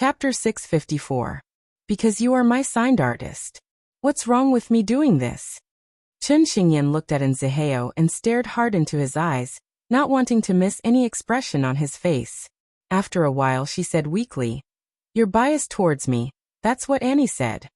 Chapter 654. Because you are my signed artist. What's wrong with me doing this? Chun Xingyan looked at Nziheo and stared hard into his eyes, not wanting to miss any expression on his face. After a while she said weakly, "You're biased towards me, that's what Annie said.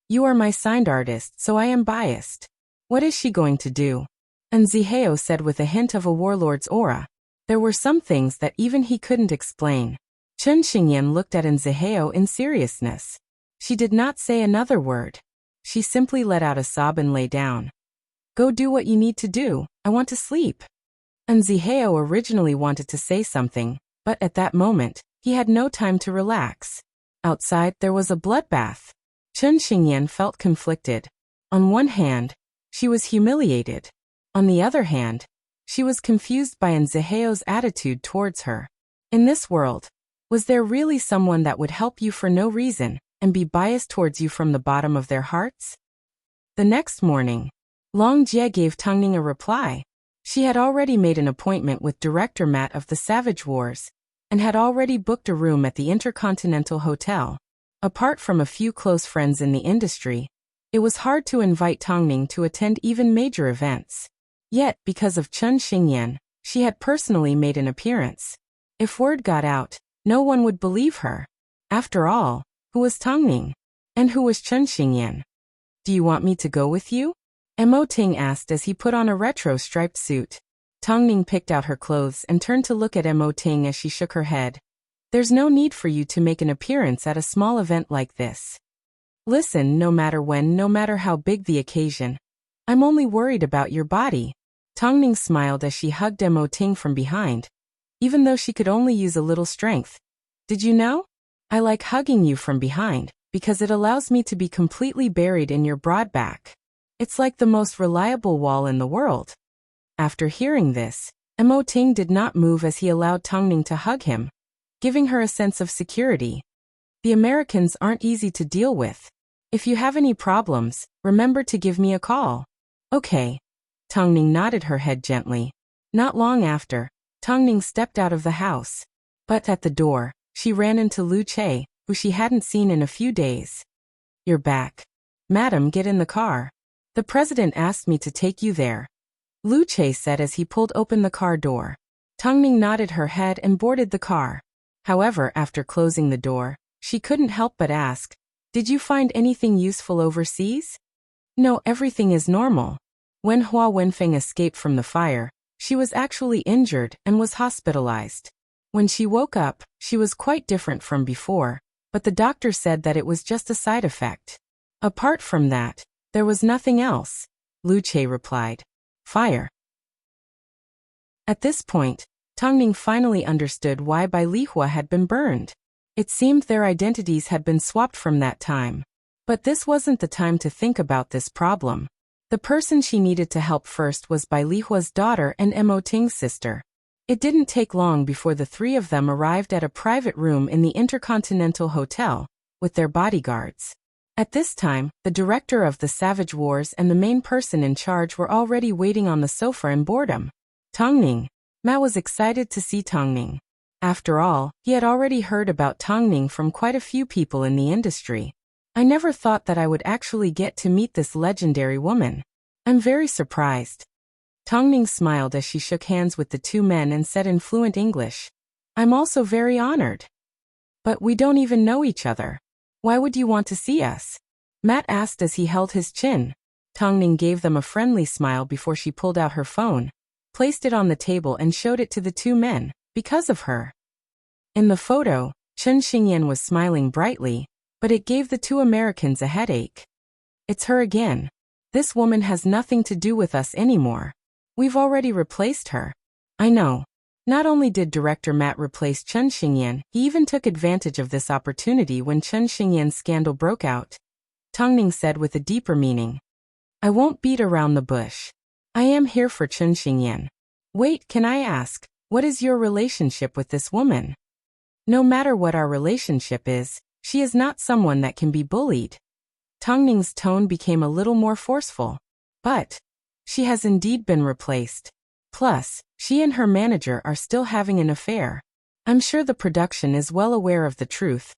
You are my signed artist, so I am biased. What is she going to do?" Nziheo said with a hint of a warlord's aura. There were some things that even he couldn't explain. Chun Xingyan looked at Nziheo in seriousness. She did not say another word. She simply let out a sob and lay down. "Go do what you need to do, I want to sleep." Nziheo originally wanted to say something, but at that moment, he had no time to relax. Outside there was a bloodbath. Chun Xingyan felt conflicted. On one hand, she was humiliated. On the other hand, she was confused by Nziheo's attitude towards her. In this world, was there really someone that would help you for no reason and be biased towards you from the bottom of their hearts? The next morning, Long Jie gave Tangning a reply. She had already made an appointment with Director Matt of the Savage Wars and had already booked a room at the Intercontinental Hotel. Apart from a few close friends in the industry, it was hard to invite Tangning to attend even major events. Yet, because of Chun Xingyan, she had personally made an appearance. If word got out, no one would believe her. After all, who was Tangning? And who was Chun Xingyan? "Do you want me to go with you?" Mo Ting asked as he put on a retro-striped suit. Tangning picked out her clothes and turned to look at Mo Ting as she shook her head. "There's no need for you to make an appearance at a small event like this. Listen, no matter when, no matter how big the occasion, I'm only worried about your body." Tangning smiled as she hugged Mo Ting from behind, even though she could only use a little strength. "Did you know? I like hugging you from behind, because it allows me to be completely buried in your broad back. It's like the most reliable wall in the world." After hearing this, Mo Ting did not move as he allowed Tangning to hug him, giving her a sense of security. The Americans aren't easy to deal with. If you have any problems, remember to give me a call. "Okay." Tangning nodded her head gently. Not long after, Tangning stepped out of the house. But at the door, she ran into Lu Che, who she hadn't seen in a few days. "You're back. Madam, get in the car. The president asked me to take you there," Lu Che said as he pulled open the car door. Tangning nodded her head and boarded the car. However, after closing the door, she couldn't help but ask, "Did you find anything useful overseas?" "No, everything is normal." When Hua Wenfeng escaped from the fire, she was actually injured and was hospitalized. When she woke up, she was quite different from before, but the doctor said that it was just a side effect. Apart from that, there was nothing else, Lu Che replied. "Fire." At this point, Tangning finally understood why Bai Lihua had been burned. It seemed their identities had been swapped from that time. But this wasn't the time to think about this problem. The person she needed to help first was Bai Lihua's daughter and Mo Ting's sister. It didn't take long before the three of them arrived at a private room in the Intercontinental Hotel, with their bodyguards. At this time, the director of the Savage Wars and the main person in charge were already waiting on the sofa in boredom. Tangning. Ma was excited to see Tangning. After all, he had already heard about Tangning from quite a few people in the industry. "I never thought that I would actually get to meet this legendary woman. I'm very surprised." Tangning smiled as she shook hands with the two men and said in fluent English, "I'm also very honored. But we don't even know each other. Why would you want to see us?" Matt asked as he held his chin. Tangning gave them a friendly smile before she pulled out her phone, placed it on the table and showed it to the two men, because of her. In the photo, Chun Xingyan was smiling brightly, but it gave the two Americans a headache. "It's her again. This woman has nothing to do with us anymore. We've already replaced her." "I know." Not only did Director Matt replace Chun Xingyan, he even took advantage of this opportunity when Chun Xingyan's scandal broke out. Tangning said with a deeper meaning, "I won't beat around the bush. I am here for Chun Xingyan. Wait, can I ask, what is your relationship with this woman?" "No matter what our relationship is, she is not someone that can be bullied." Tangning's tone became a little more forceful. "But she has indeed been replaced. Plus, she and her manager are still having an affair. I'm sure the production is well aware of the truth.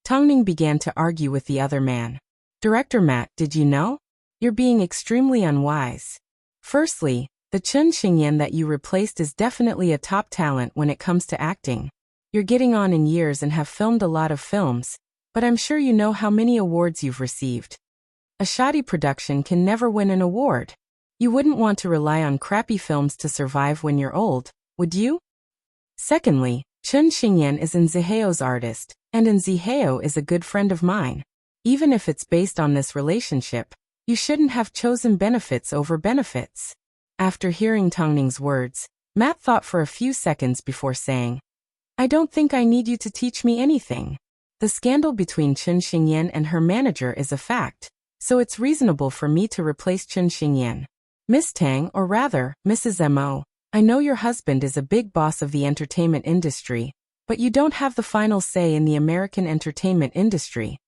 Tongning began to argue with the other man. Director Matt, did you know? You're being extremely unwise. Firstly, the Chun Xingyan that you replaced is definitely a top talent when it comes to acting. You're getting on in years and have filmed a lot of films, but I'm sure you know how many awards you've received. A shoddy production can never win an award. You wouldn't want to rely on crappy films to survive when you're old, would you? Secondly, Chun Xingyan is Nziheo's artist, and Nziheo is a good friend of mine. Even if it's based on this relationship, you shouldn't have chosen benefits over benefits. After hearing Tongning's words, Matt thought for a few seconds before saying, I don't think I need you to teach me anything. The scandal between Chun Xingyan and her manager is a fact, so it's reasonable for me to replace Chun Xingyan. Miss Tang, or rather, Mrs. M.O., I know your husband is a big boss of the entertainment industry, but you don't have the final say in the American entertainment industry.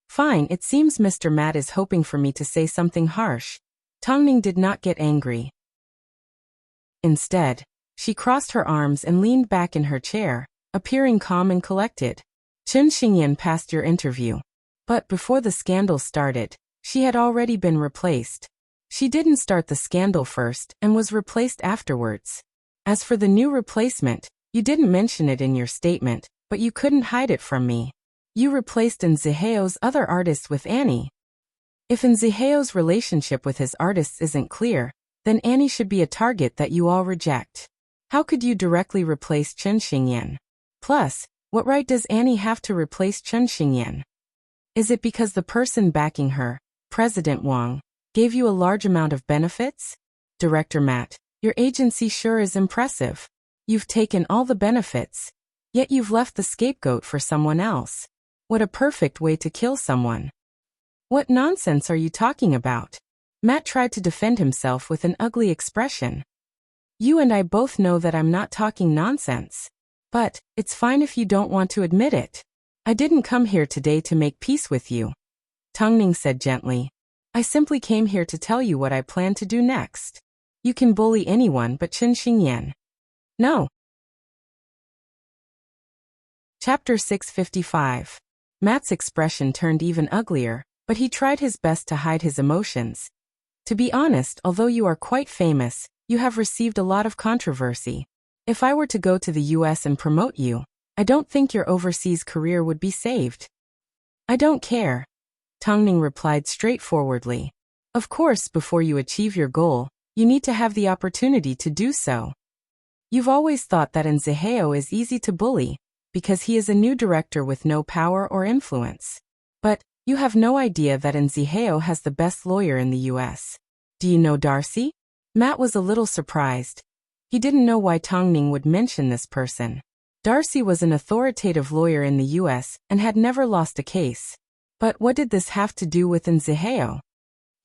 Fine, it seems Mr. Matt is hoping for me to say something harsh. Tongning did not get angry. Instead, she crossed her arms and leaned back in her chair, appearing calm and collected. Chun Xingyan passed your interview. But before the scandal started, she had already been replaced. She didn't start the scandal first and was replaced afterwards. As for the new replacement, you didn't mention it in your statement, but you couldn't hide it from me. You replaced Nziheo's other artists with Annie. If Nziheo's relationship with his artists isn't clear, then Annie should be a target that you all reject. How could you directly replace Chun Xingyan? Plus, what right does Annie have to replace Chun Xingyan? Is it because the person backing her, President Wang, gave you a large amount of benefits? Director Matt, your agency sure is impressive. You've taken all the benefits, yet you've left the scapegoat for someone else. What a perfect way to kill someone. What nonsense are you talking about? Matt tried to defend himself with an ugly expression. You and I both know that I'm not talking nonsense. But, it's fine if you don't want to admit it. I didn't come here today to make peace with you. Tongning said gently. I simply came here to tell you what I plan to do next. You can bully anyone but Chun Xingyan. No. Chapter 655. Matt's expression turned even uglier, but he tried his best to hide his emotions. To be honest, although you are quite famous, you have received a lot of controversy. If I were to go to the US and promote you, I don't think your overseas career would be saved. I don't care. Tongning replied straightforwardly. Of course, before you achieve your goal, you need to have the opportunity to do so. You've always thought that Nziheo is easy to bully, because he is a new director with no power or influence. But, you have no idea that Nziheo has the best lawyer in the US. Do you know Darcy? Matt was a little surprised. He didn't know why Tongning would mention this person. Darcy was an authoritative lawyer in the US and had never lost a case. But what did this have to do with Nziheo?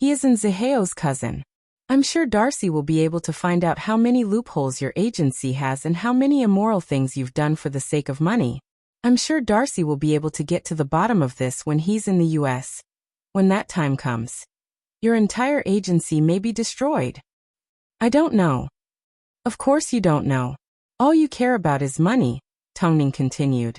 He is Nziheo's cousin. I'm sure Darcy will be able to find out how many loopholes your agency has and how many immoral things you've done for the sake of money. I'm sure Darcy will be able to get to the bottom of this when he's in the US. When that time comes, your entire agency may be destroyed. I don't know. Of course you don't know. All you care about is money, Tongning continued.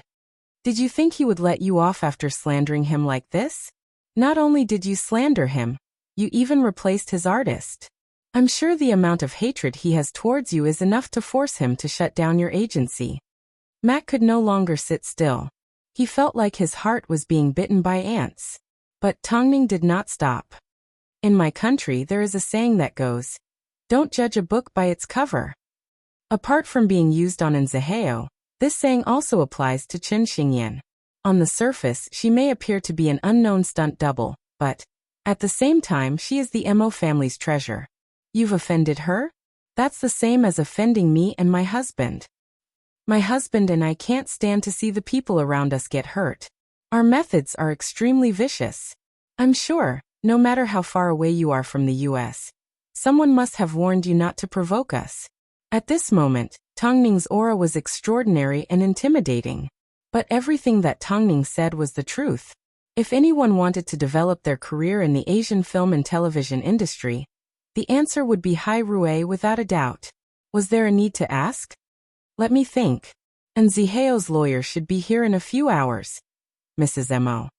Did you think he would let you off after slandering him like this? Not only did you slander him, you even replaced his artist. I'm sure the amount of hatred he has towards you is enough to force him to shut down your agency. Matt could no longer sit still. He felt like his heart was being bitten by ants. But Tongning did not stop. In my country there is a saying that goes, don't judge a book by its cover. Apart from being used on Nziheo, this saying also applies to Chun Xingyan. On the surface, she may appear to be an unknown stunt double, but, at the same time, she is the Mo family's treasure. You've offended her? That's the same as offending me and my husband. My husband and I can't stand to see the people around us get hurt. Our methods are extremely vicious. I'm sure, no matter how far away you are from the US, someone must have warned you not to provoke us. At this moment, Tongning's aura was extraordinary and intimidating. But everything that Tongning said was the truth. If anyone wanted to develop their career in the Asian film and television industry, the answer would be Hai Rui without a doubt. Was there a need to ask? Let me think. Nziheo's lawyer should be here in a few hours. Mrs. Mo.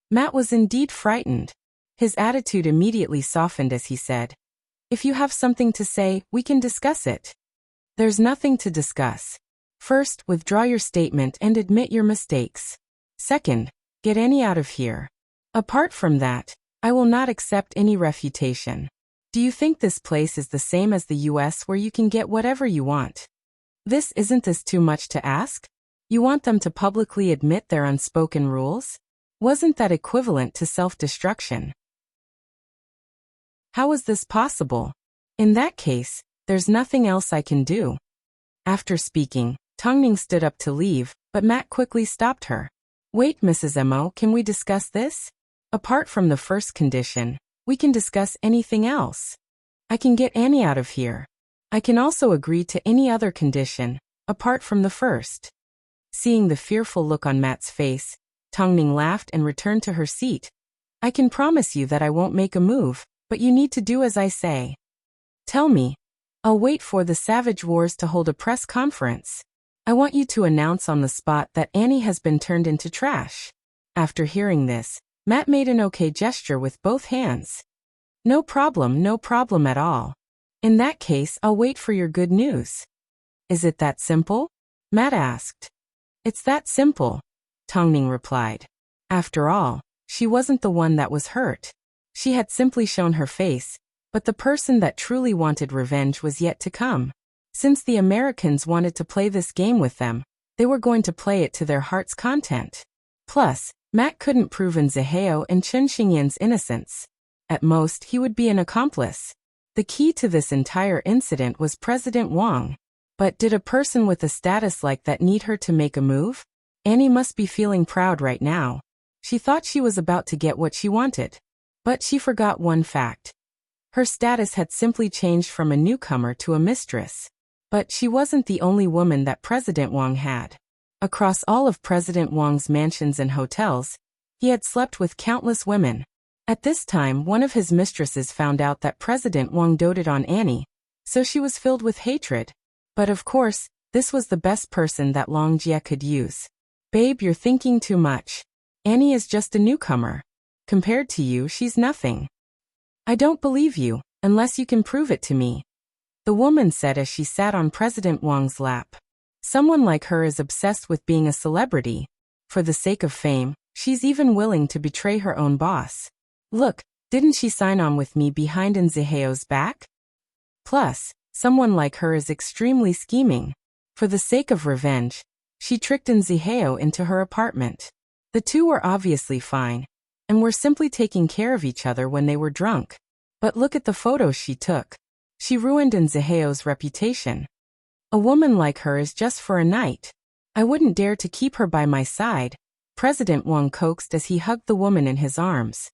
Matt was indeed frightened. His attitude immediately softened as he said, "If you have something to say, we can discuss it." "There's nothing to discuss. First, withdraw your statement and admit your mistakes. Second, get Annie out of here. Apart from that, I will not accept any refutation. Do you think this place is the same as the US where you can get whatever you want? Isn't this too much to ask? You want them to publicly admit their unspoken rules? Wasn't that equivalent to self-destruction? How is this possible? In that case, there's nothing else I can do." After speaking, Tongning stood up to leave, but Matt quickly stopped her. "Wait, Mrs. Mo, can we discuss this? Apart from the first condition, we can discuss anything else. I can get Annie out of here. I can also agree to any other condition, apart from the first." Seeing the fearful look on Matt's face, Tongning laughed and returned to her seat. "I can promise you that I won't make a move, but you need to do as I say. Tell me. I'll wait for the Savage Wars to hold a press conference. I want you to announce on the spot that Annie has been turned into trash." After hearing this, Matt made an okay gesture with both hands. No problem at all. In that case, I'll wait for your good news." "Is it that simple?" Matt asked. "It's that simple," Tongning replied. After all, she wasn't the one that was hurt. She had simply shown her face, but the person that truly wanted revenge was yet to come. Since the Americans wanted to play this game with them, they were going to play it to their heart's content. Plus, Matt couldn't prove Zihao and Chen Xingyan's innocence. At most, he would be an accomplice. The key to this entire incident was President Wang. But did a person with a status like that need her to make a move? Annie must be feeling proud right now. She thought she was about to get what she wanted. But she forgot one fact. Her status had simply changed from a newcomer to a mistress. But she wasn't the only woman that President Wang had. Across all of President Wang's mansions and hotels, he had slept with countless women. At this time, one of his mistresses found out that President Wang doted on Annie, so she was filled with hatred. But of course, this was the best person that Longjia could use. "Babe, you're thinking too much. Annie is just a newcomer. Compared to you, she's nothing." "I don't believe you, unless you can prove it to me," the woman said as she sat on President Wang's lap. "Someone like her is obsessed with being a celebrity. For the sake of fame, she's even willing to betray her own boss. Look, didn't she sign on with me behind Zihao's back? Plus, someone like her is extremely scheming. For the sake of revenge, she tricked Zihao into her apartment. The two were obviously fine, and were simply taking care of each other when they were drunk. But look at the photos she took. She ruined Zihao's reputation. A woman like her is just for a night. I wouldn't dare to keep her by my side," President Wang coaxed as he hugged the woman in his arms.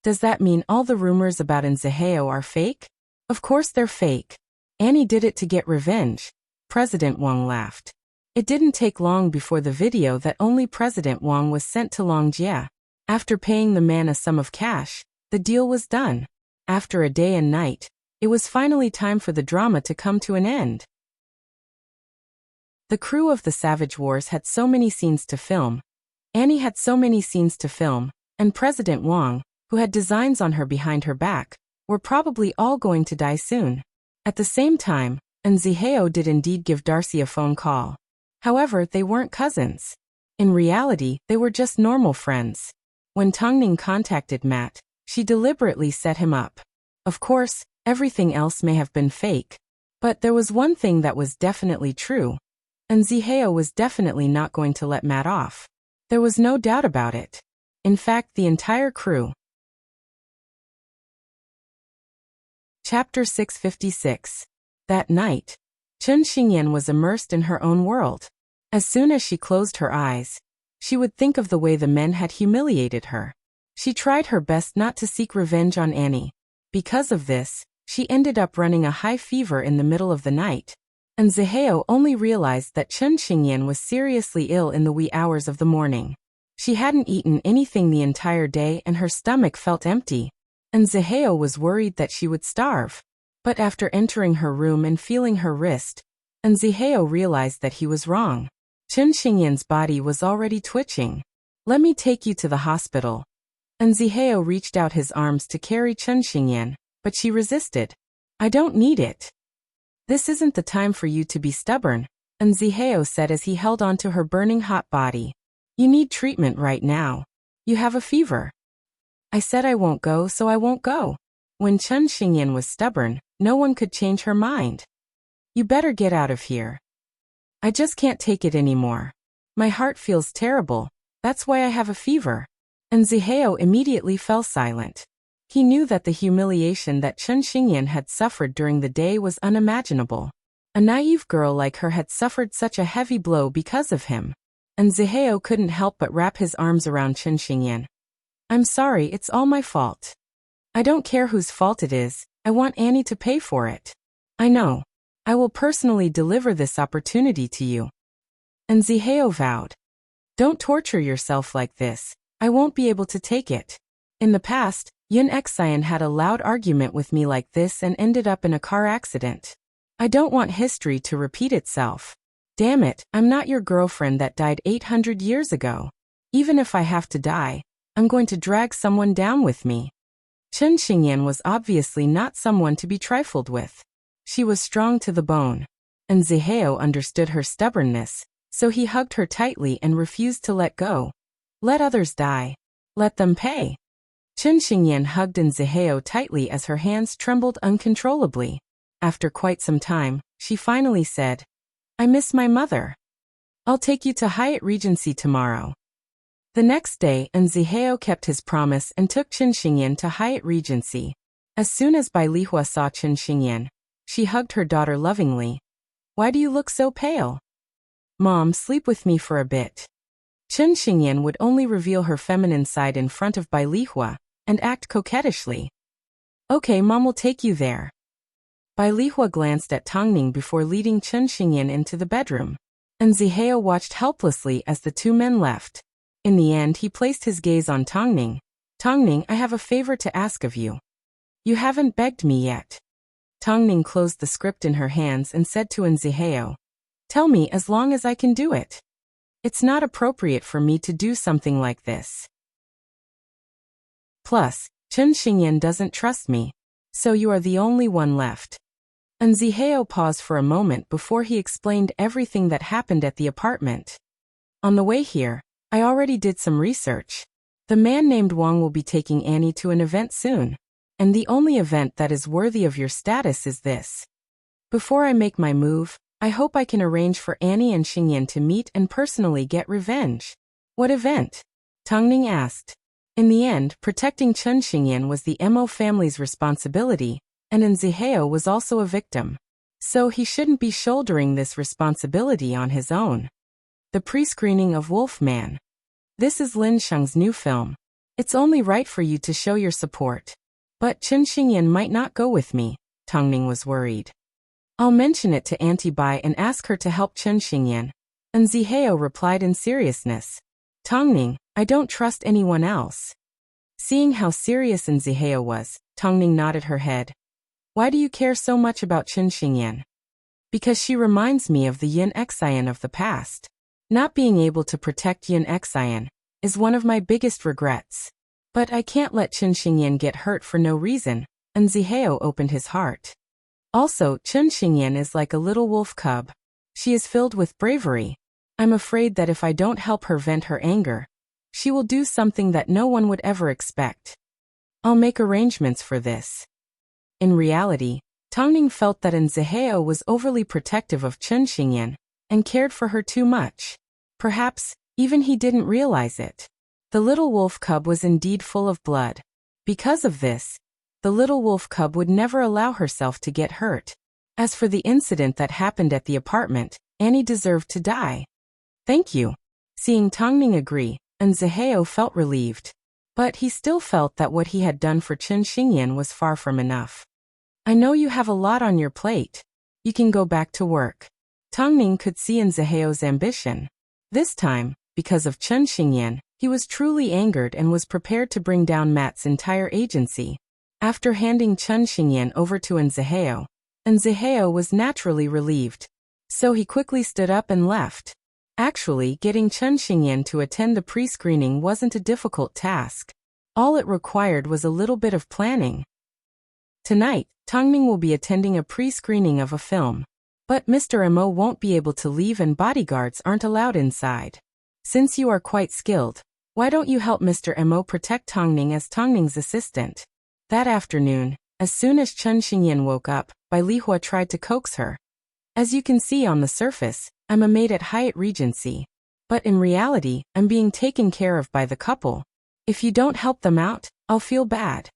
"Does that mean all the rumors about Zihao are fake?" "Of course they're fake. Annie did it to get revenge," President Wang laughed. It didn't take long before the video that only President Wang was sent to Longjia. After paying the man a sum of cash, the deal was done. After a day and night, it was finally time for the drama to come to an end. The crew of the Savage Wars had so many scenes to film. Annie had so many scenes to film, and President Wang, who had designs on her behind her back, were probably all going to die soon. At the same time, Zihao did indeed give Darcy a phone call. However, they weren't cousins. In reality, they were just normal friends. When Tongning contacted Matt, she deliberately set him up. Of course, everything else may have been fake. But there was one thing that was definitely true. Zihao was definitely not going to let Matt off. There was no doubt about it. In fact, the entire crew. Chapter 656. That night, Chen Xingyan was immersed in her own world. As soon as she closed her eyes, she would think of the way the men had humiliated her. She tried her best not to seek revenge on Annie. Because of this, she ended up running a high fever in the middle of the night. Zihao only realized that Chen Xingyan was seriously ill in the wee hours of the morning. She hadn't eaten anything the entire day and her stomach felt empty. Zihao was worried that she would starve. But after entering her room and feeling her wrist, Zihao realized that he was wrong. Chen Xingyan's body was already twitching. Let me take you to the hospital. And Zihao reached out his arms to carry Chen Xingyan, but she resisted. I don't need it. This isn't the time for you to be stubborn, and Zihao said as he held onto her burning hot body. You need treatment right now. You have a fever. I said I won't go, so I won't go. When Chen Xingyan was stubborn, no one could change her mind. You better get out of here. I just can't take it anymore. My heart feels terrible. That's why I have a fever. And Zihao immediately fell silent. He knew that the humiliation that Chen Xingyan had suffered during the day was unimaginable. A naive girl like her had suffered such a heavy blow because of him. And Zihao couldn't help but wrap his arms around Chen Xingyan. I'm sorry, it's all my fault. I don't care whose fault it is, I want Annie to pay for it. I know. I will personally deliver this opportunity to you. And Zihao vowed. Don't torture yourself like this, I won't be able to take it. In the past, Yun Xian had a loud argument with me like this and ended up in a car accident. I don't want history to repeat itself. Damn it, I'm not your girlfriend that died 800 years ago. Even if I have to die, I'm going to drag someone down with me. Chen Xingyan was obviously not someone to be trifled with. She was strong to the bone. And Zihao understood her stubbornness, so he hugged her tightly and refused to let go. Let others die. Let them pay. Chen Xingyan hugged Zihao tightly as her hands trembled uncontrollably. After quite some time, she finally said, I miss my mother. I'll take you to Hyatt Regency tomorrow. The next day, Zihao kept his promise and took Chen Xingyan to Hyatt Regency. As soon as Bai Lihua saw Chen Xingyan, she hugged her daughter lovingly. Why do you look so pale? Mom, sleep with me for a bit. Chen Xingyan would only reveal her feminine side in front of Bai Lihua and act coquettishly. Okay, Mom will take you there. Bai Lihua glanced at Tongning before leading Chen Xingyan into the bedroom. And Zihao watched helplessly as the two men left. In the end, he placed his gaze on Tongning. Tongning, I have a favor to ask of you. You haven't begged me yet. Tongning closed the script in her hands and said to Zihao, Tell me as long as I can do it. It's not appropriate for me to do something like this. Plus, Chen Xingyan doesn't trust me, so you are the only one left. And Zihao paused for a moment before he explained everything that happened at the apartment. On the way here, I already did some research. The man named Wang will be taking Annie to an event soon. And the only event that is worthy of your status is this. Before I make my move, I hope I can arrange for Annie and Xingyan to meet and personally get revenge. What event? Tongning asked. In the end, protecting Chen Xingyan was the Mo family's responsibility, and Zihao was also a victim. So he shouldn't be shouldering this responsibility on his own. The pre-screening of Wolfman. This is Lin Sheng's new film. It's only right for you to show your support. But Chen Xingyan might not go with me, Tongning was worried. I'll mention it to Auntie Bai and ask her to help Chen Xingyan. And Zihao replied in seriousness. Tongning, I don't trust anyone else. Seeing how serious Zihao was, Tongning nodded her head. Why do you care so much about Chen Xingyan? Because she reminds me of the Yin Xian of the past. Not being able to protect Yin Xian is one of my biggest regrets. But I can't let Chen Xingyan get hurt for no reason, and Zihao opened his heart. Also, Chen Xingyan is like a little wolf cub. She is filled with bravery. I'm afraid that if I don't help her vent her anger, she will do something that no one would ever expect. I'll make arrangements for this. In reality, Tongning felt that Zihao was overly protective of Chen Xingyan and cared for her too much. Perhaps, even he didn't realize it. The little wolf cub was indeed full of blood. Because of this, the little wolf cub would never allow herself to get hurt. As for the incident that happened at the apartment, Annie deserved to die. Thank you. Seeing Tongning agree, Zihao felt relieved. But he still felt that what he had done for Chen Xingyan was far from enough. I know you have a lot on your plate. You can go back to work. Tongning could see Zihao's ambition. This time, because of Chen Xingyan, he was truly angered and was prepared to bring down Matt's entire agency. After handing Chen Xingyan over to Zihao was naturally relieved. So he quickly stood up and left. Actually, getting Chen Xingyan to attend the pre-screening wasn't a difficult task. All it required was a little bit of planning. Tonight, Tongning will be attending a pre-screening of a film. But Mr. Mo won't be able to leave and bodyguards aren't allowed inside. Since you are quite skilled, why don't you help Mr. Mo protect Tongning as Tongning's assistant? That afternoon, as soon as Chen Xingyan woke up, Bai Lihua tried to coax her. As you can see on the surface, I'm a maid at Hyatt Regency. But in reality, I'm being taken care of by the couple. If you don't help them out, I'll feel bad.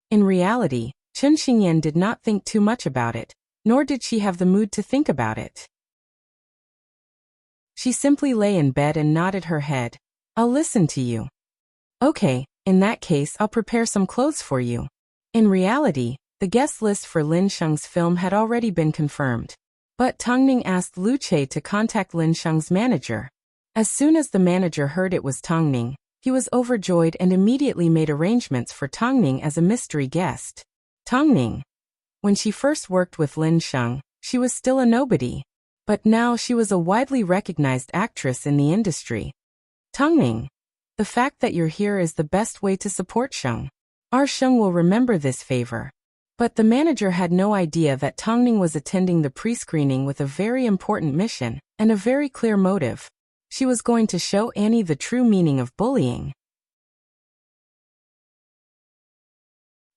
In reality, Chen Xingyan did not think too much about it, nor did she have the mood to think about it. She simply lay in bed and nodded her head. I'll listen to you. Okay, in that case I'll prepare some clothes for you. In reality, the guest list for Lin Sheng's film had already been confirmed. But Tongning asked Lu Che to contact Lin Sheng's manager. As soon as the manager heard it was Tongning, he was overjoyed and immediately made arrangements for Tongning as a mystery guest. Tongning. When she first worked with Lin Sheng, she was still a nobody. But now she was a widely recognized actress in the industry. Tongning. The fact that you're here is the best way to support Sheng. Our Sheng will remember this favor. But the manager had no idea that Tongning was attending the pre-screening with a very important mission and a very clear motive. She was going to show Annie the true meaning of bullying.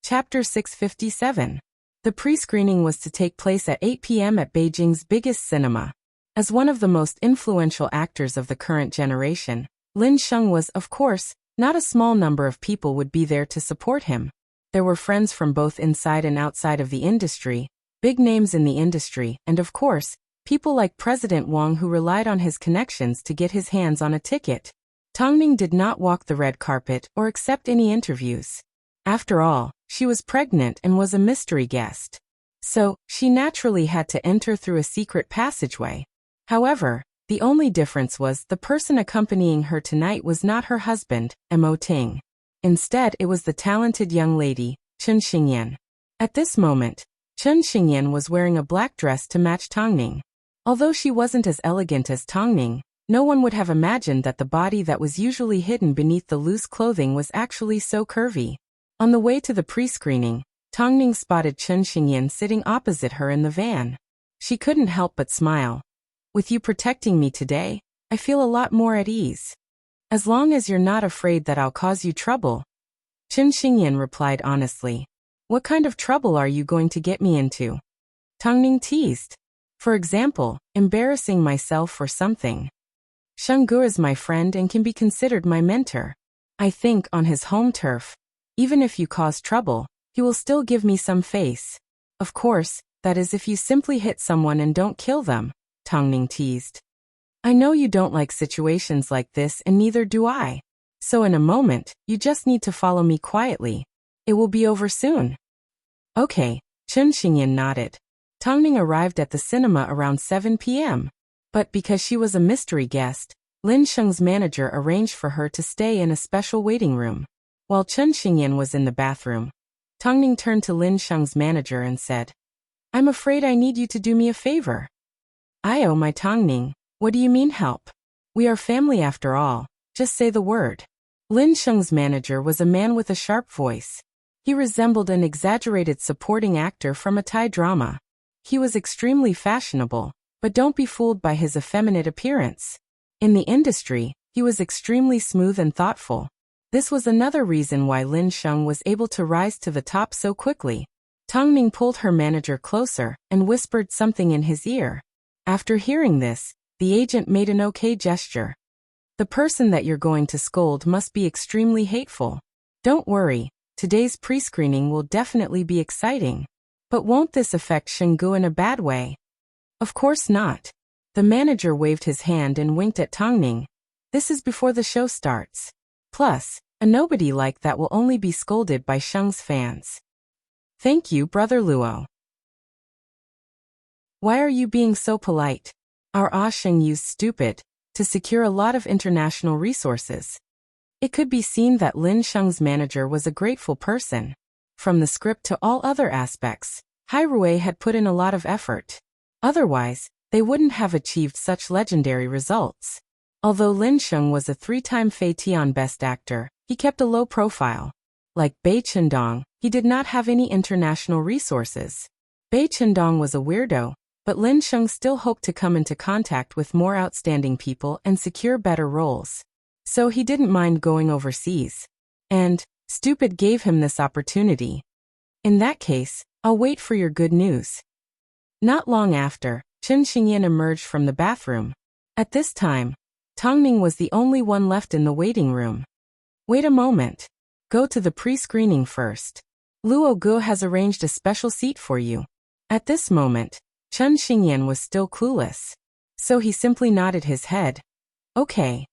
Chapter 657. The pre-screening was to take place at 8 p.m. at Beijing's biggest cinema. As one of the most influential actors of the current generation, Lin Sheng was, of course, not a small number of people would be there to support him. There were friends from both inside and outside of the industry, big names in the industry, and of course, people like President Wang who relied on his connections to get his hands on a ticket. Tongning did not walk the red carpet or accept any interviews. After all, she was pregnant and was a mystery guest. So, she naturally had to enter through a secret passageway. However, the only difference was the person accompanying her tonight was not her husband, Mo Ting. Instead, it was the talented young lady, Chen Xingyan. At this moment, Chen Xingyan was wearing a black dress to match Tongning. Although she wasn't as elegant as Tongning, no one would have imagined that the body that was usually hidden beneath the loose clothing was actually so curvy. On the way to the pre-screening, Tongning spotted Chen Xingyan sitting opposite her in the van. She couldn't help but smile. With you protecting me today, I feel a lot more at ease. As long as you're not afraid that I'll cause you trouble. Chen Xingyan replied honestly. What kind of trouble are you going to get me into? Tongning teased. For example, embarrassing myself or something. Sheng Gu is my friend and can be considered my mentor. I think on his home turf, even if you cause trouble, he will still give me some face. Of course, that is if you simply hit someone and don't kill them, Tongning teased. I know you don't like situations like this and neither do I. So in a moment, you just need to follow me quietly. It will be over soon. Okay, Chen Xingyan nodded. Tongning arrived at the cinema around 7 p.m. But because she was a mystery guest, Lin Sheng's manager arranged for her to stay in a special waiting room. While Chen Xingyan was in the bathroom, Tongning turned to Lin Sheng's manager and said, I'm afraid I need you to do me a favor. Oh my Tongning, what do you mean help? We are family after all, just say the word. Lin Sheng's manager was a man with a sharp voice. He resembled an exaggerated supporting actor from a Thai drama. He was extremely fashionable, but don't be fooled by his effeminate appearance. In the industry, he was extremely smooth and thoughtful. This was another reason why Lin Sheng was able to rise to the top so quickly. Tongning pulled her manager closer and whispered something in his ear. After hearing this, the agent made an okay gesture. The person that you're going to scold must be extremely hateful. Don't worry, today's pre-screening will definitely be exciting. But won't this affect Sheng Gu in a bad way? Of course not. The manager waved his hand and winked at Tongning. This is before the show starts. Plus, a nobody like that will only be scolded by Sheng's fans. Thank you, Brother Luo. Why are you being so polite? Our Sheng used stupid to secure a lot of international resources. It could be seen that Lin Sheng's manager was a grateful person. From the script to all other aspects, Hai Rui had put in a lot of effort. Otherwise, they wouldn't have achieved such legendary results. Although Lin Sheng was a 3-time Fei Tian Best Actor, he kept a low profile. Like Bai Chendong, he did not have any international resources. Bai Chendong was a weirdo, but Lin Sheng still hoped to come into contact with more outstanding people and secure better roles. So he didn't mind going overseas. And, Stupid gave him this opportunity. In that case, I'll wait for your good news. Not long after, Chen Xingyan emerged from the bathroom. At this time, Tongning was the only one left in the waiting room. Wait a moment. Go to the pre-screening first. Luo Gu has arranged a special seat for you. At this moment, Chen Xingyan was still clueless. So he simply nodded his head. Okay.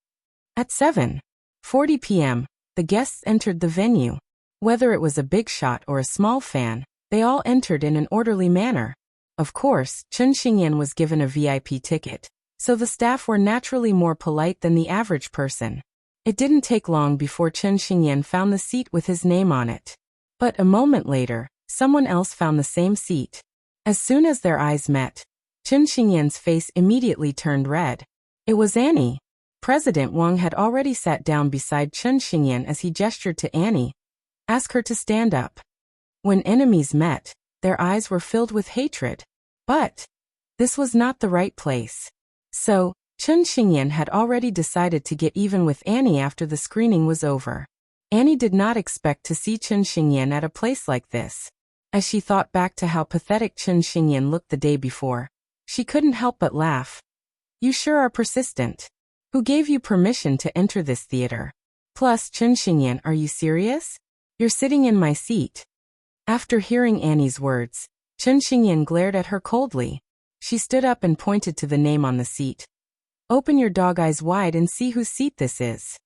At 7:40 p.m., the guests entered the venue. Whether it was a big shot or a small fan, they all entered in an orderly manner. Of course, Chen Xingyan was given a VIP ticket, so the staff were naturally more polite than the average person. It didn't take long before Chen Xingyan found the seat with his name on it. But a moment later, someone else found the same seat. As soon as their eyes met, Chen Xingyan's face immediately turned red. It was Annie. President Wang had already sat down beside Chen Xingyan as he gestured to Annie. Ask her to stand up. When enemies met, their eyes were filled with hatred. But this was not the right place. So, Chen Xingyan had already decided to get even with Annie after the screening was over. Annie did not expect to see Chen Xingyan at a place like this. As she thought back to how pathetic Chen Xingyan looked the day before, she couldn't help but laugh. You sure are persistent. Who gave you permission to enter this theater? Plus, Chen Xingyan, are you serious? You're sitting in my seat. After hearing Annie's words, Chen Xingyan glared at her coldly. She stood up and pointed to the name on the seat. Open your dog eyes wide and see whose seat this is.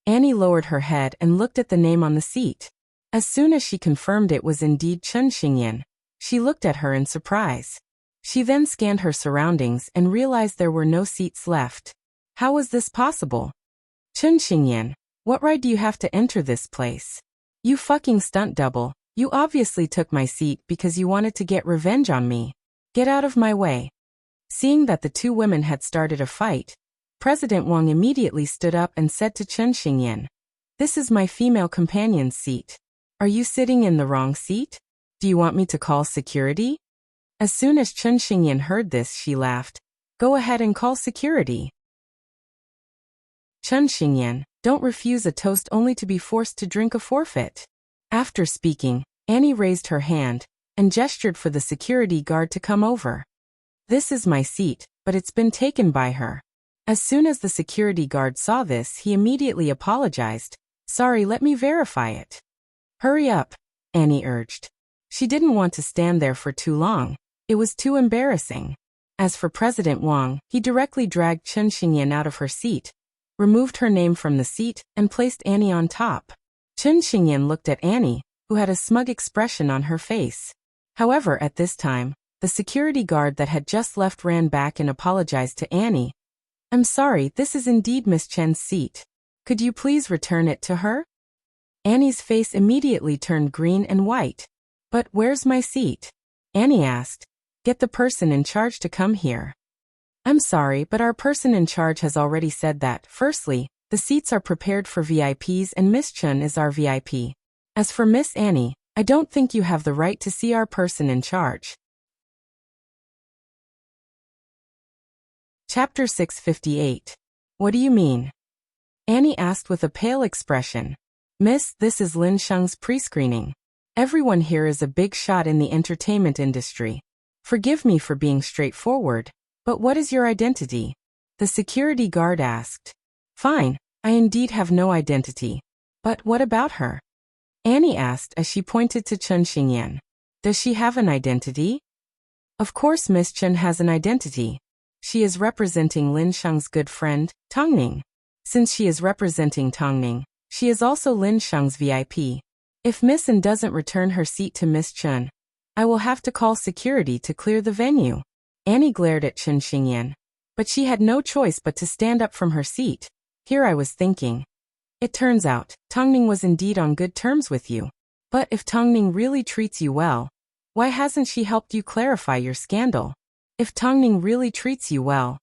Annie lowered her head and looked at the name on the seat. As soon as she confirmed it was indeed Chen Xingyan, she looked at her in surprise. She then scanned her surroundings and realized there were no seats left. How was this possible? Chen Xingyan, what right do you have to enter this place? You fucking stunt double, you obviously took my seat because you wanted to get revenge on me. Get out of my way. Seeing that the two women had started a fight, President Wang immediately stood up and said to Chen Xingyan, This is my female companion's seat. Are you sitting in the wrong seat? Do you want me to call security? As soon as Chen Xingyan heard this, she laughed. Go ahead and call security. Chen Xingyan, don't refuse a toast only to be forced to drink a forfeit. After speaking, Annie raised her hand and gestured for the security guard to come over. This is my seat, but it's been taken by her. As soon as the security guard saw this, he immediately apologized. Sorry, let me verify it. Hurry up, Annie urged. She didn't want to stand there for too long. It was too embarrassing. As for President Wang, he directly dragged Chen Xingyan out of her seat, removed her name from the seat, and placed Annie on top. Chen Xingyan looked at Annie, who had a smug expression on her face. However, at this time, the security guard that had just left ran back and apologized to Annie. I'm sorry, this is indeed Miss Chen's seat. Could you please return it to her? Annie's face immediately turned green and white. But where's my seat? Annie asked. Get the person in charge to come here. I'm sorry, but our person in charge has already said that. Firstly, the seats are prepared for VIPs and Miss Chen is our VIP. As for Miss Annie, I don't think you have the right to see our person in charge. Chapter 658. What do you mean? Annie asked with a pale expression. Miss, this is Lin Sheng's pre-screening. Everyone here is a big shot in the entertainment industry. Forgive me for being straightforward, but what is your identity? The security guard asked. Fine, I indeed have no identity. But what about her? Annie asked as she pointed to Chen Xingyan. Does she have an identity? Of course Miss Chen has an identity. She is representing Lin Sheng's good friend, Tongning. Since she is representing Tongning, she is also Lin Sheng's VIP. If Miss N doesn't return her seat to Miss Chen, I will have to call security to clear the venue. Annie glared at Chen Xingyan, but she had no choice but to stand up from her seat. Here I was thinking. It turns out, Tongning was indeed on good terms with you. But if Tongning really treats you well, why hasn't she helped you clarify your scandal? If Tongning really treats you well,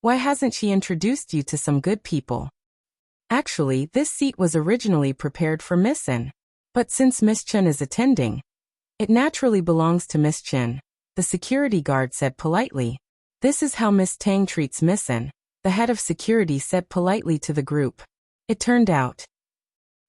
Why hasn't she introduced you to some good people? Actually, this seat was originally prepared for Miss N. But since Miss Chen is attending, it naturally belongs to Miss Chen, the security guard said politely. This is how Miss Tang treats Miss N, the head of security said politely to the group. It turned out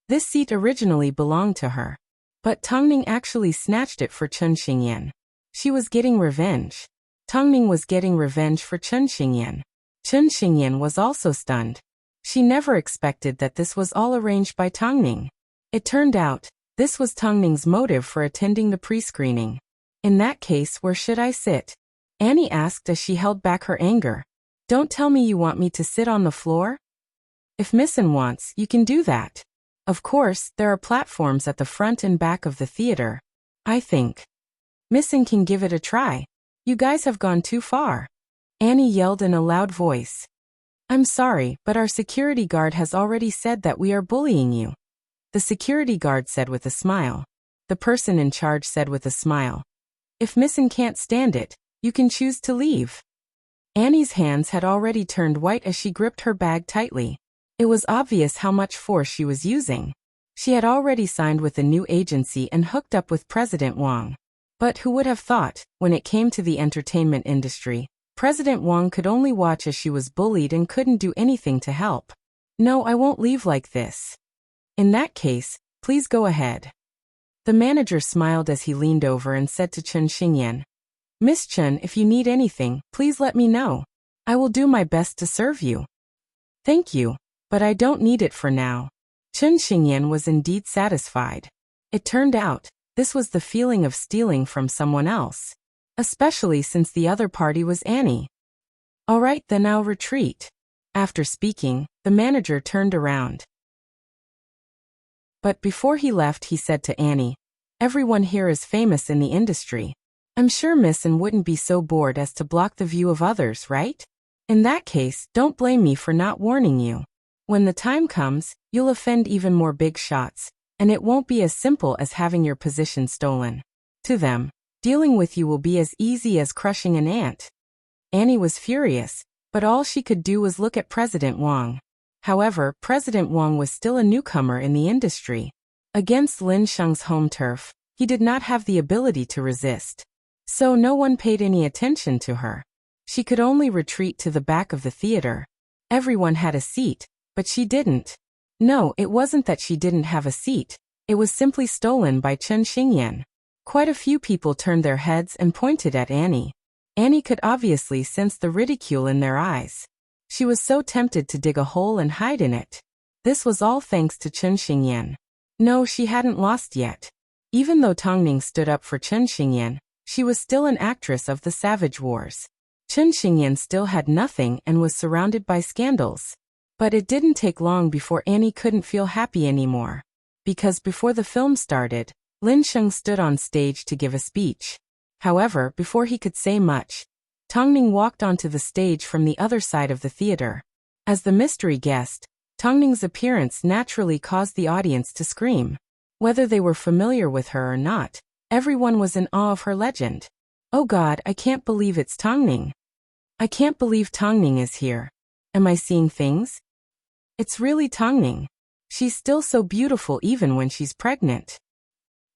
this seat originally belonged to her. But Tang Ning actually snatched it for Chen Xingyan. She was getting revenge. Tang Ning was getting revenge for Chen Xingyan. Chen Xingyan was also stunned. She never expected that this was all arranged by Tang Ning. It turned out, this was Tang Ning's motive for attending the pre-screening. In that case, where should I sit? Annie asked as she held back her anger. Don't tell me you want me to sit on the floor? If Miss N wants, you can do that. Of course, there are platforms at the front and back of the theater. I think Miss N can give it a try. You guys have gone too far. Annie yelled in a loud voice. I'm sorry, but our security guard has already said that we are bullying you. The security guard said with a smile. The person in charge said with a smile. If Miss N can't stand it, you can choose to leave. Annie's hands had already turned white as she gripped her bag tightly. It was obvious how much force she was using. She had already signed with a new agency and hooked up with President Wang. But who would have thought, when it came to the entertainment industry, President Wang could only watch as she was bullied and couldn't do anything to help. No, I won't leave like this. In that case, please go ahead. The manager smiled as he leaned over and said to Chen Xingyan, Miss Chen, if you need anything, please let me know. I will do my best to serve you. Thank you, but I don't need it for now. Chen Xingyan was indeed satisfied. It turned out, this was the feeling of stealing from someone else. Especially since the other party was Annie. All right, then I'll retreat. After speaking, the manager turned around. But before he left, he said to Annie, everyone here is famous in the industry. I'm sure Miss N wouldn't be so bored as to block the view of others, right? In that case, don't blame me for not warning you. When the time comes, you'll offend even more big shots, and it won't be as simple as having your position stolen. To them, dealing with you will be as easy as crushing an ant. Annie was furious, but all she could do was look at President Wang. However, President Wang was still a newcomer in the industry. Against Lin Sheng's home turf, he did not have the ability to resist. So no one paid any attention to her. She could only retreat to the back of the theater. Everyone had a seat, but she didn't. No, it wasn't that she didn't have a seat. It was simply stolen by Chen Xingyan. Quite a few people turned their heads and pointed at Annie. Annie could obviously sense the ridicule in their eyes. She was so tempted to dig a hole and hide in it. This was all thanks to Chen Xingyan. No, she hadn't lost yet. Even though Tang Ning stood up for Chen Xingyan, she was still an actress of the Savage Wars. Chen Xingyan still had nothing and was surrounded by scandals. But it didn't take long before Annie couldn't feel happy anymore. Because before the film started, Lin Sheng stood on stage to give a speech. However, before he could say much, Tang Ning walked onto the stage from the other side of the theater. As the mystery guest, Tang Ning's appearance naturally caused the audience to scream. Whether they were familiar with her or not, everyone was in awe of her legend. Oh God, I can't believe it's Tang Ning. I can't believe Tang Ning is here. Am I seeing things? It's really Tang Ning. She's still so beautiful even when she's pregnant.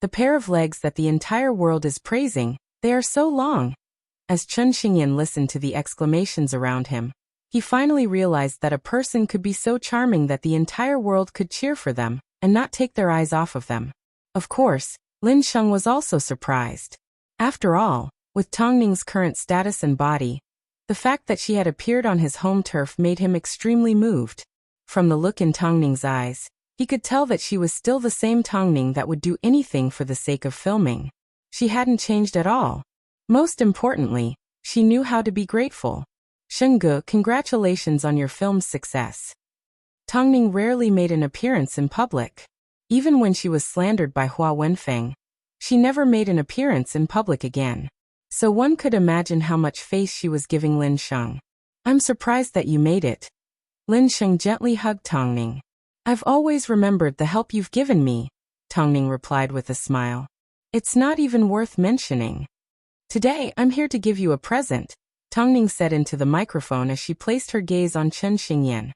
The pair of legs that the entire world is praising, they are so long. As Chen Xingyan listened to the exclamations around him, he finally realized that a person could be so charming that the entire world could cheer for them and not take their eyes off of them. Of course, Lin Sheng was also surprised. After all, with Tang Ning's current status and body, the fact that she had appeared on his home turf made him extremely moved. From the look in Tang Ning's eyes, he could tell that she was still the same Tang Ning that would do anything for the sake of filming. She hadn't changed at all. Most importantly, she knew how to be grateful. Shengge, congratulations on your film's success. Tang Ning rarely made an appearance in public. Even when she was slandered by Hua Wenfeng, she never made an appearance in public again. So one could imagine how much face she was giving Lin Sheng. I'm surprised that you made it. Lin Sheng gently hugged Tang Ning. I've always remembered the help you've given me, Tang Ning replied with a smile. It's not even worth mentioning. Today, I'm here to give you a present, Tongning said into the microphone as she placed her gaze on Chen Xingyan.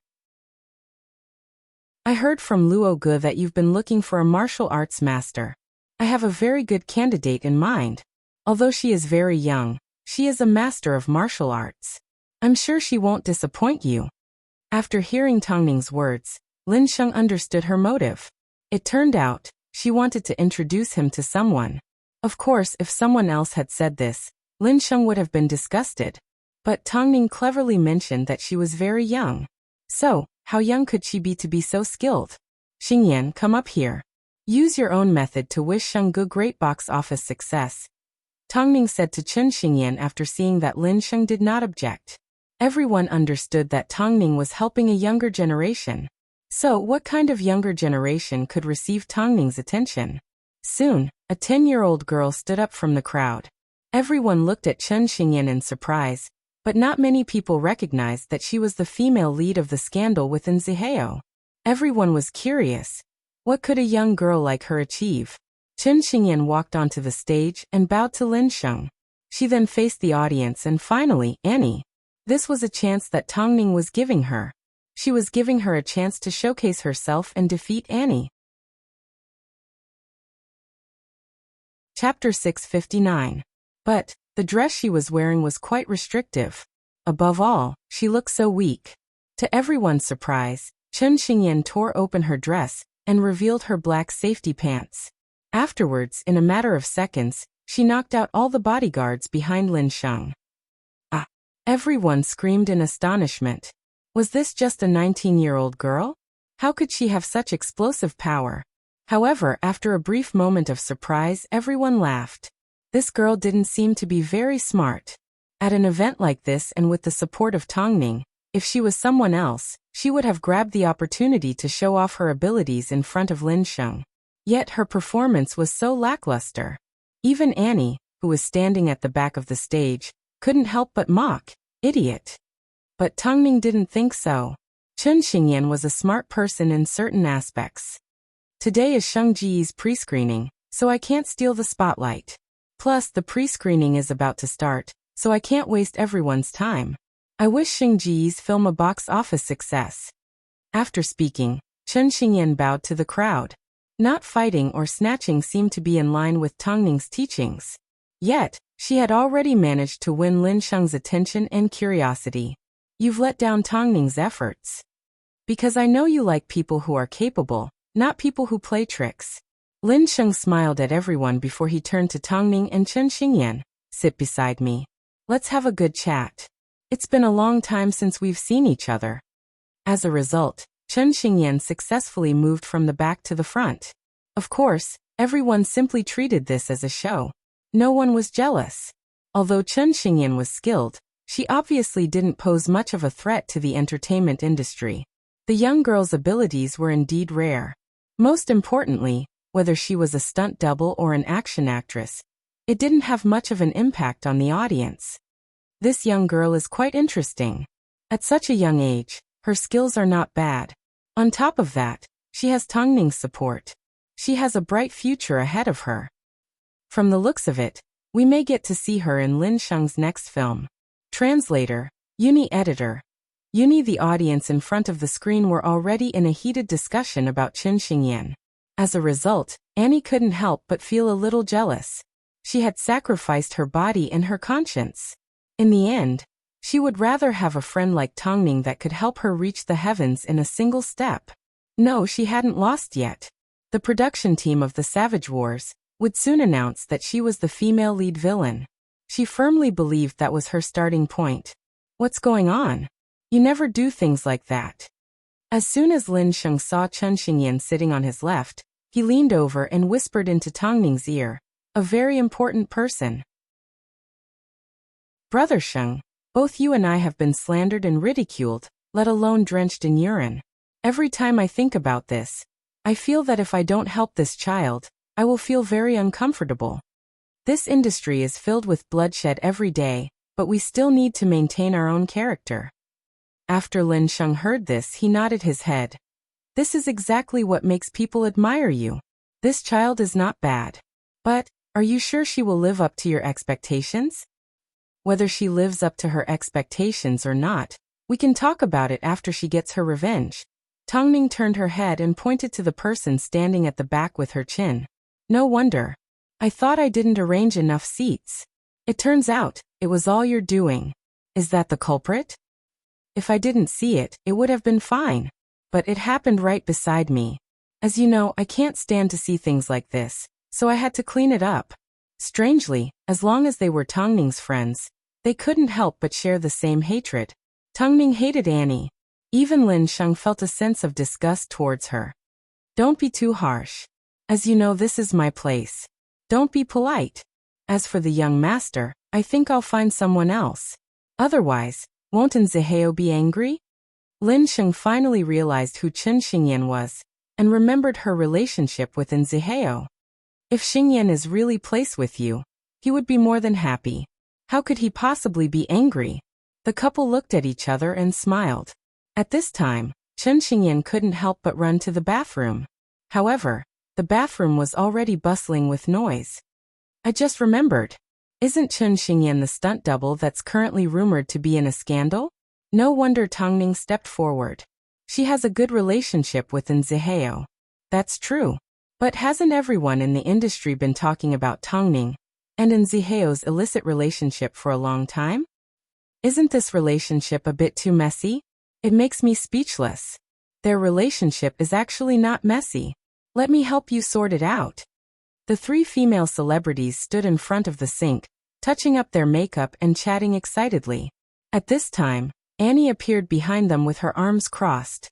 I heard from Luo Ge that you've been looking for a martial arts master. I have a very good candidate in mind. Although she is very young, she is a master of martial arts. I'm sure she won't disappoint you. After hearing Tongning's words, Lin Sheng understood her motive. It turned out, she wanted to introduce him to someone. Of course, if someone else had said this, Lin Sheng would have been disgusted. But Tongning cleverly mentioned that she was very young. So, how young could she be to be so skilled? Xingyan, come up here. Use your own method to wish Sheng Ge great box office success. Tongning said to Chen Xingyan after seeing that Lin Sheng did not object. Everyone understood that Tongning was helping a younger generation. So, what kind of younger generation could receive Tongning's attention? Soon, a 10-year-old girl stood up from the crowd. Everyone looked at Chen Xingyan in surprise, but not many people recognized that she was the female lead of the scandal within Zihao. Everyone was curious. What could a young girl like her achieve? Chen Xingyan walked onto the stage and bowed to Lin Sheng. She then faced the audience and finally, Annie. This was a chance that Tongning was giving her. She was giving her a chance to showcase herself and defeat Annie. Chapter 659. But the dress she was wearing was quite restrictive. Above all, she looked so weak. To everyone's surprise, Chen Xingyan tore open her dress and revealed her black safety pants. Afterwards, in a matter of seconds, she knocked out all the bodyguards behind Lin Sheng. Ah! Everyone screamed in astonishment. Was this just a 19-year-old girl? How could she have such explosive power? However, after a brief moment of surprise, everyone laughed. This girl didn't seem to be very smart. At an event like this and with the support of Tongning, if she was someone else, she would have grabbed the opportunity to show off her abilities in front of Lin Sheng. Yet her performance was so lackluster. Even Annie, who was standing at the back of the stage, couldn't help but mock, idiot. But Tongning didn't think so. Chen Xingyan was a smart person in certain aspects. Today is Sheng Ji's pre-screening, so I can't steal the spotlight. Plus, the pre-screening is about to start, so I can't waste everyone's time. I wish Sheng Ji's film a box office success. After speaking, Chen Xingyan bowed to the crowd. Not fighting or snatching seemed to be in line with Tongning's teachings. Yet, she had already managed to win Lin Sheng's attention and curiosity. You've let down Tongning's efforts. Because I know you like people who are capable, not people who play tricks. Lin Sheng smiled at everyone before he turned to Tongning and Chen Xingyan. Sit beside me. Let's have a good chat. It's been a long time since we've seen each other. As a result, Chen Xingyan successfully moved from the back to the front. Of course, everyone simply treated this as a show. No one was jealous. Although Chen Xingyan was skilled, she obviously didn't pose much of a threat to the entertainment industry. The young girl's abilities were indeed rare. Most importantly, whether she was a stunt double or an action actress, it didn't have much of an impact on the audience. This young girl is quite interesting. At such a young age, her skills are not bad. On top of that, she has Tongning's support. She has a bright future ahead of her. From the looks of it, we may get to see her in Lin Sheng's next film. Translator, Uni editor. Uni the audience in front of the screen were already in a heated discussion about Chen Xingyan. As a result, Annie couldn't help but feel a little jealous. She had sacrificed her body and her conscience. In the end, she would rather have a friend like Tongning that could help her reach the heavens in a single step. No, she hadn't lost yet. The production team of the Savage Wars would soon announce that she was the female lead villain. She firmly believed that was her starting point. What's going on? You never do things like that. As soon as Lin Sheng saw Chen Xingyan sitting on his left, he leaned over and whispered into Tongning's ear, a very important person. Brother Sheng, both you and I have been slandered and ridiculed, let alone drenched in urine. Every time I think about this, I feel that if I don't help this child, I will feel very uncomfortable. This industry is filled with bloodshed every day, but we still need to maintain our own character. After Lin Sheng heard this, he nodded his head. This is exactly what makes people admire you. This child is not bad. But, are you sure she will live up to your expectations? Whether she lives up to her expectations or not, we can talk about it after she gets her revenge. Tongning turned her head and pointed to the person standing at the back with her chin. No wonder. I thought I didn't arrange enough seats. It turns out, it was all your doing. Is that the culprit? If I didn't see it, it would have been fine. But it happened right beside me. As you know, I can't stand to see things like this, so I had to clean it up. Strangely, as long as they were Tongning's friends, they couldn't help but share the same hatred. Tongning hated Annie. Even Lin Sheng felt a sense of disgust towards her. Don't be too harsh. As you know, this is my place. Don't be polite. As for the young master, I think I'll find someone else. Otherwise, won't Zihao be angry? Lin Sheng finally realized who Chen Xingyan was, and remembered her relationship with Zihao. If Xingyan is really placed with you, he would be more than happy. How could he possibly be angry? The couple looked at each other and smiled. At this time, Chen Xingyan couldn't help but run to the bathroom. However, the bathroom was already bustling with noise. I just remembered. Isn't Chen Xingyan the stunt double that's currently rumored to be in a scandal? No wonder Tongning stepped forward. She has a good relationship with Zihao. That's true. But hasn't everyone in the industry been talking about Tongning and Zihao's illicit relationship for a long time? Isn't this relationship a bit too messy? It makes me speechless. Their relationship is actually not messy. Let me help you sort it out. The three female celebrities stood in front of the sink, touching up their makeup and chatting excitedly. At this time, Annie appeared behind them with her arms crossed.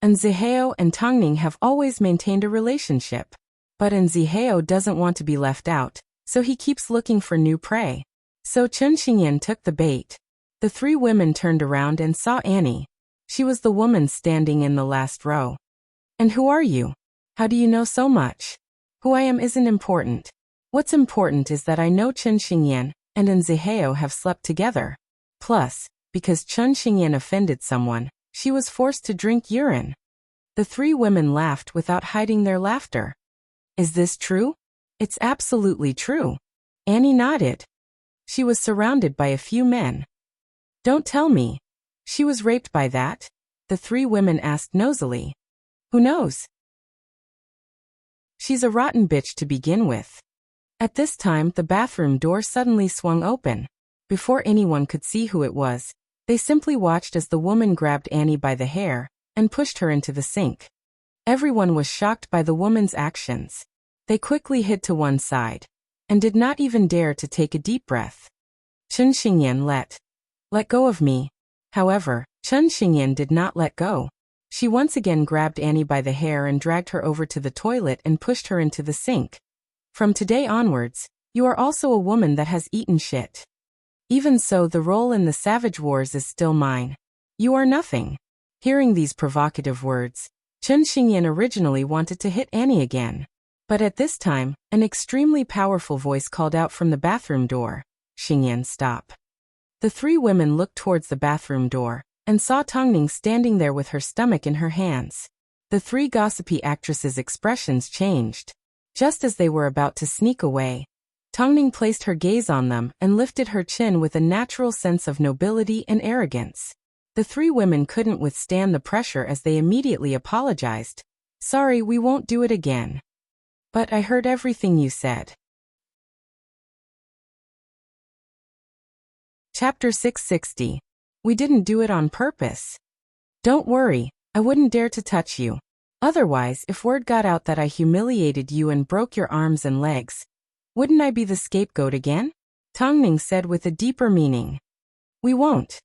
Zihao and Tongning have always maintained a relationship. But Zihao doesn't want to be left out, so he keeps looking for new prey. So Chen Xingyan took the bait. The three women turned around and saw Annie. She was the woman standing in the last row. And who are you? How do you know so much? Who I am isn't important. What's important is that I know Chen Xingyan and Zihao have slept together. Plus, because Chen Xingyan offended someone, she was forced to drink urine. The three women laughed without hiding their laughter. Is this true? It's absolutely true. Annie nodded. She was surrounded by a few men. Don't tell me. She was raped by that? The three women asked nosily. Who knows? She's a rotten bitch to begin with. At this time, the bathroom door suddenly swung open. Before anyone could see who it was, they simply watched as the woman grabbed Annie by the hair and pushed her into the sink. Everyone was shocked by the woman's actions. They quickly hid to one side and did not even dare to take a deep breath. Chen Xingyan let go of me. However, Chen Xingyan did not let go. She once again grabbed Annie by the hair and dragged her over to the toilet and pushed her into the sink. From today onwards, you are also a woman that has eaten shit. Even so, the role in the Savage Wars is still mine. You are nothing. Hearing these provocative words, Chen Xingyan originally wanted to hit Annie again. But at this time, an extremely powerful voice called out from the bathroom door. Xingyan, stop. The three women looked towards the bathroom door and saw Tongning standing there with her stomach in her hands. The three gossipy actresses' expressions changed. Just as they were about to sneak away, Tongning placed her gaze on them and lifted her chin with a natural sense of nobility and arrogance. The three women couldn't withstand the pressure as they immediately apologized. Sorry, we won't do it again. But I heard everything you said. Chapter 660. We didn't do it on purpose. Don't worry, I wouldn't dare to touch you. Otherwise, if word got out that I humiliated you and broke your arms and legs, wouldn't I be the scapegoat again? Tongning said with a deeper meaning. We won't.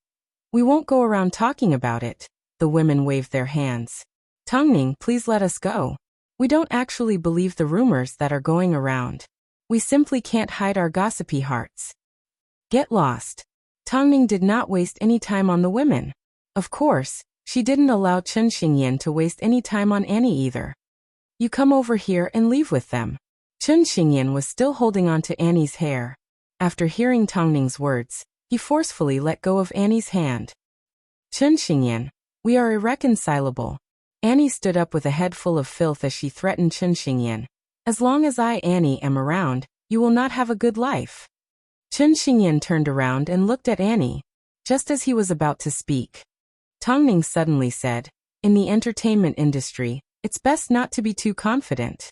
We won't go around talking about it. The women waved their hands. Tongning, please let us go. We don't actually believe the rumors that are going around. We simply can't hide our gossipy hearts. Get lost. Tongning did not waste any time on the women. Of course, she didn't allow Chen Xingyan to waste any time on Annie either. You come over here and leave with them. Chen Xingyan was still holding on to Annie's hair. After hearing Tongning's words, he forcefully let go of Annie's hand. Chen Xingyan, we are irreconcilable. Annie stood up with a head full of filth as she threatened Chen Xingyan. As long as I, Annie, am around, you will not have a good life. Chen Xingyan turned around and looked at Annie. Just as he was about to speak, Tongning suddenly said, "In the entertainment industry, it's best not to be too confident."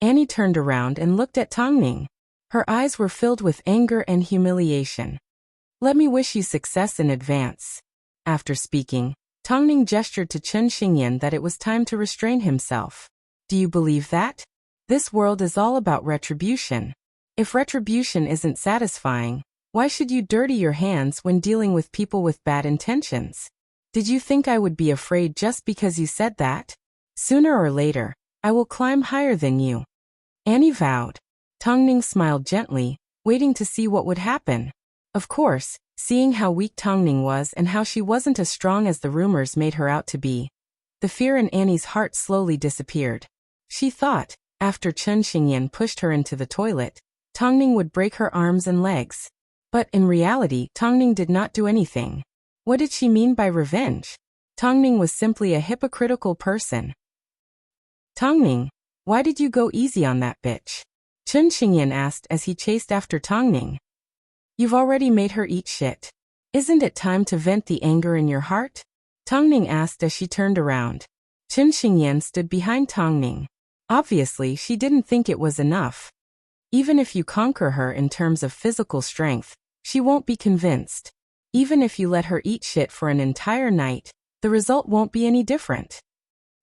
Annie turned around and looked at Tongning. Her eyes were filled with anger and humiliation. "Let me wish you success in advance." After speaking, Tongning gestured to Chen Xingyan that it was time to restrain himself. "Do you believe that? This world is all about retribution. If retribution isn't satisfying, why should you dirty your hands when dealing with people with bad intentions? Did you think I would be afraid just because you said that? Sooner or later, I will climb higher than you." Annie vowed. Tongning smiled gently, waiting to see what would happen. Of course, seeing how weak Tongning was and how she wasn't as strong as the rumors made her out to be, the fear in Annie's heart slowly disappeared. She thought, after Chen Xingyan pushed her into the toilet, Tongning would break her arms and legs. But in reality, Tongning did not do anything. What did she mean by revenge? Tongning was simply a hypocritical person. "Tongning, why did you go easy on that bitch?" Chen Xingyan asked as he chased after Tongning. "You've already made her eat shit. Isn't it time to vent the anger in your heart?" Tongning asked as she turned around. Chen Xingyan stood behind Tongning. Obviously, she didn't think it was enough. Even if you conquer her in terms of physical strength, she won't be convinced. Even if you let her eat shit for an entire night, the result won't be any different.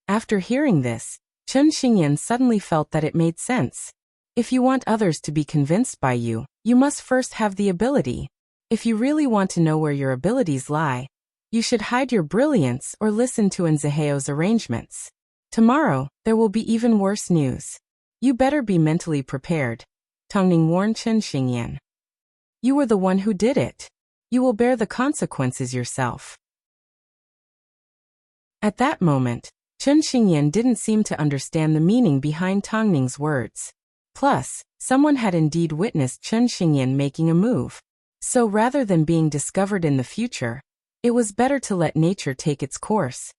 After hearing this, Chen Xingyan suddenly felt that it made sense. If you want others to be convinced by you, you must first have the ability. If you really want to know where your abilities lie, you should hide your brilliance or listen to Nzeheo's arrangements. Tomorrow, there will be even worse news. You better be mentally prepared. Tongning warned Chen Xingyan. You were the one who did it. You will bear the consequences yourself. At that moment, Chen Xingyan didn't seem to understand the meaning behind Tongning's words. Plus, someone had indeed witnessed Chen Xingyan making a move. So rather than being discovered in the future, it was better to let nature take its course.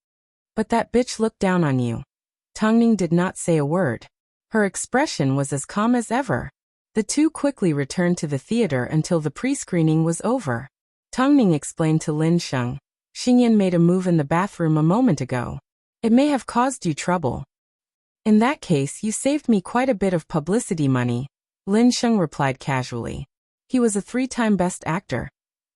But that bitch looked down on you. Tongning did not say a word. Her expression was as calm as ever. The two quickly returned to the theater until the pre-screening was over. Tongning explained to Lin Sheng, "Xingyan made a move in the bathroom a moment ago. It may have caused you trouble. In that case, you saved me quite a bit of publicity money," Lin Sheng replied casually. He was a 3-time best actor.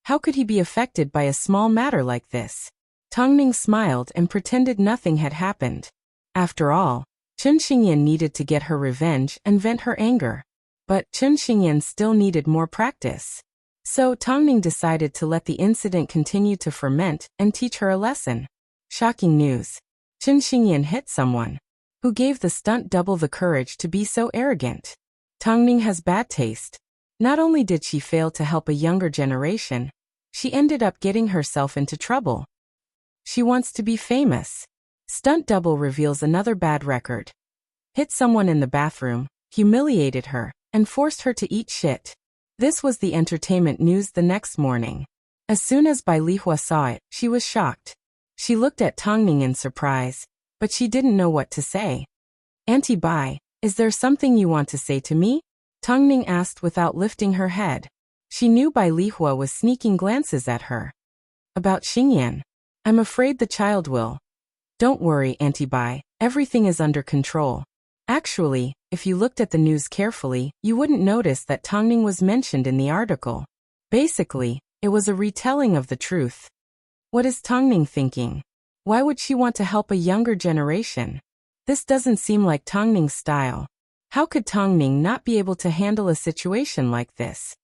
How could he be affected by a small matter like this? Tongning smiled and pretended nothing had happened. After all, Chen Xingyan needed to get her revenge and vent her anger. But Chen Xingyan still needed more practice. So Tongning decided to let the incident continue to ferment and teach her a lesson. Shocking news. Chen Xingyan hit someone. Who gave the stunt double the courage to be so arrogant? Tongning has bad taste. Not only did she fail to help a younger generation, she ended up getting herself into trouble. She wants to be famous. Stunt double reveals another bad record. Hit someone in the bathroom, humiliated her, and forced her to eat shit. This was the entertainment news the next morning. As soon as Bai Lihua saw it, she was shocked. She looked at Tongning in surprise, but she didn't know what to say. "Auntie Bai, is there something you want to say to me?" Tongning asked without lifting her head. She knew Bai Lihua was sneaking glances at her. "About Xingyan. I'm afraid the child will." "Don't worry, Auntie Bai, everything is under control." Actually, if you looked at the news carefully, you wouldn't notice that Tongning was mentioned in the article. Basically, it was a retelling of the truth. What is Tongning thinking? Why would she want to help a younger generation? This doesn't seem like Tongning's style. How could Tongning not be able to handle a situation like this?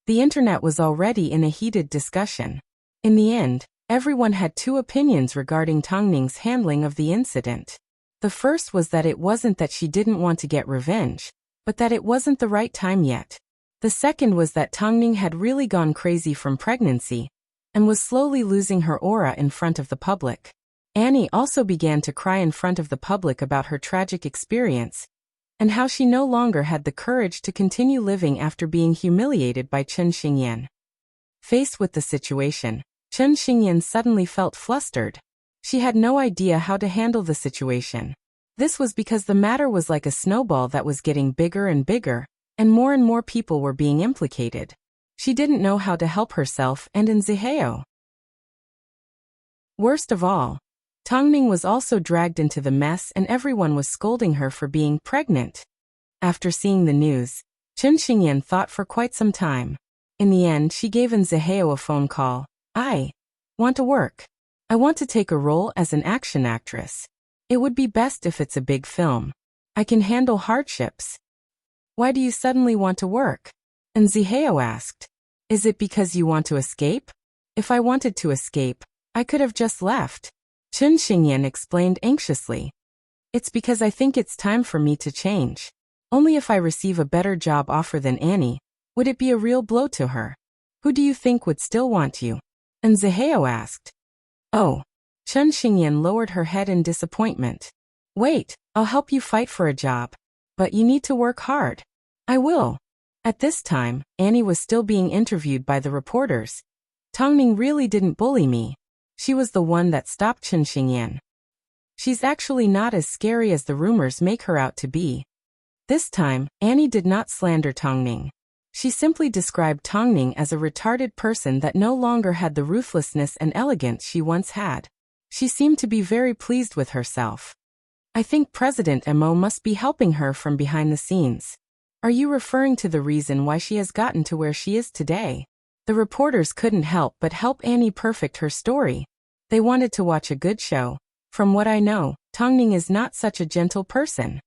The internet was already in a heated discussion. In the end, everyone had two opinions regarding Tongning's handling of the incident. The first was that it wasn't that she didn't want to get revenge, but that it wasn't the right time yet. The second was that Tongning had really gone crazy from pregnancy and was slowly losing her aura in front of the public. Annie also began to cry in front of the public about her tragic experience and how she no longer had the courage to continue living after being humiliated by Chen Xingyan. Faced with the situation, Chen Xingyan suddenly felt flustered. She had no idea how to handle the situation. This was because the matter was like a snowball that was getting bigger and bigger, and more people were being implicated. She didn't know how to help herself and in Ziheo. Worst of all, Tongning was also dragged into the mess and everyone was scolding her for being pregnant. After seeing the news, Chen Xingyan thought for quite some time. In the end, she gave in Ziheo a phone call. I want to work. I want to take a role as an action actress. It would be best if it's a big film. I can handle hardships. Why do you suddenly want to work? And Ziheo asked. Is it because you want to escape? If I wanted to escape, I could have just left. Chen Xingyan explained anxiously. It's because I think it's time for me to change. Only if I receive a better job offer than Annie, would it be a real blow to her. Who do you think would still want you? And Ziheo asked. Oh. Chen Xingyan lowered her head in disappointment. Wait, I'll help you fight for a job. But you need to work hard. I will. At this time, Annie was still being interviewed by the reporters. Tongning really didn't bully me. She was the one that stopped Chen Xingyan. She's actually not as scary as the rumors make her out to be. This time, Annie did not slander Tongning. She simply described Tongning as a retarded person that no longer had the ruthlessness and elegance she once had. She seemed to be very pleased with herself. I think President Mo must be helping her from behind the scenes. Are you referring to the reason why she has gotten to where she is today? The reporters couldn't help but help Annie perfect her story. They wanted to watch a good show. From what I know, Tongning is not such a gentle person.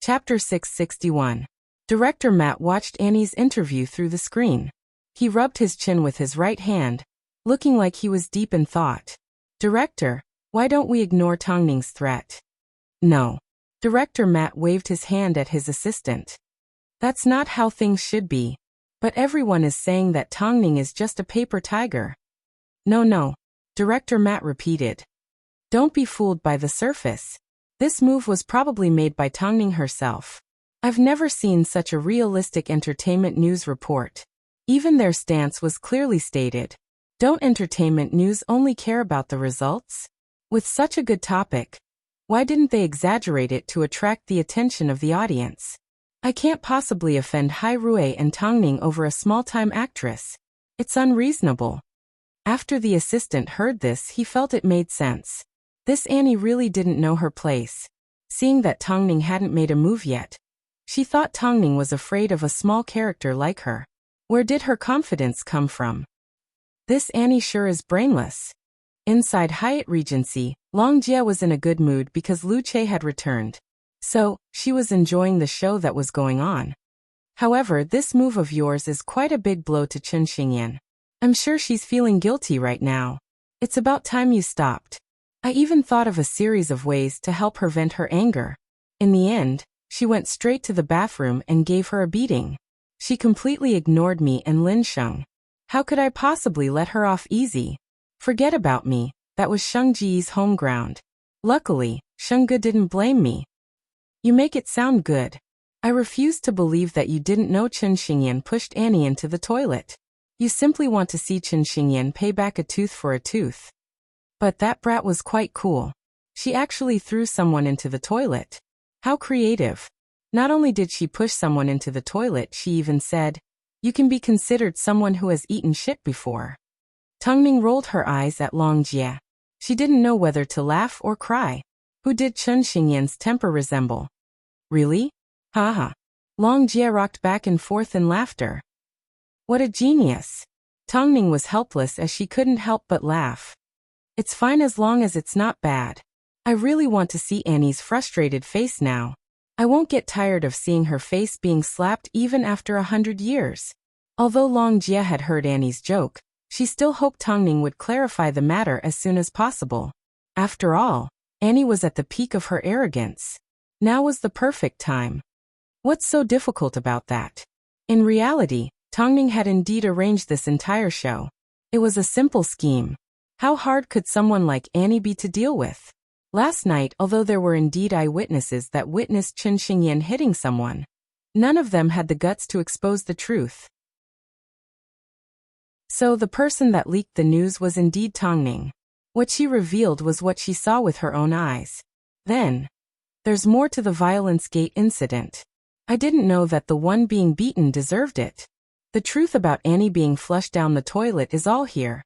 Chapter 661. Director Matt watched Annie's interview through the screen. He rubbed his chin with his right hand, looking like he was deep in thought. Director, why don't we ignore Tongning's threat? No. Director Matt waved his hand at his assistant. That's not how things should be. But everyone is saying that Tongning is just a paper tiger. No. Director Matt repeated. Don't be fooled by the surface. This move was probably made by Tongning herself. I've never seen such a realistic entertainment news report. Even their stance was clearly stated. Don't entertainment news only care about the results? With such a good topic, why didn't they exaggerate it to attract the attention of the audience? I can't possibly offend Hai Rui and Tongning over a small-time actress. It's unreasonable. After the assistant heard this, he felt it made sense. This Annie really didn't know her place. Seeing that Tongning hadn't made a move yet, she thought Tongning was afraid of a small character like her. Where did her confidence come from? This Annie sure is brainless. Inside Hyatt Regency, Long Jie was in a good mood because Lu Che had returned. So, she was enjoying the show that was going on. However, this move of yours is quite a big blow to Chen Xingyan. I'm sure she's feeling guilty right now. It's about time you stopped. I even thought of a series of ways to help her vent her anger. In the end, she went straight to the bathroom and gave her a beating. She completely ignored me and Lin Sheng. How could I possibly let her off easy? Forget about me, that was Sheng Ji's home ground. Luckily, Sheng Ge didn't blame me. You make it sound good. I refuse to believe that you didn't know Chen Xingyan pushed Annie into the toilet. You simply want to see Chen Xingyan pay back a tooth for a tooth. But that brat was quite cool. She actually threw someone into the toilet. How creative. Not only did she push someone into the toilet, she even said, you can be considered someone who has eaten shit before. Tongning rolled her eyes at Long Jie. She didn't know whether to laugh or cry. Who did Chen Xingyan's temper resemble? Really? Haha. Long Jie rocked back and forth in laughter. What a genius. Tongning was helpless as she couldn't help but laugh. It's fine as long as it's not bad. I really want to see Annie's frustrated face now. I won't get tired of seeing her face being slapped even after 100 years. Although Long Jie had heard Annie's joke, she still hoped Tongning would clarify the matter as soon as possible. After all, Annie was at the peak of her arrogance. Now was the perfect time. What's so difficult about that? In reality, Tongning had indeed arranged this entire show. It was a simple scheme. How hard could someone like Annie be to deal with? Last night, although there were indeed eyewitnesses that witnessed Chen Xingyan hitting someone, none of them had the guts to expose the truth. So the person that leaked the news was indeed Tongning. What she revealed was what she saw with her own eyes. Then, there's more to the Violence Gate incident. I didn't know that the one being beaten deserved it. The truth about Annie being flushed down the toilet is all here.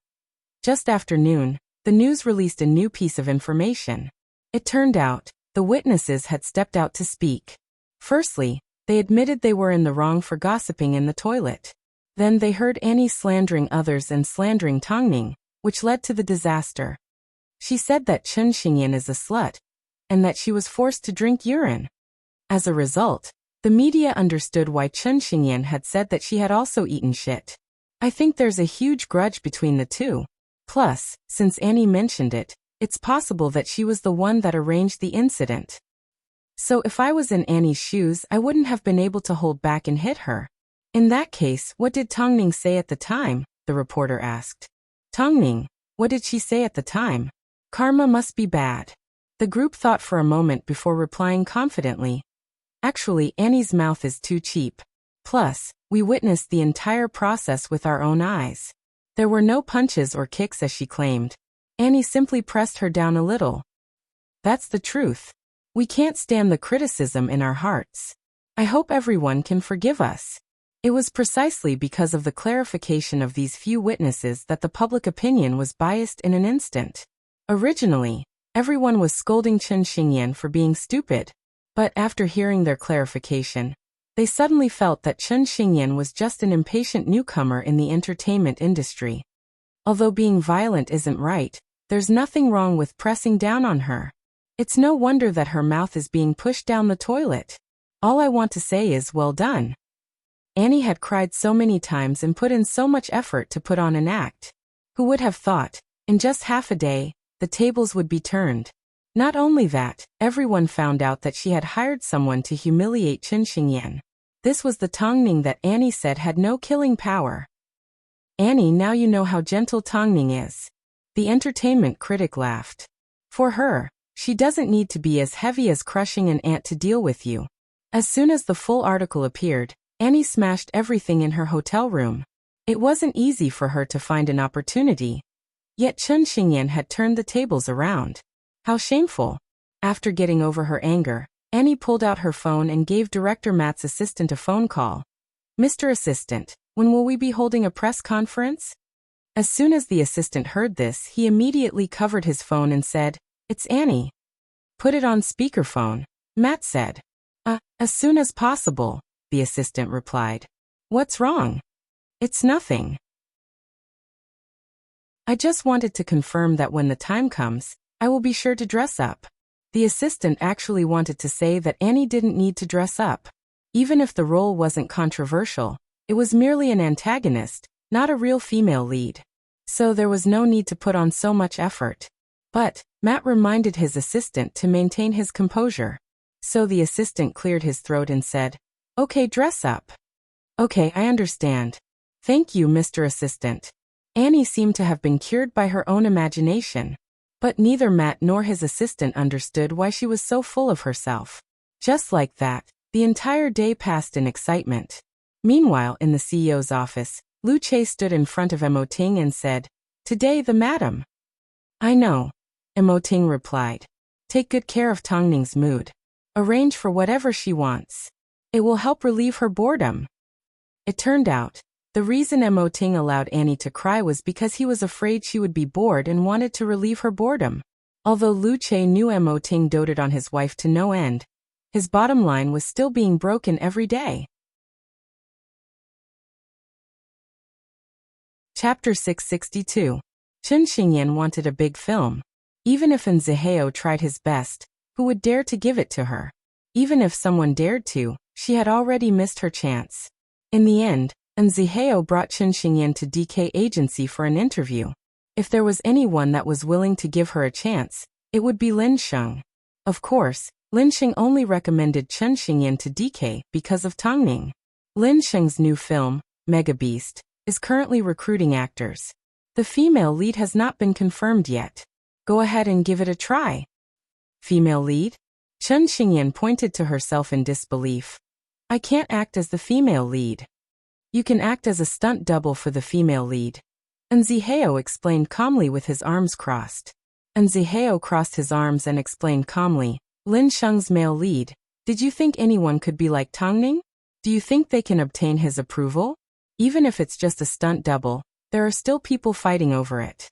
Just after noon, the news released a new piece of information. It turned out, the witnesses had stepped out to speak. Firstly, they admitted they were in the wrong for gossiping in the toilet. Then they heard Annie slandering others and slandering Tongning, which led to the disaster. She said that Chen Xingyan is a slut, and that she was forced to drink urine. As a result, the media understood why Chen Xingyan had said that she had also eaten shit. I think there's a huge grudge between the two. Plus, since Annie mentioned it, it's possible that she was the one that arranged the incident. So if I was in Annie's shoes, I wouldn't have been able to hold back and hit her. In that case, what did Tongning say at the time? The reporter asked. Tongning, what did she say at the time? Karma must be bad. The group thought for a moment before replying confidently. Actually, Annie's mouth is too cheap. Plus, we witnessed the entire process with our own eyes. There were no punches or kicks as she claimed. Annie simply pressed her down a little. That's the truth. We can't stand the criticism in our hearts. I hope everyone can forgive us. It was precisely because of the clarification of these few witnesses that the public opinion was biased in an instant. Originally, everyone was scolding Chen Xingyan for being stupid, but after hearing their clarification, they suddenly felt that Chen Xingyan was just an impatient newcomer in the entertainment industry. Although being violent isn't right, there's nothing wrong with pressing down on her. It's no wonder that her mouth is being pushed down the toilet. All I want to say is well done. Annie had cried so many times and put in so much effort to put on an act. Who would have thought, in just half a day, the tables would be turned? Not only that, everyone found out that she had hired someone to humiliate Chen Xingyan. This was the Tongning that Annie said had no killing power. Annie, now you know how gentle Tongning is. The entertainment critic laughed. For her, she doesn't need to be as heavy as crushing an ant to deal with you. As soon as the full article appeared, Annie smashed everything in her hotel room. It wasn't easy for her to find an opportunity. Yet Chen Xingyan had turned the tables around. How shameful. After getting over her anger, Annie pulled out her phone and gave Director Matt's assistant a phone call. Mr. Assistant, when will we be holding a press conference? As soon as the assistant heard this, he immediately covered his phone and said, It's Annie. Put it on speakerphone, Matt said. As soon as possible, the assistant replied. What's wrong? It's nothing. I just wanted to confirm that when the time comes, I will be sure to dress up. The assistant actually wanted to say that Annie didn't need to dress up. Even if the role wasn't controversial, it was merely an antagonist, not a real female lead. So there was no need to put on so much effort. But Matt reminded his assistant to maintain his composure. So the assistant cleared his throat and said, Okay, dress up. Okay, I understand. Thank you, Mr. Assistant. Annie seemed to have been cured by her own imagination. But neither Matt nor his assistant understood why she was so full of herself. Just like that, the entire day passed in excitement. Meanwhile, in the CEO's office, Lu Che stood in front of Emoting and said, Today the madam. I know. Emoting replied. Take good care of Tongning's mood. Arrange for whatever she wants. It will help relieve her boredom. It turned out, the reason Emoting allowed Annie to cry was because he was afraid she would be bored and wanted to relieve her boredom. Although Lu Che knew Emoting doted on his wife to no end, his bottom line was still being broken every day. Chapter 662. Chen Xingyan wanted a big film. Even if An Zihao tried his best, who would dare to give it to her? Even if someone dared to, she had already missed her chance. In the end, An Zihao brought Chen Xingyan to DK Agency for an interview. If there was anyone that was willing to give her a chance, it would be Lin Sheng. Of course, Lin Sheng only recommended Chen Xingyan to DK because of Tongning. Lin Sheng's new film, Mega Beast, is currently recruiting actors. The female lead has not been confirmed yet. Go ahead and give it a try. Female lead? Chen Xingyan pointed to herself in disbelief. I can't act as the female lead. You can act as a stunt double for the female lead. An Zihao explained calmly with his arms crossed. An Zihao crossed his arms and explained calmly, Lin Sheng's male lead, Did you think anyone could be like Tongning? Do you think they can obtain his approval? Even if it's just a stunt double, there are still people fighting over it.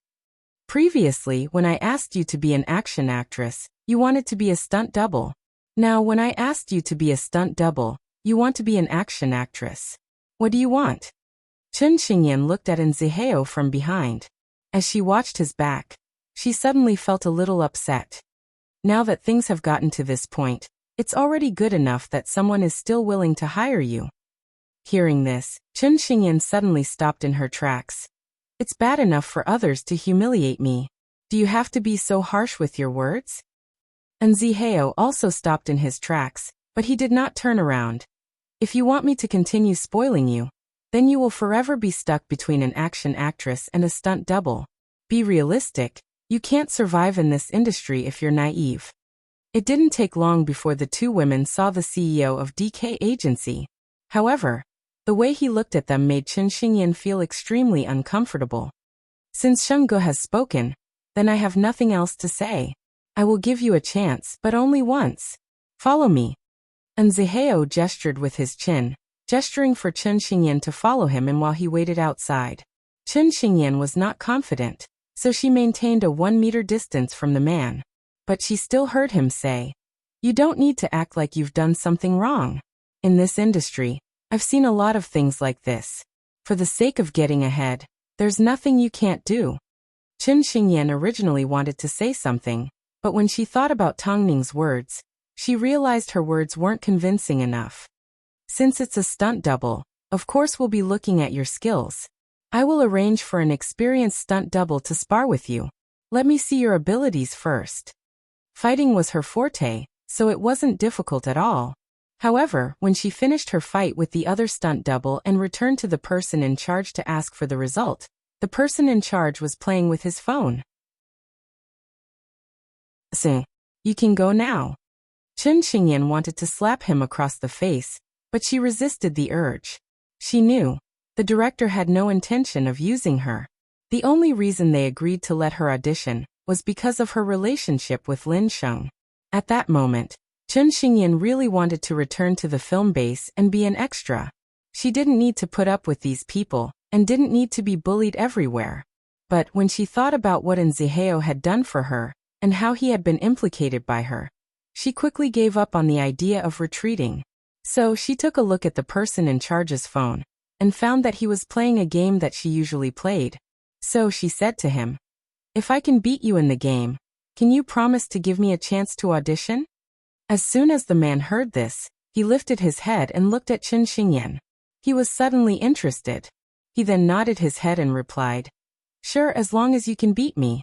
Previously, when I asked you to be an action actress, you wanted to be a stunt double. Now, when I asked you to be a stunt double, you want to be an action actress. What do you want? Chen Xingyan looked at Zihao from behind. As she watched his back, she suddenly felt a little upset. Now that things have gotten to this point, it's already good enough that someone is still willing to hire you. Hearing this, Chen Xingyan suddenly stopped in her tracks. It's bad enough for others to humiliate me. Do you have to be so harsh with your words? And Zihao also stopped in his tracks, but he did not turn around. If you want me to continue spoiling you, then you will forever be stuck between an action actress and a stunt double. Be realistic, you can't survive in this industry if you're naive. It didn't take long before the two women saw the CEO of DK Agency. However, the way he looked at them made Chen Xingyan feel extremely uncomfortable. Since Sheng Ge has spoken, then I have nothing else to say. I will give you a chance, but only once. Follow me. And Zihao gestured with his chin, gesturing for Chen Xingyan to follow him, and while he waited outside, Chen Xingyan was not confident, so she maintained a 1-meter distance from the man. But she still heard him say, "You don't need to act like you've done something wrong. In this industry, I've seen a lot of things like this. For the sake of getting ahead, there's nothing you can't do." Chen Xingyan originally wanted to say something, but when she thought about Tongning's words, she realized her words weren't convincing enough. Since it's a stunt double, of course we'll be looking at your skills. I will arrange for an experienced stunt double to spar with you. Let me see your abilities first. Fighting was her forte, so it wasn't difficult at all. However, when she finished her fight with the other stunt double and returned to the person in charge to ask for the result, the person in charge was playing with his phone. "So, you can go now." Chen Xingyan wanted to slap him across the face, but she resisted the urge. She knew the director had no intention of using her. The only reason they agreed to let her audition was because of her relationship with Lin Sheng. At that moment, Chen Xingyan really wanted to return to the film base and be an extra. She didn't need to put up with these people, and didn't need to be bullied everywhere. But when she thought about what Zihao had done for her, and how he had been implicated by her, she quickly gave up on the idea of retreating. So she took a look at the person in charge's phone, and found that he was playing a game that she usually played. So she said to him, "If I can beat you in the game, can you promise to give me a chance to audition?" As soon as the man heard this, he lifted his head and looked at Chen Xingyan. He was suddenly interested. He then nodded his head and replied, "Sure, as long as you can beat me."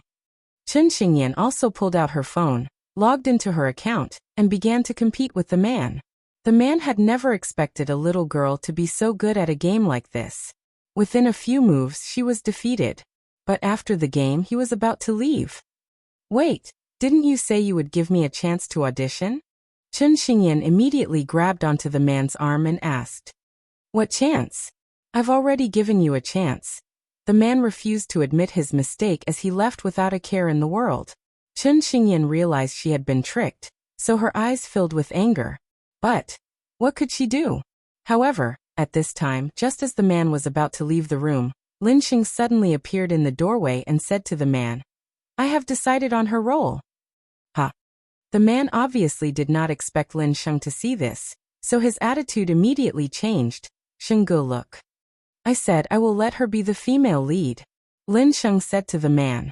Chen Xingyan also pulled out her phone, logged into her account, and began to compete with the man. The man had never expected a little girl to be so good at a game like this. Within a few moves she was defeated. But after the game he was about to leave. "Wait, didn't you say you would give me a chance to audition?" Chen Xingyan immediately grabbed onto the man's arm and asked, "What chance? I've already given you a chance." The man refused to admit his mistake as he left without a care in the world. Chen Xingyan realized she had been tricked, so her eyes filled with anger. But what could she do? However, at this time, just as the man was about to leave the room, Lin Xing suddenly appeared in the doorway and said to the man, "I have decided on her role." Ha! The man obviously did not expect Lin Sheng to see this, so his attitude immediately changed. "Sheng Ge, look. I said I will let her be the female lead." Lin Sheng said to the man,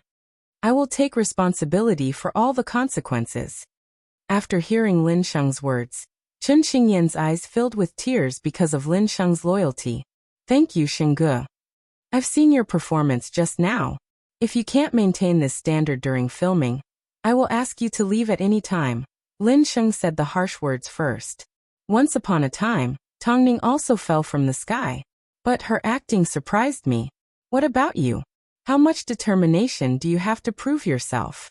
"I will take responsibility for all the consequences." After hearing Lin Sheng's words, Chen Xingyan's eyes filled with tears because of Lin Sheng's loyalty. "Thank you, Sheng Ge. I've seen your performance just now. If you can't maintain this standard during filming, I will ask you to leave at any time." Lin Sheng said the harsh words first. Once upon a time, Tongning also fell from the sky. But her acting surprised me. What about you? How much determination do you have to prove yourself?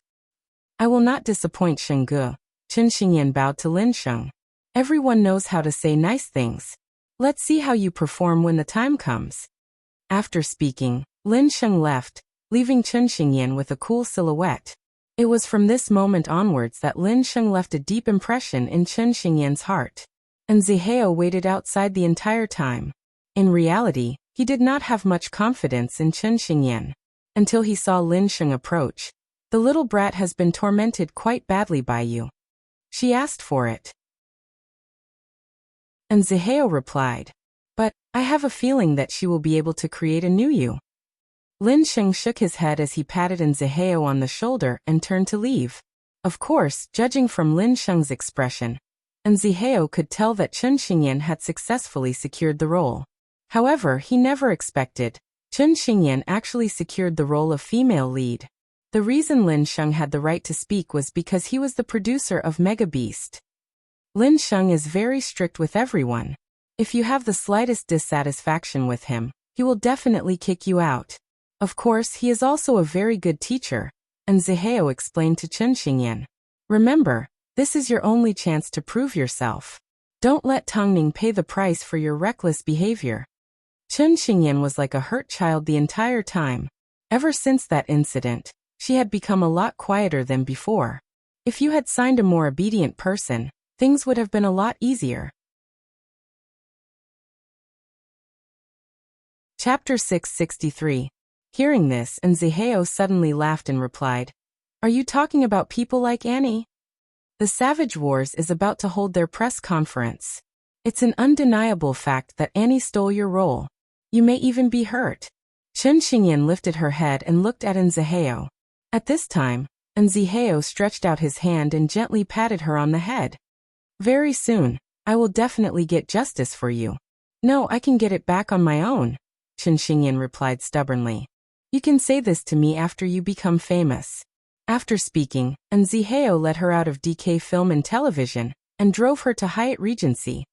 "I will not disappoint, Sheng Ge." Chen Xingyan bowed to Lin Sheng. "Everyone knows how to say nice things. Let's see how you perform when the time comes." After speaking, Lin Sheng left, leaving Chen Xingyan with a cool silhouette. It was from this moment onwards that Lin Sheng left a deep impression in Chen Xingyan's heart. And Zihao waited outside the entire time. In reality, he did not have much confidence in Chen Xingyan. Until he saw Lin Sheng approach. The little brat has been tormented quite badly by you. She asked for it. And Zihao replied. But, I have a feeling that she will be able to create a new you. Lin Sheng shook his head as he patted Zihao on the shoulder and turned to leave. Of course, judging from Lin Sheng's expression, Zihao could tell that Chen Xingyan had successfully secured the role. However, he never expected Chen Xingyan actually secured the role of female lead. The reason Lin Sheng had the right to speak was because he was the producer of Mega Beast. Lin Sheng is very strict with everyone. If you have the slightest dissatisfaction with him, he will definitely kick you out. Of course, he is also a very good teacher, and Zihao explained to Chen Xingyan. Remember, this is your only chance to prove yourself. Don't let Tongning pay the price for your reckless behavior. Chen Xingyan was like a hurt child the entire time. Ever since that incident, she had become a lot quieter than before. If you had signed a more obedient person, things would have been a lot easier. Chapter 663. Hearing this, Zihao suddenly laughed and replied, Are you talking about people like Annie? The Savage Wars is about to hold their press conference. It's an undeniable fact that Annie stole your role. You may even be hurt. Chen Xingyan lifted her head and looked at Zihao. At this time, Zihao stretched out his hand and gently patted her on the head. Very soon, I will definitely get justice for you. No, I can get it back on my own, Chen Xingyan replied stubbornly. You can say this to me after you become famous. After speaking, Zihao led her out of DK Film and Television, and drove her to Hyatt Regency.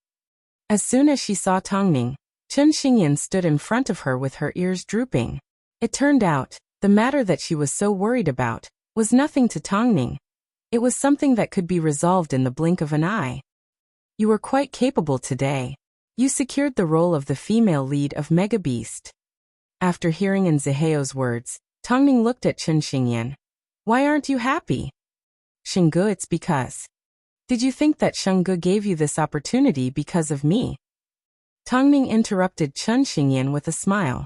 As soon as she saw Tongning, Chen Xingyan stood in front of her with her ears drooping. It turned out, the matter that she was so worried about, was nothing to Tongning. It was something that could be resolved in the blink of an eye. You were quite capable today. You secured the role of the female lead of Mega Beast. After hearing Zihao's words, Tongning looked at Chen Xingyan. Why aren't you happy? Shenggu, it's because. Did you think that Shenggu gave you this opportunity because of me? Tongning interrupted Chen Xingyan with a smile.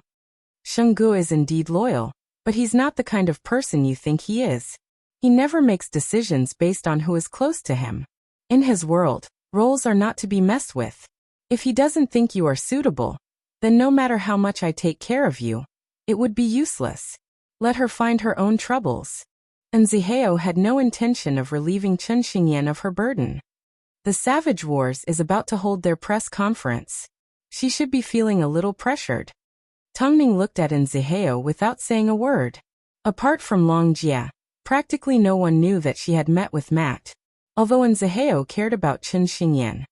Shenggu is indeed loyal, but he's not the kind of person you think he is. He never makes decisions based on who is close to him. In his world, roles are not to be messed with. If he doesn't think you are suitable, then no matter how much I take care of you, it would be useless. Let her find her own troubles. Zihao had no intention of relieving Chen Xingyan of her burden. The Savage Wars is about to hold their press conference. She should be feeling a little pressured. Tongning looked at Zihao without saying a word. Apart from Long Jia, practically no one knew that she had met with Matt, although Zihao cared about Chen Xingyan.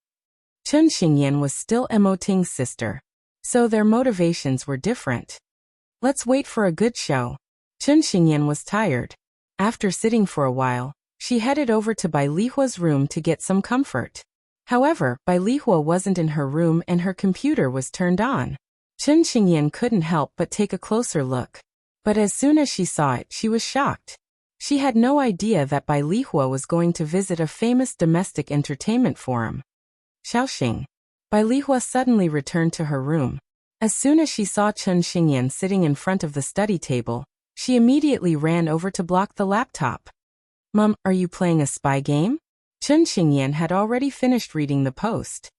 Chen Xingyan was still Mo Ting's sister, so their motivations were different. Let's wait for a good show. Chen Xingyan was tired. After sitting for a while, she headed over to Bai Lihua's room to get some comfort. However, Bai Lihua wasn't in her room and her computer was turned on. Chen Xingyan couldn't help but take a closer look. But as soon as she saw it, she was shocked. She had no idea that Bai Lihua was going to visit a famous domestic entertainment forum. Xiaoxing. Bai Lihua suddenly returned to her room. As soon as she saw Chen Xingyan sitting in front of the study table, she immediately ran over to block the laptop. Mom, are you playing a spy game? Chen Xingyan had already finished reading the post.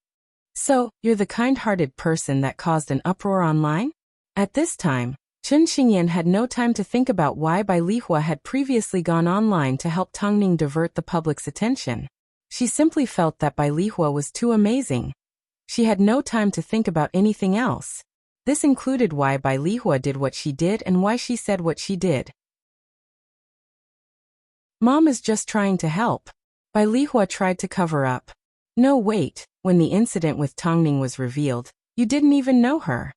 So, you're the kind-hearted person that caused an uproar online? At this time, Chen Xingyan had no time to think about why Bai Lihua had previously gone online to help Tongning divert the public's attention. She simply felt that Bai Lihua was too amazing. She had no time to think about anything else. This included why Bai Lihua did what she did and why she said what she did. Mom is just trying to help. Bai Lihua tried to cover up. No, wait, when the incident with Tongning was revealed, you didn't even know her.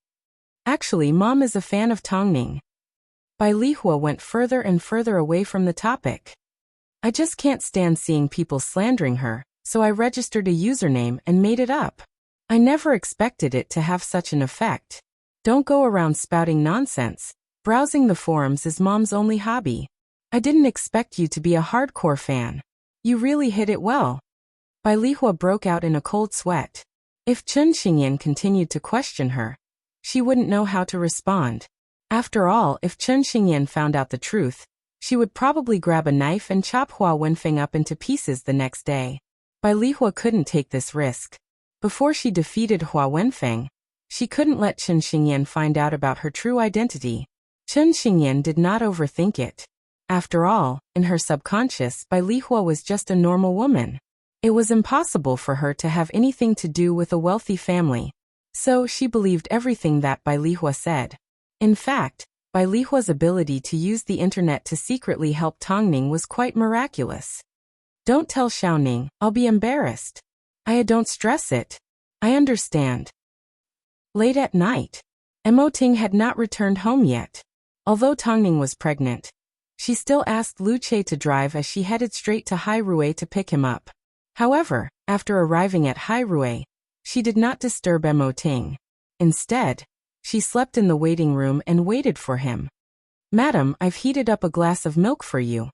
Actually, Mom is a fan of Tongning. Bai Lihua went further and further away from the topic. I just can't stand seeing people slandering her, so I registered a username and made it up. I never expected it to have such an effect. Don't go around spouting nonsense. Browsing the forums is Mom's only hobby. I didn't expect you to be a hardcore fan. You really hit it well. Bai Lihua broke out in a cold sweat. If Chen Xingyan continued to question her, she wouldn't know how to respond. After all, if Chen Xingyan found out the truth, she would probably grab a knife and chop Hua Wenfeng up into pieces the next day. Bai Lihua couldn't take this risk. Before she defeated Hua Wenfeng, she couldn't let Chen Xingyan find out about her true identity. Chen Xingyan did not overthink it. After all, in her subconscious, Bai Lihua was just a normal woman. It was impossible for her to have anything to do with a wealthy family. So she believed everything that Bai Lihua said. In fact, Bai Lihua's ability to use the internet to secretly help Tongning was quite miraculous. Don't tell Xiaoning, I'll be embarrassed. Don't stress it. I understand. Late at night. Emoting had not returned home yet. Although Tongning was pregnant, she still asked Lu Che to drive as she headed straight to Hairue to pick him up. However, after arriving at Hairue, she did not disturb Emoting. Instead, she slept in the waiting room and waited for him. Madam, I've heated up a glass of milk for you.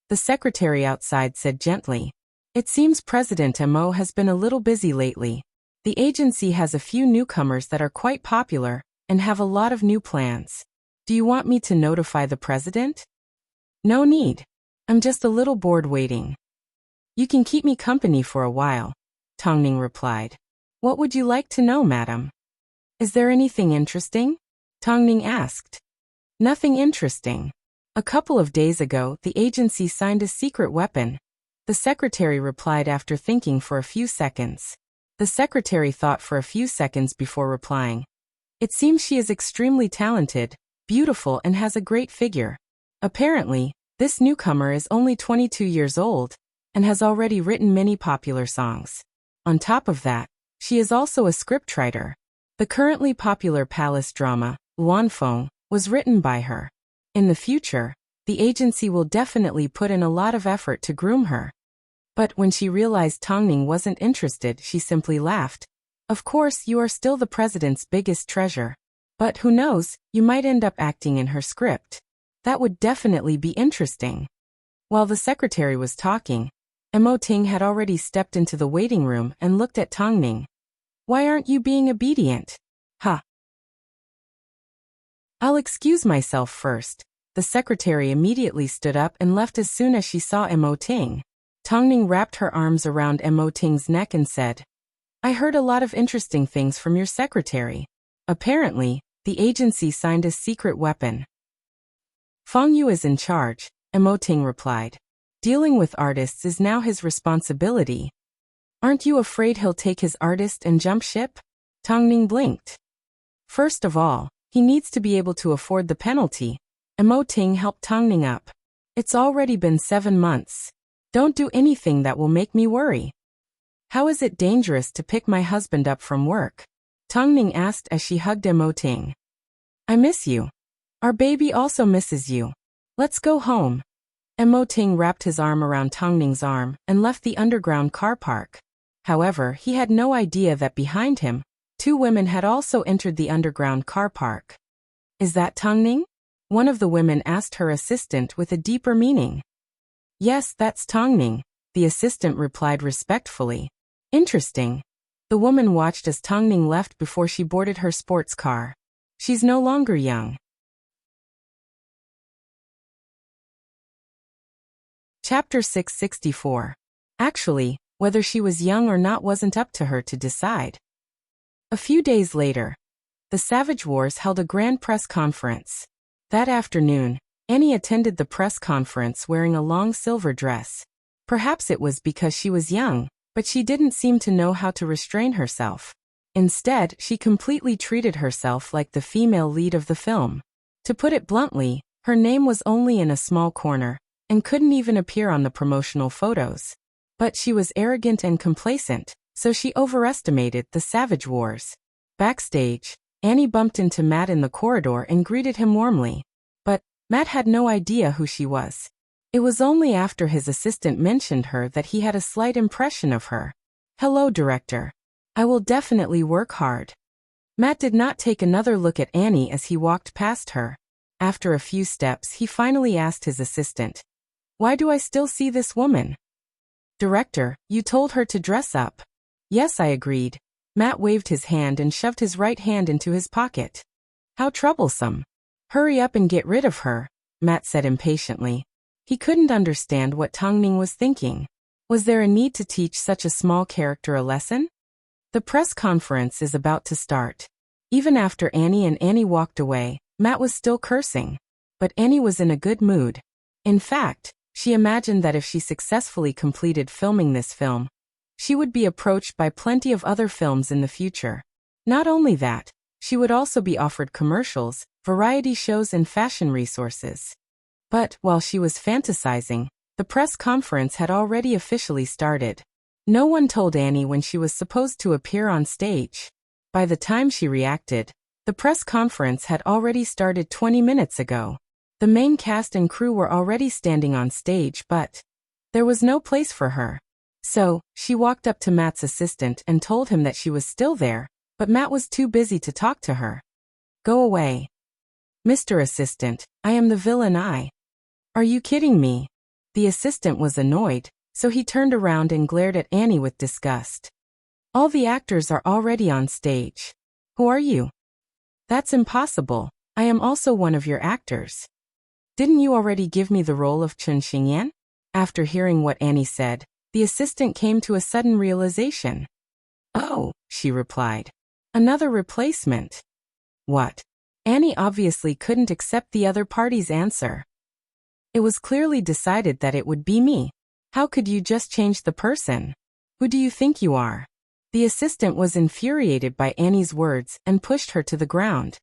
The secretary outside said gently. It seems President Mo has been a little busy lately. The agency has a few newcomers that are quite popular and have a lot of new plans. Do you want me to notify the president? No need. I'm just a little bored waiting. You can keep me company for a while, Tongning replied. What would you like to know, madam? Is there anything interesting? Tongning asked. Nothing interesting. A couple of days ago, the agency signed a secret weapon. The secretary replied after thinking for a few seconds. The secretary thought for a few seconds before replying. It seems she is extremely talented, beautiful and has a great figure. Apparently, this newcomer is only 22 years old and has already written many popular songs. On top of that, she is also a scriptwriter. The currently popular palace drama, Luanfeng, was written by her. In the future, the agency will definitely put in a lot of effort to groom her. But when she realized Tongning wasn't interested, she simply laughed. Of course, you are still the president's biggest treasure. But who knows, you might end up acting in her script. That would definitely be interesting. While the secretary was talking, Emoting had already stepped into the waiting room and looked at Tongning. Why aren't you being obedient? Ha! I'll excuse myself first. The secretary immediately stood up and left as soon as she saw Emoting. Tongning wrapped her arms around Emoting's neck and said, I heard a lot of interesting things from your secretary. Apparently, the agency signed a secret weapon. Feng Yu is in charge, Emoting replied. Dealing with artists is now his responsibility. Aren't you afraid he'll take his artist and jump ship? Tongning blinked. First of all, he needs to be able to afford the penalty. Emoting helped Tongning up. It's already been 7 months. Don't do anything that will make me worry. How is it dangerous to pick my husband up from work? Tongning asked as she hugged Emoting. I miss you. Our baby also misses you. Let's go home. Emoting wrapped his arm around Tongning's arm and left the underground car park. However, he had no idea that behind him, 2 women had also entered the underground car park. Is that Tongning? One of the women asked her assistant with a deeper meaning. Yes, that's Tongning, the assistant replied respectfully. Interesting. The woman watched as Tongning left before she boarded her sports car. She's no longer young. Chapter 664. Actually, whether she was young or not wasn't up to her to decide. A few days later, the Savage Wars held a grand press conference. That afternoon, Annie attended the press conference wearing a long silver dress. Perhaps it was because she was young, but she didn't seem to know how to restrain herself. Instead, she completely treated herself like the female lead of the film. To put it bluntly, her name was only in a small corner, and couldn't even appear on the promotional photos. But she was arrogant and complacent, so she overestimated the Savage Wars. Backstage, Annie bumped into Matt in the corridor and greeted him warmly. But Matt had no idea who she was. It was only after his assistant mentioned her that he had a slight impression of her. Hello, director. I will definitely work hard. Matt did not take another look at Annie as he walked past her. After a few steps, he finally asked his assistant, "Why do I still see this woman?" "Director, you told her to dress up." "Yes," I agreed. Matt waved his hand and shoved his right hand into his pocket. "How troublesome." "Hurry up and get rid of her," Matt said impatiently. He couldn't understand what Tongning was thinking. Was there a need to teach such a small character a lesson? The press conference is about to start. Even after Annie walked away, Matt was still cursing. But Annie was in a good mood. In fact, she imagined that if she successfully completed filming this film, she would be approached by plenty of other films in the future. Not only that, she would also be offered commercials, variety shows and fashion resources. But, while she was fantasizing, the press conference had already officially started. No one told Annie when she was supposed to appear on stage. By the time she reacted, the press conference had already started 20 minutes ago. The main cast and crew were already standing on stage, but there was no place for her. So, she walked up to Matt's assistant and told him that she was still there, but Matt was too busy to talk to her. "Go away." "Mr. Assistant, I am the villain. Are you kidding me?" The assistant was annoyed, so he turned around and glared at Annie with disgust. "All the actors are already on stage. Who are you?" "That's impossible. I am also one of your actors." "Didn't you already give me the role of Chun Xingyan?" After hearing what Annie said, the assistant came to a sudden realization. "Oh," she replied. "Another replacement." "What?" Annie obviously couldn't accept the other party's answer. "It was clearly decided that it would be me. How could you just change the person? Who do you think you are?" The assistant was infuriated by Annie's words and pushed her to the ground.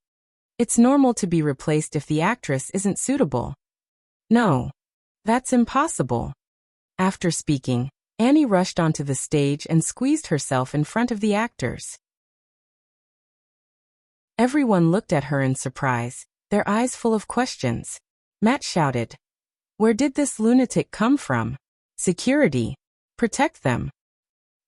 "It's normal to be replaced if the actress isn't suitable." "No. That's impossible." After speaking, Annie rushed onto the stage and squeezed herself in front of the actors. Everyone looked at her in surprise, their eyes full of questions. Matt shouted, "Where did this lunatic come from? Security! Protect them!"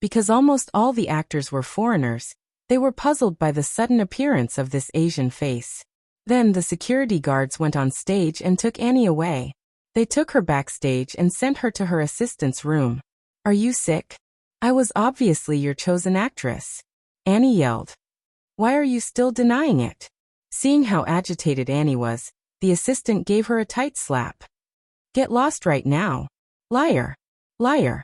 Because almost all the actors were foreigners, they were puzzled by the sudden appearance of this Asian face. Then the security guards went on stage and took Annie away. They took her backstage and sent her to her assistant's room. "Are you sick? I was obviously your chosen actress," Annie yelled. "Why are you still denying it?" Seeing how agitated Annie was, the assistant gave her a tight slap. "Get lost right now. Liar. Liar.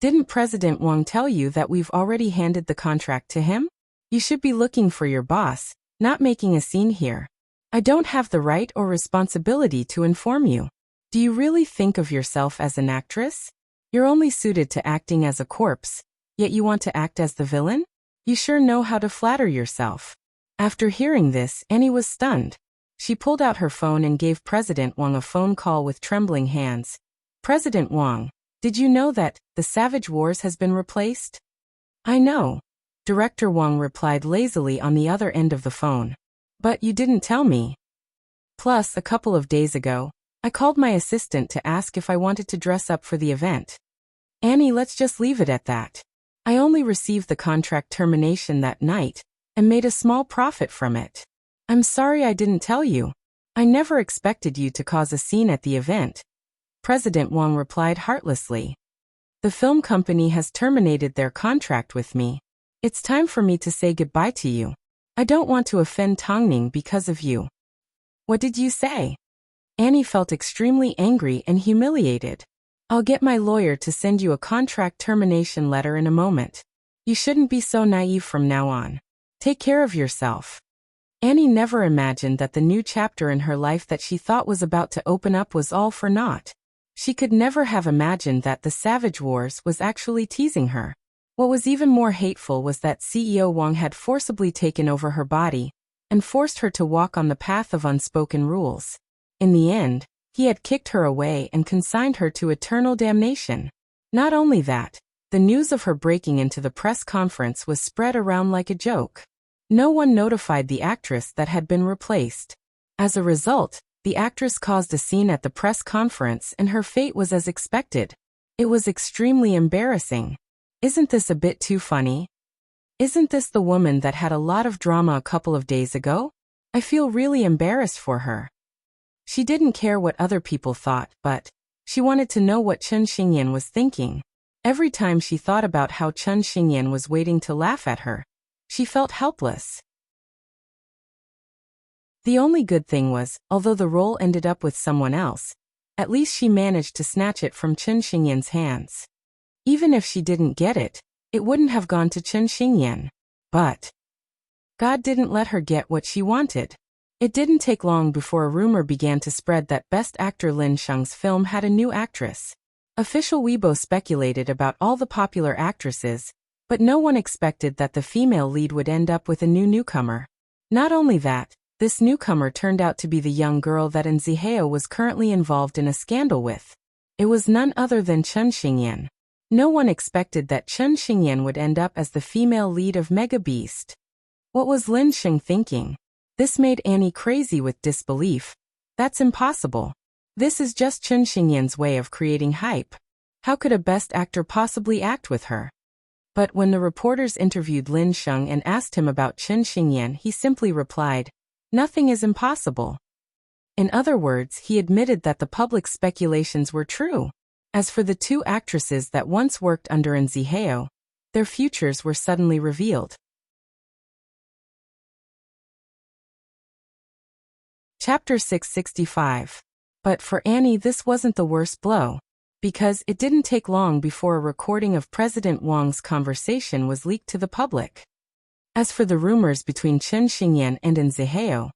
Didn't President Wang tell you that we've already handed the contract to him? You should be looking for your boss, not making a scene here. I don't have the right or responsibility to inform you. Do you really think of yourself as an actress? You're only suited to acting as a corpse, yet you want to act as the villain? You sure know how to flatter yourself." After hearing this, Annie was stunned. She pulled out her phone and gave President Wang a phone call with trembling hands. "President Wang, did you know that The Savage Wars has been replaced?" "I know," Director Wang replied lazily on the other end of the phone. "But you didn't tell me. Plus, a couple of days ago, I called my assistant to ask if I wanted to dress up for the event." "Annie, let's just leave it at that. I only received the contract termination that night and made a small profit from it. I'm sorry I didn't tell you. I never expected you to cause a scene at the event," President Wang replied heartlessly. "The film company has terminated their contract with me. It's time for me to say goodbye to you. I don't want to offend Tongning because of you." "What did you say?" Annie felt extremely angry and humiliated. "I'll get my lawyer to send you a contract termination letter in a moment. You shouldn't be so naive from now on. Take care of yourself." Annie never imagined that the new chapter in her life that she thought was about to open up was all for naught. She could never have imagined that the Savage Wars was actually teasing her. What was even more hateful was that CEO Wang had forcibly taken over her body and forced her to walk on the path of unspoken rules. In the end, he had kicked her away and consigned her to eternal damnation. Not only that, the news of her breaking into the press conference was spread around like a joke. No one notified the actress that had been replaced. As a result, the actress caused a scene at the press conference and her fate was as expected. It was extremely embarrassing. Isn't this a bit too funny? Isn't this the woman that had a lot of drama a couple of days ago? I feel really embarrassed for her. She didn't care what other people thought, but she wanted to know what Chen Xingyan was thinking. Every time she thought about how Chen Xingyan was waiting to laugh at her, she felt helpless. The only good thing was, although the role ended up with someone else, at least she managed to snatch it from Chen Xingyan's hands. Even if she didn't get it, it wouldn't have gone to Chen Xingyan. But God didn't let her get what she wanted. It didn't take long before a rumor began to spread that Best Actor Lin Sheng's film had a new actress. Official Weibo speculated about all the popular actresses, but no one expected that the female lead would end up with a new newcomer. Not only that, this newcomer turned out to be the young girl that An Zihao was currently involved in a scandal with. It was none other than Chen Xingyan. No one expected that Chen Xingyan would end up as the female lead of Mega Beast. What was Lin Sheng thinking? This made Annie crazy with disbelief. That's impossible. This is just Chen Xingyan's way of creating hype. How could a best actor possibly act with her? But when the reporters interviewed Lin Sheng and asked him about Chen Xingyan, he simply replied, "Nothing is impossible." In other words, he admitted that the public's speculations were true. As for the two actresses that once worked under An Zihao, their futures were suddenly revealed. Chapter 665. But for Annie this wasn't the worst blow, because it didn't take long before a recording of President Wang's conversation was leaked to the public. As for the rumors between Chen Xingyan and An Zihao,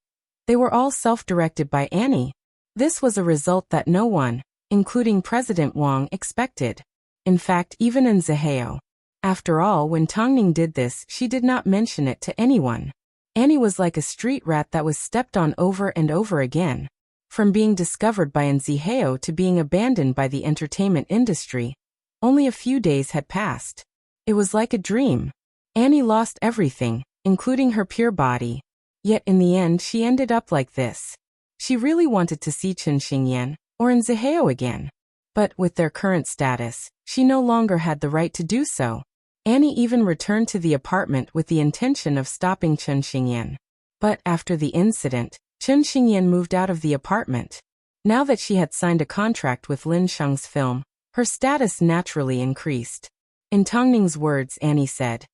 they were all self-directed by Annie. This was a result that no one, including President Wang, expected. In fact, even An Zihao. After all, when Tongning did this, she did not mention it to anyone. Annie was like a street rat that was stepped on over and over again. From being discovered by An Zihao to being abandoned by the entertainment industry, only a few days had passed. It was like a dream. Annie lost everything, including her pure body. Yet in the end she ended up like this. She really wanted to see Chen Xingyan, or An Zihao again. But with their current status, she no longer had the right to do so. Annie even returned to the apartment with the intention of stopping Chen Xingyan. But after the incident, Chen Xingyan moved out of the apartment. Now that she had signed a contract with Lin Sheng's film, her status naturally increased. In Tongning's words, Annie said,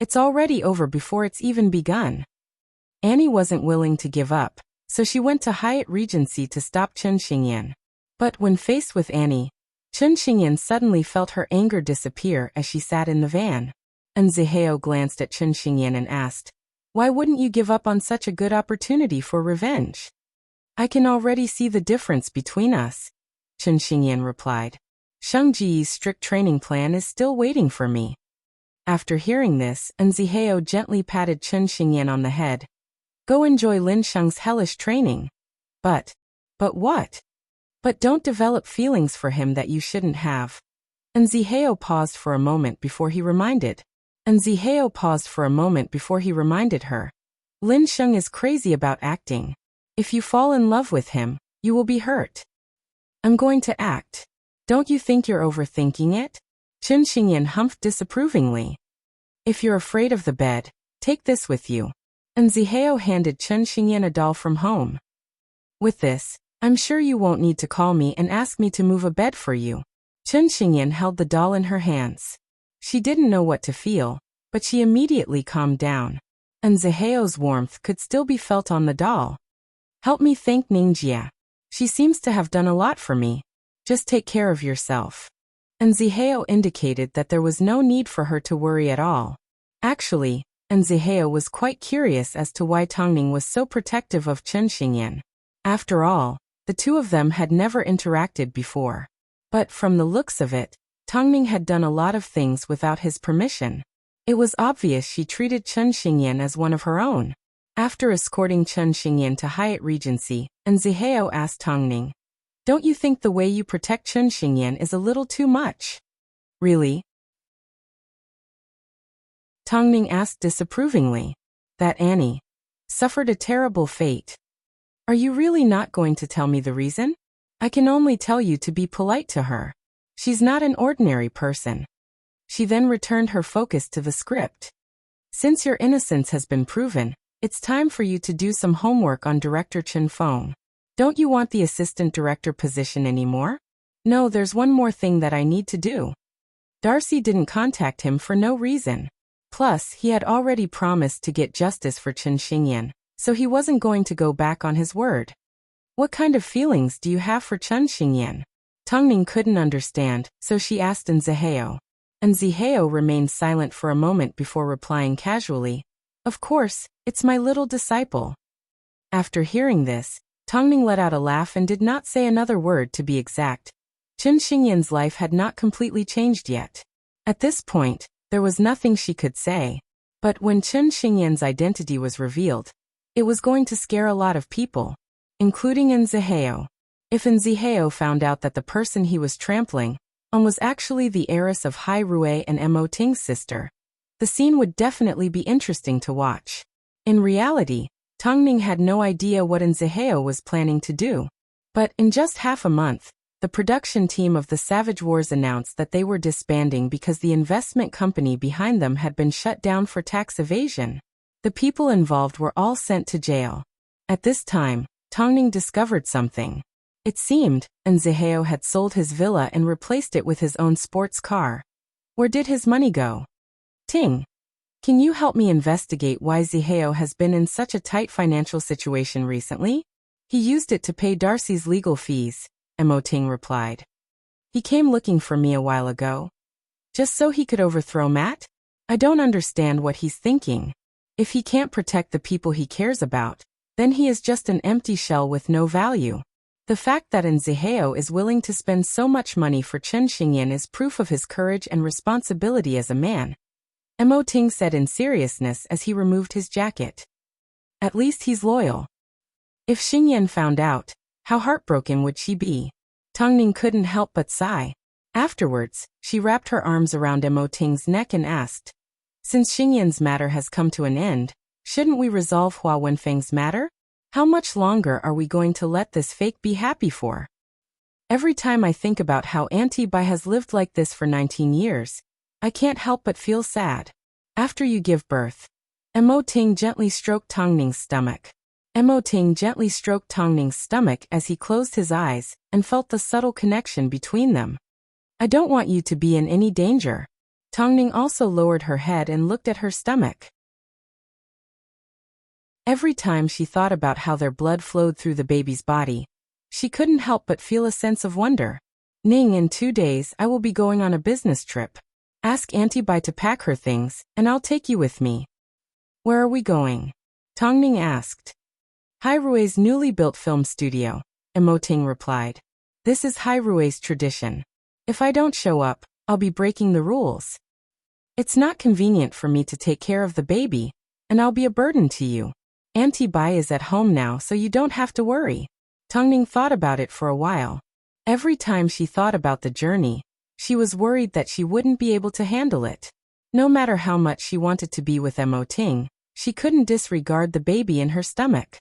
"It's already over before it's even begun." Annie wasn't willing to give up, so she went to Hyatt Regency to stop Chen Xingyan. But when faced with Annie, Chen Xingyan suddenly felt her anger disappear as she sat in the van. An Zihao glanced at Chen Xingyan and asked, "Why wouldn't you give up on such a good opportunity for revenge?" "I can already see the difference between us," Chen Xingyan replied. "Sheng Ji's strict training plan is still waiting for me." After hearing this, An Zihao gently patted Chen Xingyan on the head. "Go enjoy Lin Sheng's hellish training." But what? "But don't develop feelings for him that you shouldn't have." An Zihao paused for a moment before he reminded. her. "Lin Sheng is crazy about acting. If you fall in love with him, you will be hurt." "I'm going to act. Don't you think you're overthinking it?" Chen Xingyan humphed disapprovingly. "If you're afraid of the bed, take this with you." An Zihao handed Chen Xingyan a doll from home. "With this, I'm sure you won't need to call me and ask me to move a bed for you." Chen Xingyan held the doll in her hands. She didn't know what to feel, but she immediately calmed down. An Zihao's warmth could still be felt on the doll. "Help me thank Ningjia. She seems to have done a lot for me. Just take care of yourself." An Zihao indicated that there was no need for her to worry at all. Actually, An Zihao was quite curious as to why Tongning was so protective of Chen Xingyan. After all, the two of them had never interacted before. But from the looks of it, Tongning had done a lot of things without his permission. It was obvious she treated Chen Xingyan as one of her own. After escorting Chen Xingyan to Hyatt Regency, An Zihao asked Tongning, "Don't you think the way you protect Chen Xingyan is a little too much?" "Really?" Tongning asked disapprovingly. "That Annie suffered a terrible fate. Are you really not going to tell me the reason? I can only tell you to be polite to her. She's not an ordinary person." She then returned her focus to the script. "Since your innocence has been proven, it's time for you to do some homework on director Chen Feng. Don't you want the assistant director position anymore? No, there's one more thing that I need to do. Darcy didn't contact him for no reason. Plus, he had already promised to get justice for Chen Xingyan, so he wasn't going to go back on his word. What kind of feelings do you have for Chen Xingyan? Tongning couldn't understand, so she asked Zihao. And Zihao remained silent for a moment before replying casually, "Of course, it's my little disciple." After hearing this, Tongning let out a laugh and did not say another word. To be exact, Chen Xingyan's life had not completely changed yet. At this point, there was nothing she could say. But when Chen Xingyan's identity was revealed, it was going to scare a lot of people, including Zihao. If Zihao found out that the person he was trampling on was actually the heiress of Hai Rui and Mo Ting's sister, the scene would definitely be interesting to watch. In reality, Tongning had no idea what Zihao was planning to do. But in just half a month, the production team of the Savage Wars announced that they were disbanding because the investment company behind them had been shut down for tax evasion. The people involved were all sent to jail. At this time, Tongning discovered something. It seemed Zihao had sold his villa and replaced it with his own sports car. Where did his money go? Ting, can you help me investigate why Zihao has been in such a tight financial situation recently? He used it to pay Darcy's legal fees, Mo Ting replied. He came looking for me a while ago. Just so he could overthrow Matt? I don't understand what he's thinking. If he can't protect the people he cares about, then he is just an empty shell with no value. The fact that Zihao is willing to spend so much money for Chen Xingyan is proof of his courage and responsibility as a man, Mo Ting said in seriousness as he removed his jacket. At least he's loyal. If Xingyan found out, how heartbroken would she be? Tongning couldn't help but sigh. Afterwards, she wrapped her arms around Mo Ting's neck and asked, "Since Xingyan's matter has come to an end, shouldn't we resolve Hua Wenfeng's matter? How much longer are we going to let this fake be happy for? Every time I think about how Auntie Bai has lived like this for 19 years, I can't help but feel sad." After you give birth, Mo Ting gently stroked Tongning's stomach. Mo Ting gently stroked Tongning's stomach as he closed his eyes and felt the subtle connection between them. "I don't want you to be in any danger." Tongning also lowered her head and looked at her stomach. Every time she thought about how their blood flowed through the baby's body, she couldn't help but feel a sense of wonder. "Ning, in 2 days I will be going on a business trip. Ask Auntie Bai to pack her things, and I'll take you with me." "Where are we going?" Tongning asked. "Hai Rui's newly built film studio," Mo Ting replied. "This is Hai Rui's tradition. If I don't show up, I'll be breaking the rules. It's not convenient for me to take care of the baby, and I'll be a burden to you. Auntie Bai is at home now, so you don't have to worry." Tongning thought about it for a while. Every time she thought about the journey, she was worried that she wouldn't be able to handle it. No matter how much she wanted to be with Mo Ting, she couldn't disregard the baby in her stomach.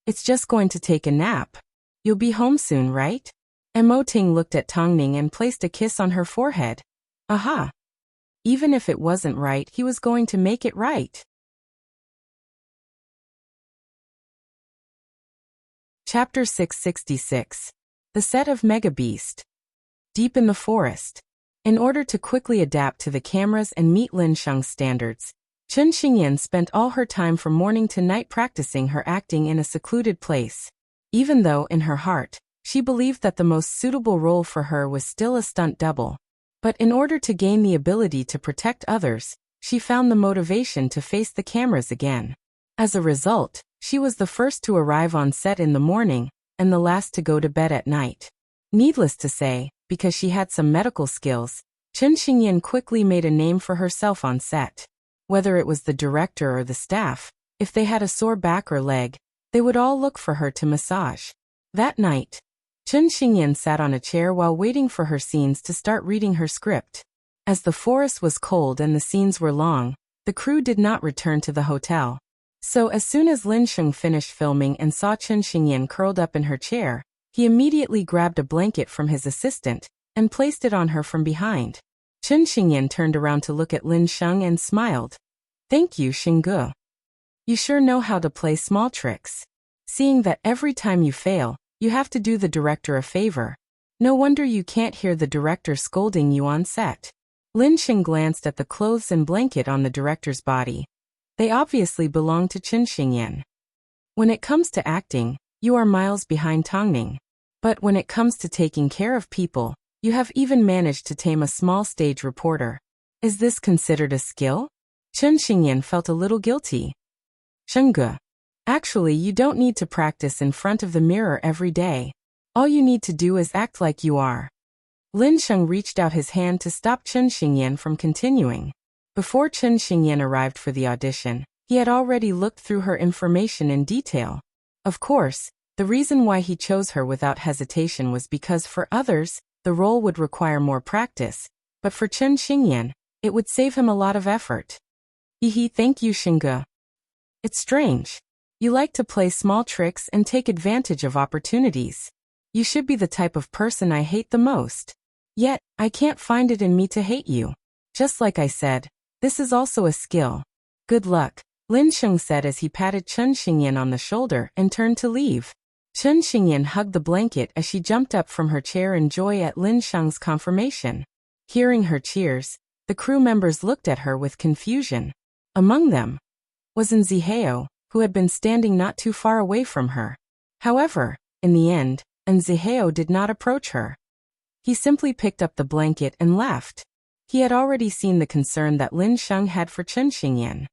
"It's just going to take a nap. You'll be home soon, right?" Mo Ting looked at Tongning and placed a kiss on her forehead. Aha! Even if it wasn't right, he was going to make it right. Chapter 666. The Set of Mega Beast. Deep in the forest. In order to quickly adapt to the cameras and meet Lin Sheng's standards, Chen Xingyan spent all her time from morning to night practicing her acting in a secluded place. Even though, in her heart, she believed that the most suitable role for her was still a stunt double. But in order to gain the ability to protect others, she found the motivation to face the cameras again. As a result, she was the first to arrive on set in the morning, and the last to go to bed at night. Needless to say, because she had some medical skills, Chen Xingyan quickly made a name for herself on set. Whether it was the director or the staff, if they had a sore back or leg, they would all look for her to massage. That night, Chen Xingyan sat on a chair while waiting for her scenes to start reading her script. As the forest was cold and the scenes were long, the crew did not return to the hotel. So as soon as Lin Sheng finished filming and saw Chen Xingyan curled up in her chair, he immediately grabbed a blanket from his assistant and placed it on her from behind. Chen Xingyan turned around to look at Lin Sheng and smiled. "Thank you, Xingge. You sure know how to play small tricks. Seeing that every time you fail, You have to do the director a favor. No wonder you can't hear the director scolding you on set. Lin Xing glanced at the clothes and blanket on the director's body. They obviously belong to Qin Xingyan. When it comes to acting, you are miles behind Tongning. But when it comes to taking care of people, you have even managed to tame a small stage reporter. Is this considered a skill? Qin Xingyan felt a little guilty. Shengge. Actually, you don't need to practice in front of the mirror every day. All you need to do is act like you are. Lin Sheng reached out his hand to stop Qin Xingyan from continuing. Before Qin Xingyan arrived for the audition, he had already looked through her information in detail. Of course, the reason why he chose her without hesitation was because for others, the role would require more practice, but for Qin Xingyan, it would save him a lot of effort. Thank you, Shengge. It's strange. You like to play small tricks and take advantage of opportunities. You should be the type of person I hate the most. Yet, I can't find it in me to hate you. Just like I said, this is also a skill. Good luck, Lin Sheng said as he patted Qin Xingyan on the shoulder and turned to leave. Qin Xingyan hugged the blanket as she jumped up from her chair in joy at Lin Sheng's confirmation. Hearing her cheers, the crew members looked at her with confusion. Among them was Zihao, who had been standing not too far away from her. However, in the end, Zihao did not approach her. He simply picked up the blanket and left. He had already seen the concern that Lin Sheng had for Qin Xingyan.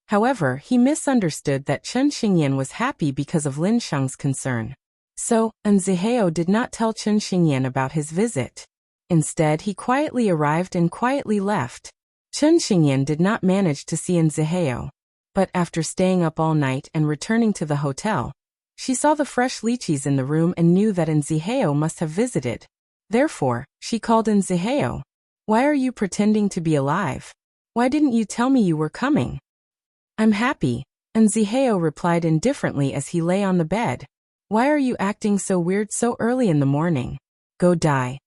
However, he misunderstood that Qin Xingyan was happy because of Lin Sheng's concern. So, Zihao did not tell Qin Xingyan about his visit. Instead, he quietly arrived and quietly left. Qin Xingyan did not manage to see Zihao. But after staying up all night and returning to the hotel, she saw the fresh lychees in the room and knew that Zihao must have visited. Therefore, she called Zihao. Why are you pretending to be alive? Why didn't you tell me you were coming? I'm happy, Zihao replied indifferently as he lay on the bed. Why are you acting so weird so early in the morning? Go die.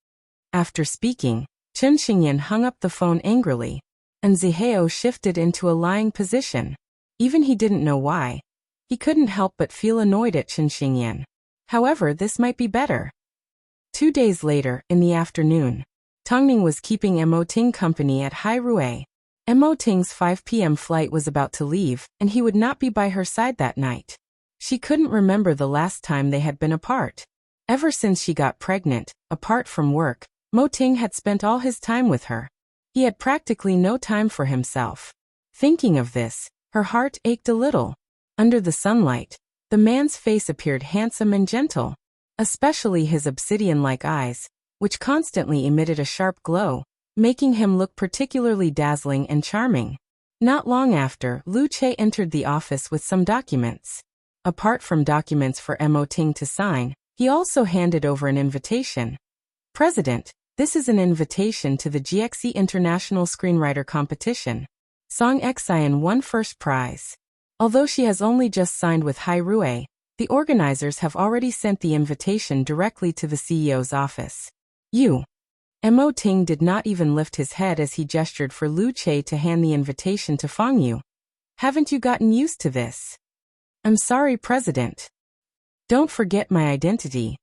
After speaking, Qin Xingyan hung up the phone angrily. Zihao shifted into a lying position. Even he didn't know why. He couldn't help but feel annoyed at Qin Xingyan. However, this might be better. 2 days later, in the afternoon, Tongning was keeping Mo Ting company at Hairue. Mo Ting's 5 p.m. flight was about to leave, and he would not be by her side that night. She couldn't remember the last time they had been apart. Ever since she got pregnant, apart from work, Mo Ting had spent all his time with her. He had practically no time for himself. Thinking of this, her heart ached a little. Under the sunlight, the man's face appeared handsome and gentle, especially his obsidian-like eyes, which constantly emitted a sharp glow, making him look particularly dazzling and charming. Not long after, Lu Che entered the office with some documents. Apart from documents for Mo Ting to sign, he also handed over an invitation. President, this is an invitation to the GXE International Screenwriter Competition. Song Xian won first prize. Although she has only just signed with Hairue, the organizers have already sent the invitation directly to the CEO's office. Mo Ting did not even lift his head as he gestured for Lu Che to hand the invitation to Fang Yu. Haven't you gotten used to this? I'm sorry, President. Don't forget my identity.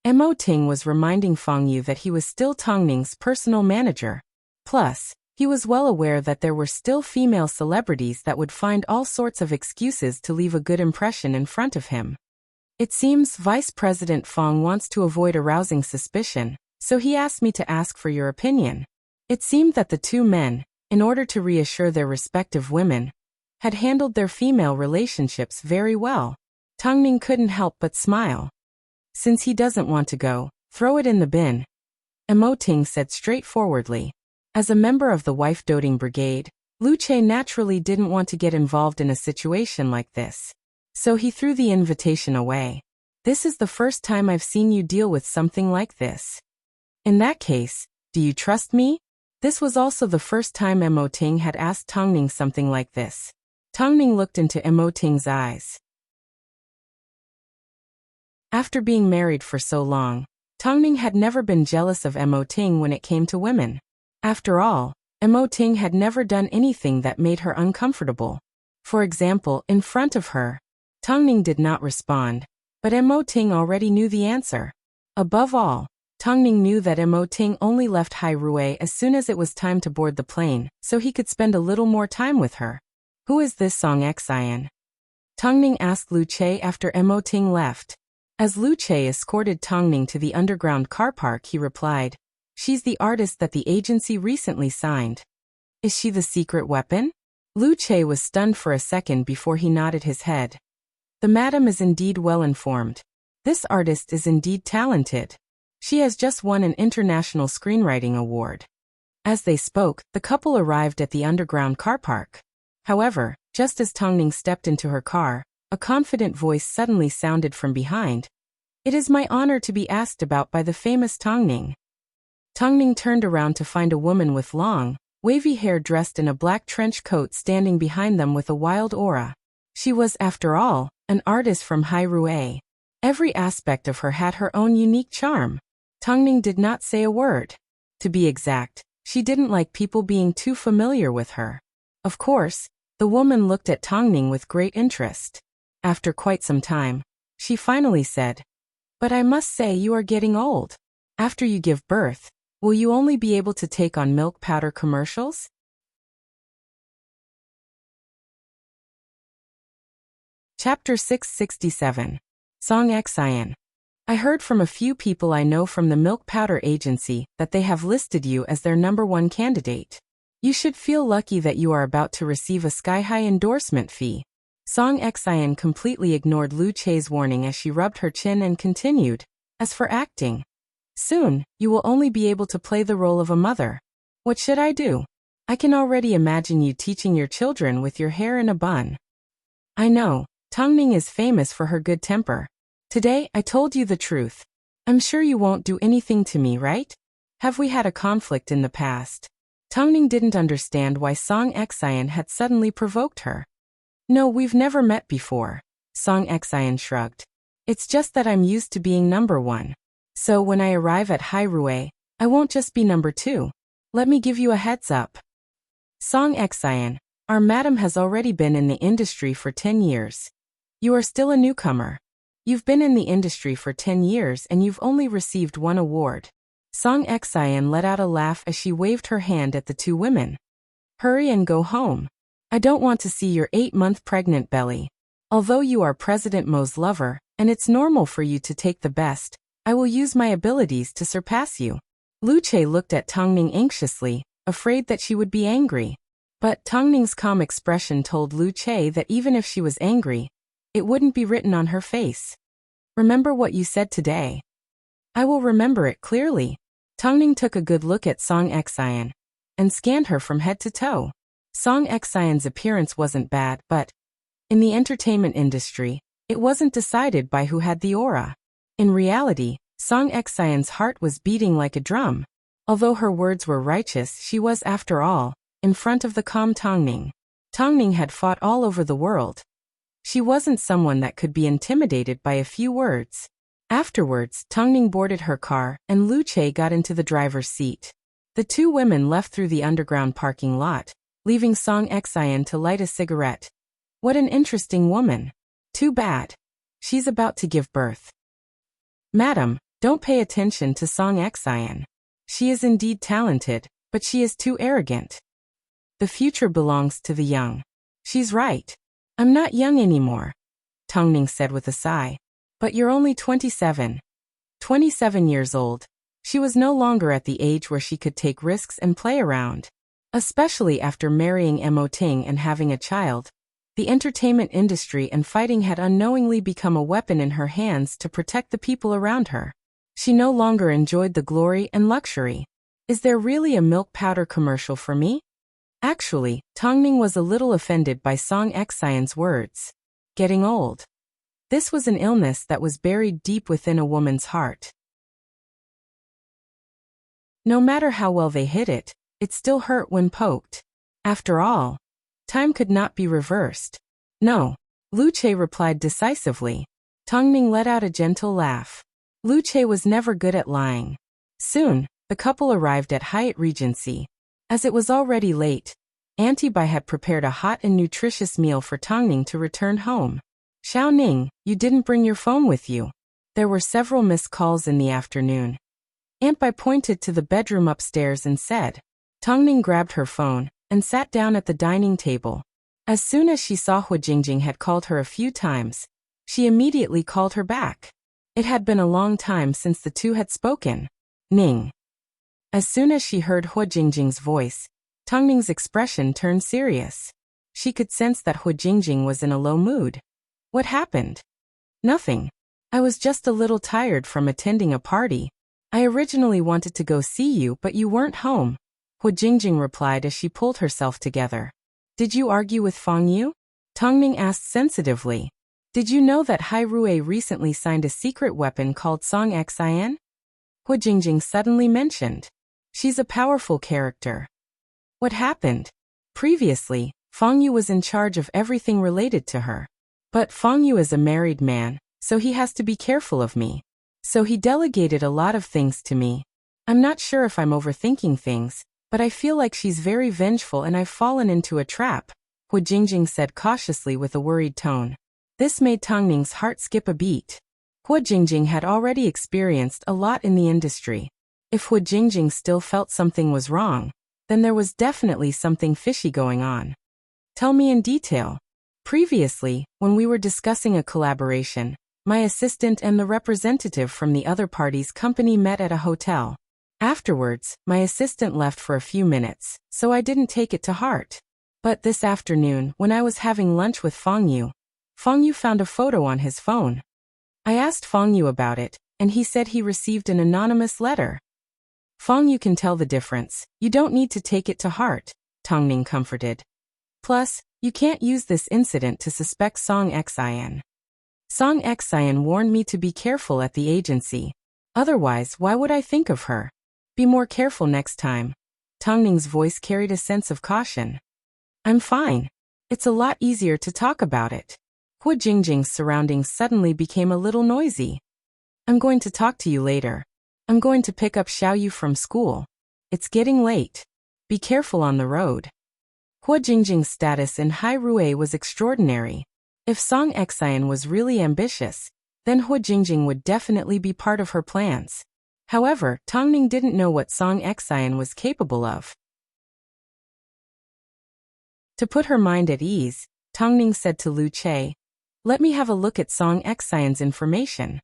Mo Ting was reminding Fang Yu that he was still Tongning's personal manager. Plus, he was well aware that there were still female celebrities that would find all sorts of excuses to leave a good impression in front of him. It seems Vice President Fang wants to avoid arousing suspicion, so he asked me to ask for your opinion. It seemed that the two men, in order to reassure their respective women, had handled their female relationships very well. Tongning couldn't help but smile. Since he doesn't want to go, throw it in the bin, Mo Ting said straightforwardly. As a member of the wife-doting brigade, Lu Che naturally didn't want to get involved in a situation like this. So he threw the invitation away. This is the first time I've seen you deal with something like this. In that case, do you trust me? This was also the first time Mo Ting had asked Tongning something like this. Tongning looked into Mo Ting's eyes. After being married for so long, Tongning had never been jealous of Mo Ting when it came to women. After all, Mo Ting had never done anything that made her uncomfortable. For example, in front of her, Tongning did not respond, but Mo Ting already knew the answer. Above all, Tongning knew that Mo Ting only left Hai Rui as soon as it was time to board the plane, so he could spend a little more time with her. Who is this Song Xian? Tongning asked Lu Che after Mo Ting left. As Lu Che escorted Tongning to the underground car park, he replied, "She's the artist that the agency recently signed." Is she the secret weapon? Lu Che was stunned for a second before he nodded his head. The madam is indeed well informed. This artist is indeed talented. She has just won an international screenwriting award. As they spoke, the couple arrived at the underground car park. However, just as Tongning stepped into her car, a confident voice suddenly sounded from behind. "It is my honor to be asked about by the famous Tongning." Tongning turned around to find a woman with long, wavy hair dressed in a black trench coat standing behind them with a wild aura. She was, after all, an artist from Hai Rui. Every aspect of her had her own unique charm. Tongning did not say a word. To be exact, she didn't like people being too familiar with her. Of course, the woman looked at Tongning with great interest. After quite some time, she finally said, "But I must say you are getting old. After you give birth, will you only be able to take on milk powder commercials?" Chapter 667. Song Xian. I heard from a few people I know from the milk powder agency that they have listed you as their #1 candidate. You should feel lucky that you are about to receive a sky-high endorsement fee. Song Xian completely ignored Lu Che's warning as she rubbed her chin and continued, "As for acting, soon, you will only be able to play the role of a mother. What should I do? I can already imagine you teaching your children with your hair in a bun." I know, Tongning is famous for her good temper. Today, I told you the truth. I'm sure you won't do anything to me, right? Have we had a conflict in the past? Tongning didn't understand why Song Xian had suddenly provoked her. "No, we've never met before." Song Xian shrugged. "It's just that I'm used to being #1. So when I arrive at Hai Rui, I won't just be #2. Let me give you a heads up. Song Xian, our madam has already been in the industry for 10 years. You are still a newcomer. You've been in the industry for 10 years and you've only received 1 award. Song Xian let out a laugh as she waved her hand at the 2 women. "Hurry and go home. I don't want to see your 8-month pregnant belly. Although you are President Mo's lover, and it's normal for you to take the best, I will use my abilities to surpass you." Lu Che looked at Tongning anxiously, afraid that she would be angry. But Tongning's calm expression told Lu Che that even if she was angry, it wouldn't be written on her face. "Remember what you said today." "I will remember it clearly." Tongning took a good look at Song Xian and scanned her from head to toe. Song Xian's appearance wasn't bad, but in the entertainment industry, it wasn't decided by who had the aura. In reality, Song Xian's heart was beating like a drum. Although her words were righteous, she was, after all, in front of the calm Tongning. Tongning had fought all over the world. She wasn't someone that could be intimidated by a few words. Afterwards, Tongning boarded her car, and Lu Che got into the driver's seat. The 2 women left through the underground parking lot, leaving Song Xian to light a cigarette. What an interesting woman. Too bad. She's about to give birth. "Madam, don't pay attention to Song Xian. She is indeed talented, but she is too arrogant. The future belongs to the young." "She's right. I'm not young anymore," Tongning said with a sigh. "But you're only 27. 27 years old." She was no longer at the age where she could take risks and play around. Especially after marrying Mo Ting and having a child, the entertainment industry and fighting had unknowingly become a weapon in her hands to protect the people around her. She no longer enjoyed the glory and luxury. Is there really a milk powder commercial for me? Actually, Tongning was a little offended by Song Xian's words. Getting old. This was an illness that was buried deep within a woman's heart. No matter how well they hid it, it still hurt when poked. After all, time could not be reversed. "No," Lu Che replied decisively. Tongning let out a gentle laugh. Lu Che was never good at lying. Soon, the couple arrived at Hyatt Regency. As it was already late, Auntie Bai had prepared a hot and nutritious meal for Tongning to return home. Xiao Ning, you didn't bring your phone with you. There were several missed calls in the afternoon. Aunt Bai pointed to the bedroom upstairs and said. Tongning grabbed her phone and sat down at the dining table. As soon as she saw Hu Jingjing had called her a few times, she immediately called her back. It had been a long time since the two had spoken. Ning. As soon as she heard Hu Jingjing's voice, Tongning's expression turned serious. She could sense that Hu Jingjing was in a low mood. What happened? Nothing. I was just a little tired from attending a party. I originally wanted to go see you, but you weren't home. Hu Jingjing replied as she pulled herself together. Did you argue with Fang Yu? Tongning asked sensitively. Did you know that Hai Rui recently signed a secret weapon called Song Xian? Hu Jingjing suddenly mentioned. She's a powerful character. What happened? Previously, Fang Yu was in charge of everything related to her. But Fang Yu is a married man, so he has to be careful of me. So he delegated a lot of things to me. I'm not sure if I'm overthinking things, but I feel like she's very vengeful and I've fallen into a trap, Hu Jingjing said cautiously with a worried tone. This made Tongning's heart skip a beat. Hu Jingjing had already experienced a lot in the industry. If Hu Jingjing still felt something was wrong, then there was definitely something fishy going on. Tell me in detail. Previously, when we were discussing a collaboration, my assistant and the representative from the other party's company met at a hotel. Afterwards, my assistant left for a few minutes, so I didn't take it to heart. But this afternoon, when I was having lunch with Fang Yu found a photo on his phone. I asked Fang Yu about it, and he said he received an anonymous letter. Fang Yu can tell the difference. You don't need to take it to heart, Tongning comforted. Plus, you can't use this incident to suspect Song Xian. Song Xian warned me to be careful at the agency. Otherwise, why would I think of her? Be more careful next time. Tongning's voice carried a sense of caution. I'm fine. It's a lot easier to talk about it. Hu Jingjing's surroundings suddenly became a little noisy. I'm going to talk to you later. I'm going to pick up Xiao Yu from school. It's getting late. Be careful on the road. Hu Jingjing's status in Hai Rui was extraordinary. If Song Xian was really ambitious, then Hu Jingjing would definitely be part of her plans. However, Tongning didn't know what Song Xian was capable of. To put her mind at ease, Tongning said to Lu Che, let me have a look at Song Xian's information.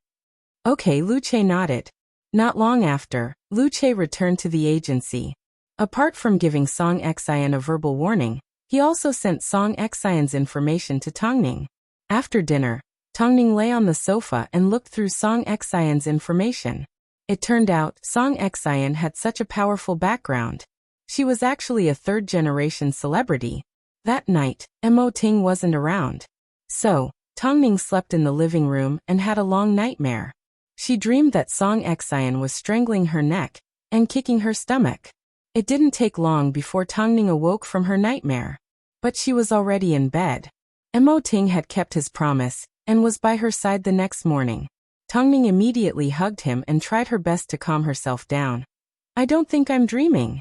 Okay, Lu Che nodded. Not long after, Lu Che returned to the agency. Apart from giving Song Xian a verbal warning, he also sent Song Xian's information to Tongning. After dinner, Tongning lay on the sofa and looked through Song Xian's information. It turned out Song Xian had such a powerful background. She was actually a third-generation celebrity. That night, Mo Ting wasn't around. So, Tongning slept in the living room and had a long nightmare. She dreamed that Song Xian was strangling her neck and kicking her stomach. It didn't take long before Tongning awoke from her nightmare. But she was already in bed. Mo Ting had kept his promise and was by her side the next morning. Tongning immediately hugged him and tried her best to calm herself down. I don't think I'm dreaming.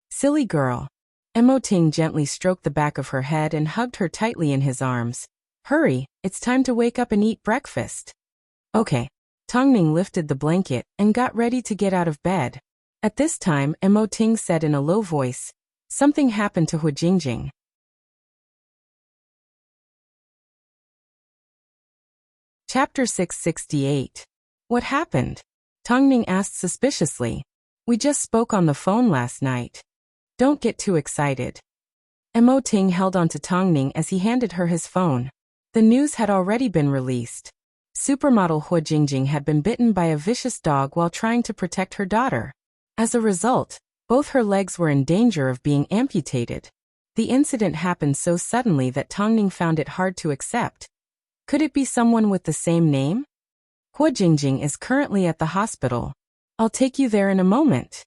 Silly girl. Mo Ting gently stroked the back of her head and hugged her tightly in his arms. Hurry, it's time to wake up and eat breakfast. Okay. Tongning lifted the blanket and got ready to get out of bed. At this time, Mo Ting said in a low voice, something happened to Hu Jingjing. Chapter 668. What happened? Tongning asked suspiciously. We just spoke on the phone last night. Don't get too excited. Mo Ting held on to Tongning as he handed her his phone. The news had already been released. Supermodel Hu Jingjing had been bitten by a vicious dog while trying to protect her daughter. As a result, both her legs were in danger of being amputated. The incident happened so suddenly that Tongning found it hard to accept. Could it be someone with the same name? Hu Jingjing is currently at the hospital. I'll take you there in a moment.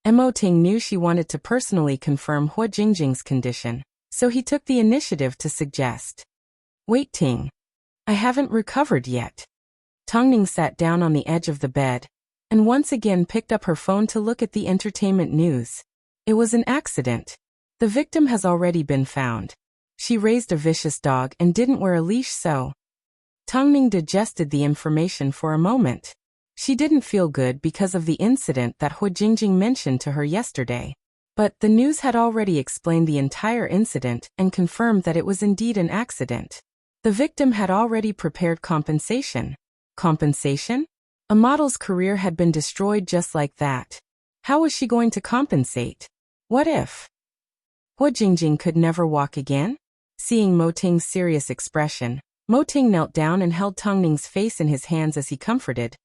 Mo Ting knew she wanted to personally confirm Hu Jingjing's condition, so he took the initiative to suggest. Wait, Ting. I haven't recovered yet. Tongning sat down on the edge of the bed, and once again picked up her phone to look at the entertainment news. It was an accident. The victim has already been found. She raised a vicious dog and didn't wear a leash, so Tongning digested the information for a moment. She didn't feel good because of the incident that Hu Jingjing mentioned to her yesterday. But the news had already explained the entire incident and confirmed that it was indeed an accident. The victim had already prepared compensation. Compensation? A model's career had been destroyed just like that. How was she going to compensate? What if Hu Jingjing could never walk again? Seeing Mo Ting's serious expression, Mo Ting knelt down and held Tongning's face in his hands as he comforted.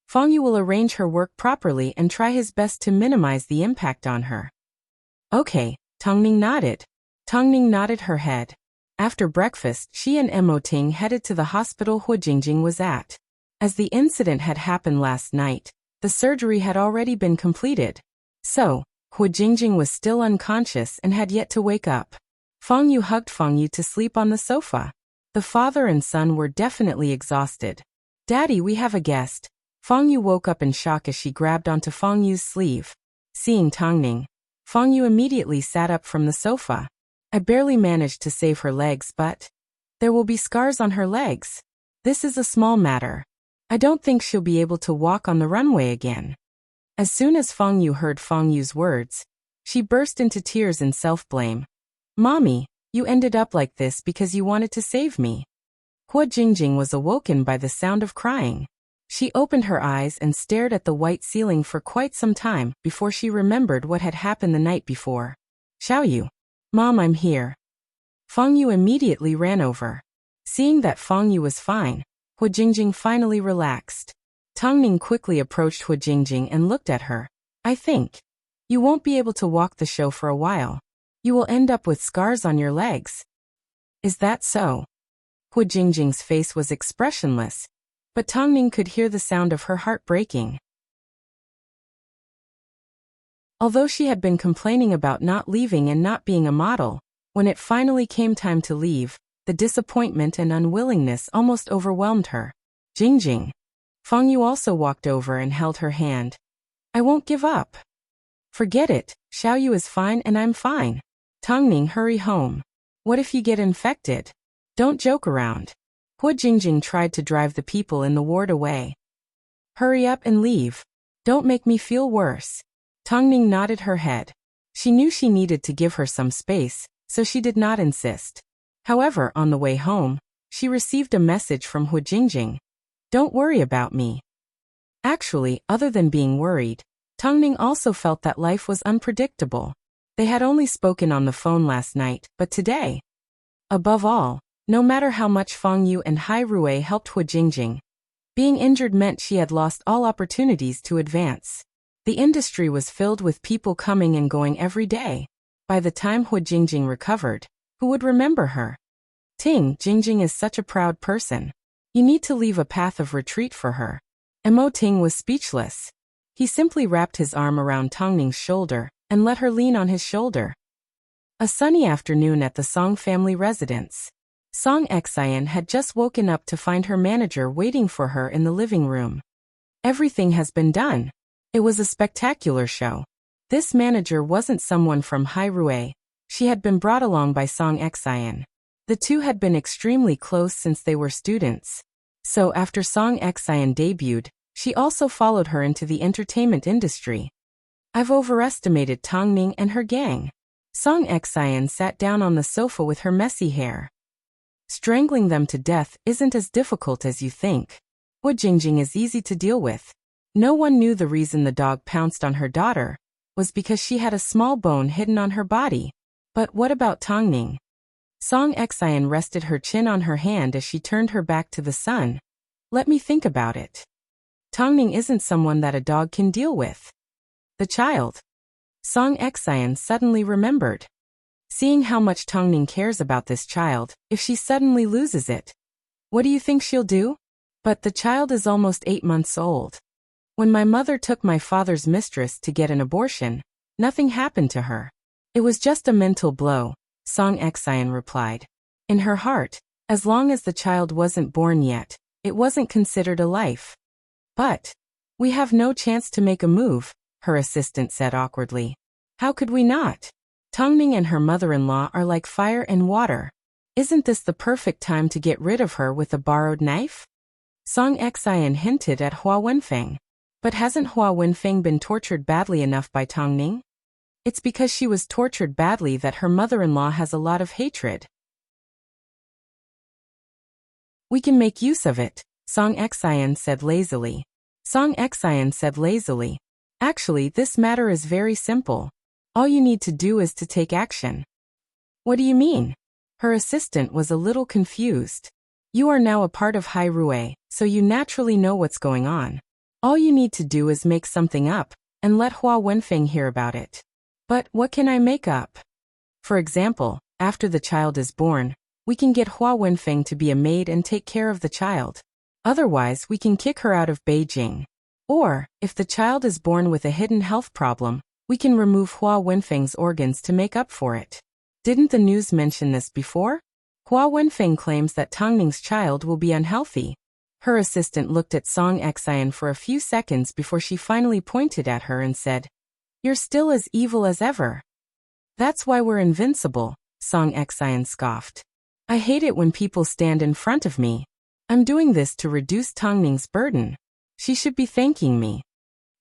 Fang Yu will arrange her work properly and try his best to minimize the impact on her. Okay, Tongning nodded. Tongning nodded her head. After breakfast, she and Mo Ting headed to the hospital Hu Jingjing was at. As the incident had happened last night, the surgery had already been completed. So, Hu Jingjing was still unconscious and had yet to wake up. Fang Yu hugged Fang Yu to sleep on the sofa. The father and son were definitely exhausted. Daddy, we have a guest. Fang Yu woke up in shock as she grabbed onto Fang Yu's sleeve. Seeing Tongning, Fang Yu immediately sat up from the sofa. I barely managed to save her legs, but there will be scars on her legs. This is a small matter. I don't think she'll be able to walk on the runway again. As soon as Fang Yu heard Fang Yu's words, she burst into tears in self-blame. Mommy, you ended up like this because you wanted to save me. Hu Jingjing was awoken by the sound of crying. She opened her eyes and stared at the white ceiling for quite some time before she remembered what had happened the night before. Xiaoyu. Mom, I'm here. Fang Yu immediately ran over. Seeing that Fang Yu was fine, Hu Jingjing finally relaxed. Tongning quickly approached Hu Jingjing and looked at her. I think you won't be able to walk the show for a while. You will end up with scars on your legs. Is that so? Hu Jingjing's face was expressionless, but Tongning could hear the sound of her heart breaking. Although she had been complaining about not leaving and not being a model, when it finally came time to leave, the disappointment and unwillingness almost overwhelmed her. Jingjing. Fang Yu also walked over and held her hand. I won't give up. Forget it, Xiaoyu is fine and I'm fine. Tongning, hurry home. What if you get infected? Don't joke around. Hu Jingjing tried to drive the people in the ward away. Hurry up and leave. Don't make me feel worse. Tongning nodded her head. She knew she needed to give her some space, so she did not insist. However, on the way home, she received a message from Hu Jingjing. Don't worry about me. Actually, other than being worried, Tongning also felt that life was unpredictable. They had only spoken on the phone last night, but today. Above all, no matter how much Fang Yu and Hai Rui helped Hu Jingjing, being injured meant she had lost all opportunities to advance. The industry was filled with people coming and going every day. By the time Hu Jingjing recovered, who would remember her? Jingjing is such a proud person. You need to leave a path of retreat for her. Mo Ting was speechless. He simply wrapped his arm around Tongning's shoulder and let her lean on his shoulder. A sunny afternoon at the Song family residence. Song Xian had just woken up to find her manager waiting for her in the living room. Everything has been done. It was a spectacular show. This manager wasn't someone from Hai Rui. She had been brought along by Song Xian. The two had been extremely close since they were students. So after Song Xian debuted, she also followed her into the entertainment industry. I've overestimated Tongning and her gang. Song Xian sat down on the sofa with her messy hair. Strangling them to death isn't as difficult as you think. Hu Jingjing is easy to deal with. No one knew the reason the dog pounced on her daughter was because she had a small bone hidden on her body. But what about Tongning? Song Xian rested her chin on her hand as she turned her back to the sun. Let me think about it. Tongning isn't someone that a dog can deal with. The child. Song Xian suddenly remembered. Seeing how much Tongning cares about this child, if she suddenly loses it, what do you think she'll do? But the child is almost 8 months old. When my mother took my father's mistress to get an abortion, nothing happened to her. It was just a mental blow, Song Xian replied. In her heart, as long as the child wasn't born yet, it wasn't considered a life. But we have no chance to make a move, her assistant said awkwardly. How could we not? Tongning and her mother-in-law are like fire and water. Isn't this the perfect time to get rid of her with a borrowed knife? Song Xian hinted at Hua Wenfeng. But hasn't Hua Wenfeng been tortured badly enough by Tang Ning? It's because she was tortured badly that her mother-in-law has a lot of hatred. We can make use of it, Song Xian said lazily. Song Xian said lazily. Actually, this matter is very simple. All you need to do is to take action. What do you mean? Her assistant was a little confused. You are now a part of Hai Rui, so you naturally know what's going on. All you need to do is make something up, and let Hua Wenfeng hear about it. But what can I make up? For example, after the child is born, we can get Hua Wenfeng to be a maid and take care of the child. Otherwise, we can kick her out of Beijing. Or, if the child is born with a hidden health problem, we can remove Hua Wenfeng's organs to make up for it. Didn't the news mention this before? Hua Wenfeng claims that Tang Ning's child will be unhealthy. Her assistant looked at Song Xian for a few seconds before she finally pointed at her and said, "You're still as evil as ever." "That's why we're invincible," Song Xian scoffed. "I hate it when people stand in front of me. I'm doing this to reduce Tang Ning's burden. She should be thanking me."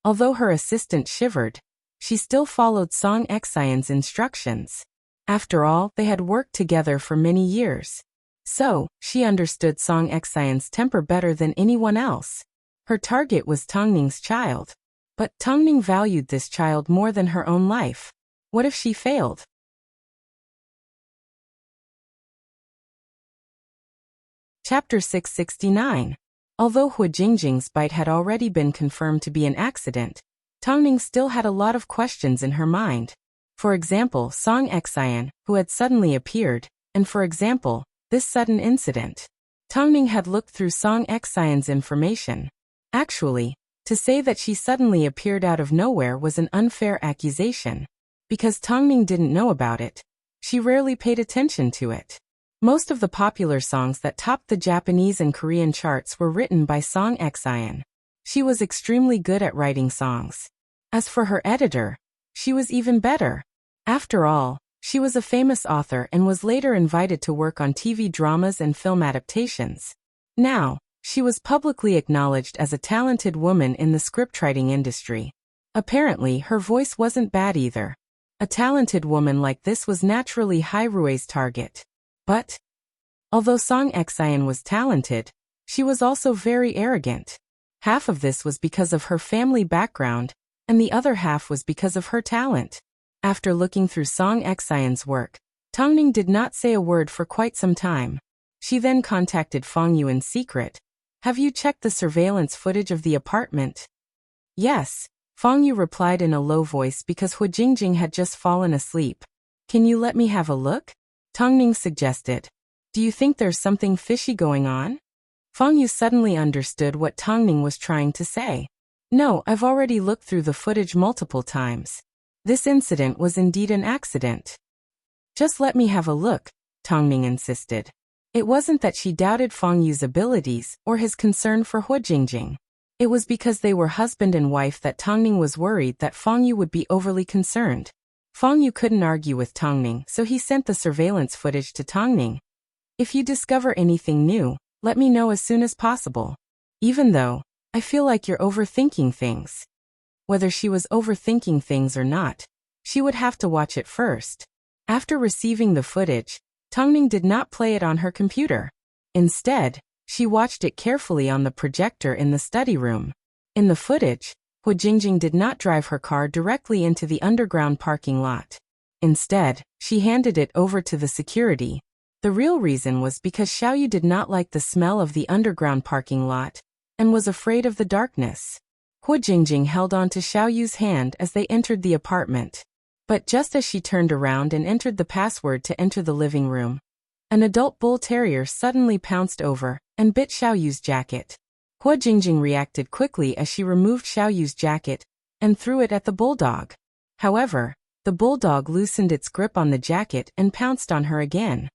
Although her assistant shivered, she still followed Song Xian's instructions. After all, they had worked together for many years. So, she understood Song Xian's temper better than anyone else. Her target was Tang Ning's child. But Tang Ning valued this child more than her own life. What if she failed? Chapter 669. Although Hu Jingjing's bite had already been confirmed to be an accident, Tang Ning still had a lot of questions in her mind. For example, Song Xian, who had suddenly appeared, and for example, this sudden incident. Tang Ning had looked through Song Xian's information. Actually, to say that she suddenly appeared out of nowhere was an unfair accusation. Because Tang Ning didn't know about it, she rarely paid attention to it. Most of the popular songs that topped the Japanese and Korean charts were written by Song Xian. She was extremely good at writing songs. As for her editor, she was even better. After all, she was a famous author and was later invited to work on TV dramas and film adaptations. Now, she was publicly acknowledged as a talented woman in the scriptwriting industry. Apparently, her voice wasn't bad either. A talented woman like this was naturally Hai Rui's target. But, although Song Xian was talented, she was also very arrogant. Half of this was because of her family background, and the other half was because of her talent. After looking through Song Xian's work, Tang Ning did not say a word for quite some time. She then contacted Feng Yu in secret. "Have you checked the surveillance footage of the apartment?" "Yes," Feng Yu replied in a low voice because Hu Jingjing had just fallen asleep. "Can you let me have a look?" Tang Ning suggested. "Do you think there's something fishy going on?" Feng Yu suddenly understood what Tang Ning was trying to say. "No, I've already looked through the footage multiple times. This incident was indeed an accident." "Just let me have a look," Tang Ning insisted. It wasn't that she doubted Feng Yu's abilities or his concern for Hu Jingjing. It was because they were husband and wife that Tang Ning was worried that Feng Yu would be overly concerned. Feng Yu couldn't argue with Tang Ning, so he sent the surveillance footage to Tang Ning. "If you discover anything new, let me know as soon as possible. Even though, I feel like you're overthinking things." Whether she was overthinking things or not, she would have to watch it first. After receiving the footage, Tang Ning did not play it on her computer. Instead, she watched it carefully on the projector in the study room. In the footage, Hu Jingjing did not drive her car directly into the underground parking lot. Instead, she handed it over to the security. The real reason was because Xiaoyu did not like the smell of the underground parking lot and was afraid of the darkness. Hu Jingjing held on to Xiaoyu's hand as they entered the apartment. But just as she turned around and entered the password to enter the living room, an adult bull terrier suddenly pounced over and bit Xiaoyu's jacket. Hu Jingjing reacted quickly as she removed Xiaoyu's jacket and threw it at the bulldog. However, the bulldog loosened its grip on the jacket and pounced on her again.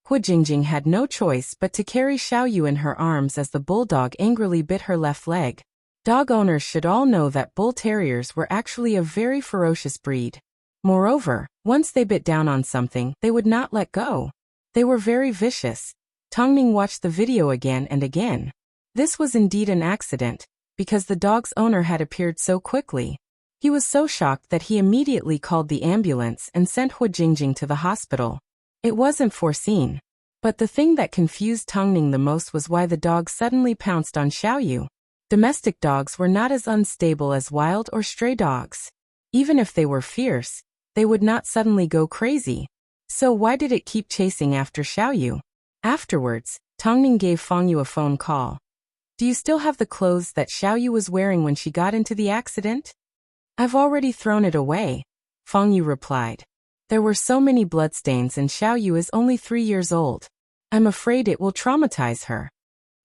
Hu Jingjing had no choice but to carry Xiaoyu in her arms as the bulldog angrily bit her left leg. Dog owners should all know that bull terriers were actually a very ferocious breed. Moreover, once they bit down on something, they would not let go. They were very vicious. Tongning watched the video again and again. This was indeed an accident, because the dog's owner had appeared so quickly. He was so shocked that he immediately called the ambulance and sent Hu Jingjing to the hospital. It wasn't foreseen. But the thing that confused Tongning the most was why the dog suddenly pounced on Xiaoyu. Domestic dogs were not as unstable as wild or stray dogs. Even if they were fierce, they would not suddenly go crazy. So why did it keep chasing after Xiaoyu? Afterwards, Tongning gave Fangyu a phone call. Do you still have the clothes that Xiaoyu was wearing when she got into the accident? I've already thrown it away, Fangyu replied. There were so many bloodstains and Xiaoyu is only 3 years old. I'm afraid it will traumatize her.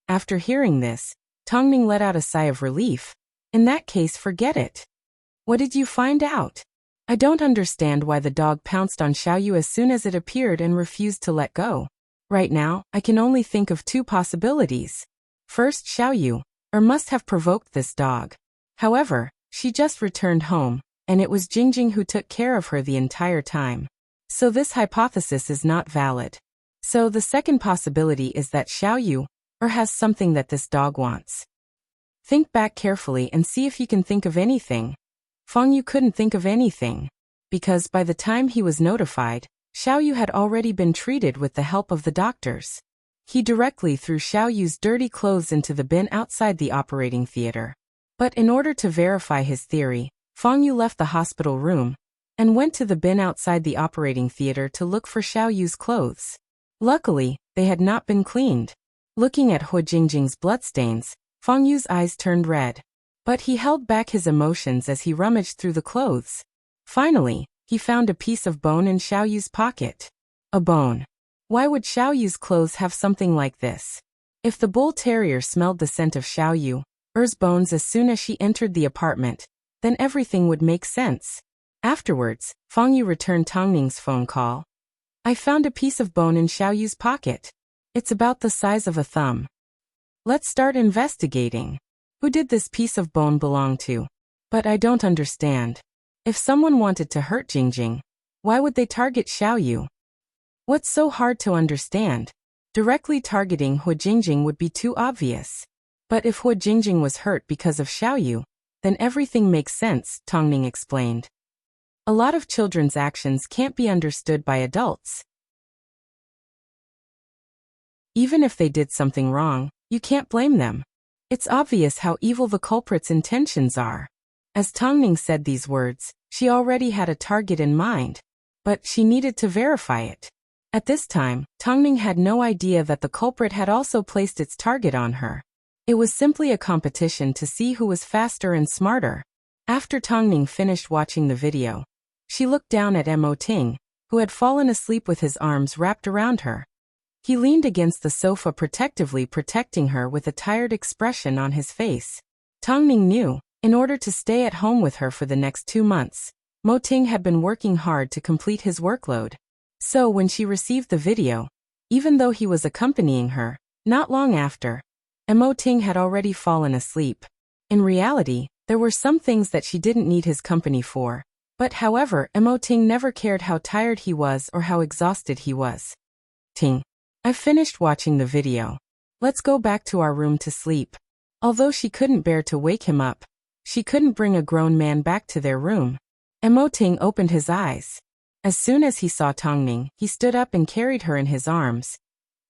After hearing this, Tongning let out a sigh of relief. In that case, forget it. What did you find out? I don't understand why the dog pounced on Xiaoyu as soon as it appeared and refused to let go. Right now, I can only think of 2 possibilities. First, Xiaoyu, must have provoked this dog. However, she just returned home, and it was Jingjing who took care of her the entire time. So this hypothesis is not valid. So the second possibility is that Xiaoyu has something that this dog wants. Think back carefully and see if you can think of anything. Fangyu couldn't think of anything, because by the time he was notified, Xiaoyu had already been treated with the help of the doctors. He directly threw Xiaoyu's dirty clothes into the bin outside the operating theater. But in order to verify his theory, Fangyu left the hospital room and went to the bin outside the operating theater to look for Xiaoyu's clothes. Luckily, they had not been cleaned. Looking at Hu Jingjing's bloodstains, Fangyu's eyes turned red. But he held back his emotions as he rummaged through the clothes. Finally, he found a piece of bone in Xiaoyu's pocket. A bone. Why would Xiaoyu's clothes have something like this? If the bull terrier smelled the scent of Xiaoyu's bones as soon as she entered the apartment, then everything would make sense. Afterwards, Fangyu returned Tongning's phone call. I found a piece of bone in Xiaoyu's pocket. It's about the size of a thumb. Let's start investigating. Who did this piece of bone belong to? But I don't understand. If someone wanted to hurt Jingjing, why would they target Xiaoyu? What's so hard to understand? Directly targeting Hu Jingjing would be too obvious. But if Hu Jingjing was hurt because of Xiaoyu, then everything makes sense, Tongning explained. A lot of children's actions can't be understood by adults. Even if they did something wrong, you can't blame them. It's obvious how evil the culprit's intentions are. As Tongning said these words, she already had a target in mind. But she needed to verify it. At this time, Tongning had no idea that the culprit had also placed its target on her. It was simply a competition to see who was faster and smarter. After Tongning finished watching the video, she looked down at Mo Ting, who had fallen asleep with his arms wrapped around her. He leaned against the sofa protectively, protecting her with a tired expression on his face. Tongning knew, in order to stay at home with her for the next 2 months, Mo Ting had been working hard to complete his workload. So when she received the video, even though he was accompanying her, not long after, Mo Ting had already fallen asleep. In reality, there were some things that she didn't need his company for. But however, Mo Ting never cared how tired he was or how exhausted he was. Ting. I've finished watching the video. Let's go back to our room to sleep. Although she couldn't bear to wake him up, she couldn't bring a grown man back to their room. Mo Ting opened his eyes. As soon as he saw Tongning, he stood up and carried her in his arms.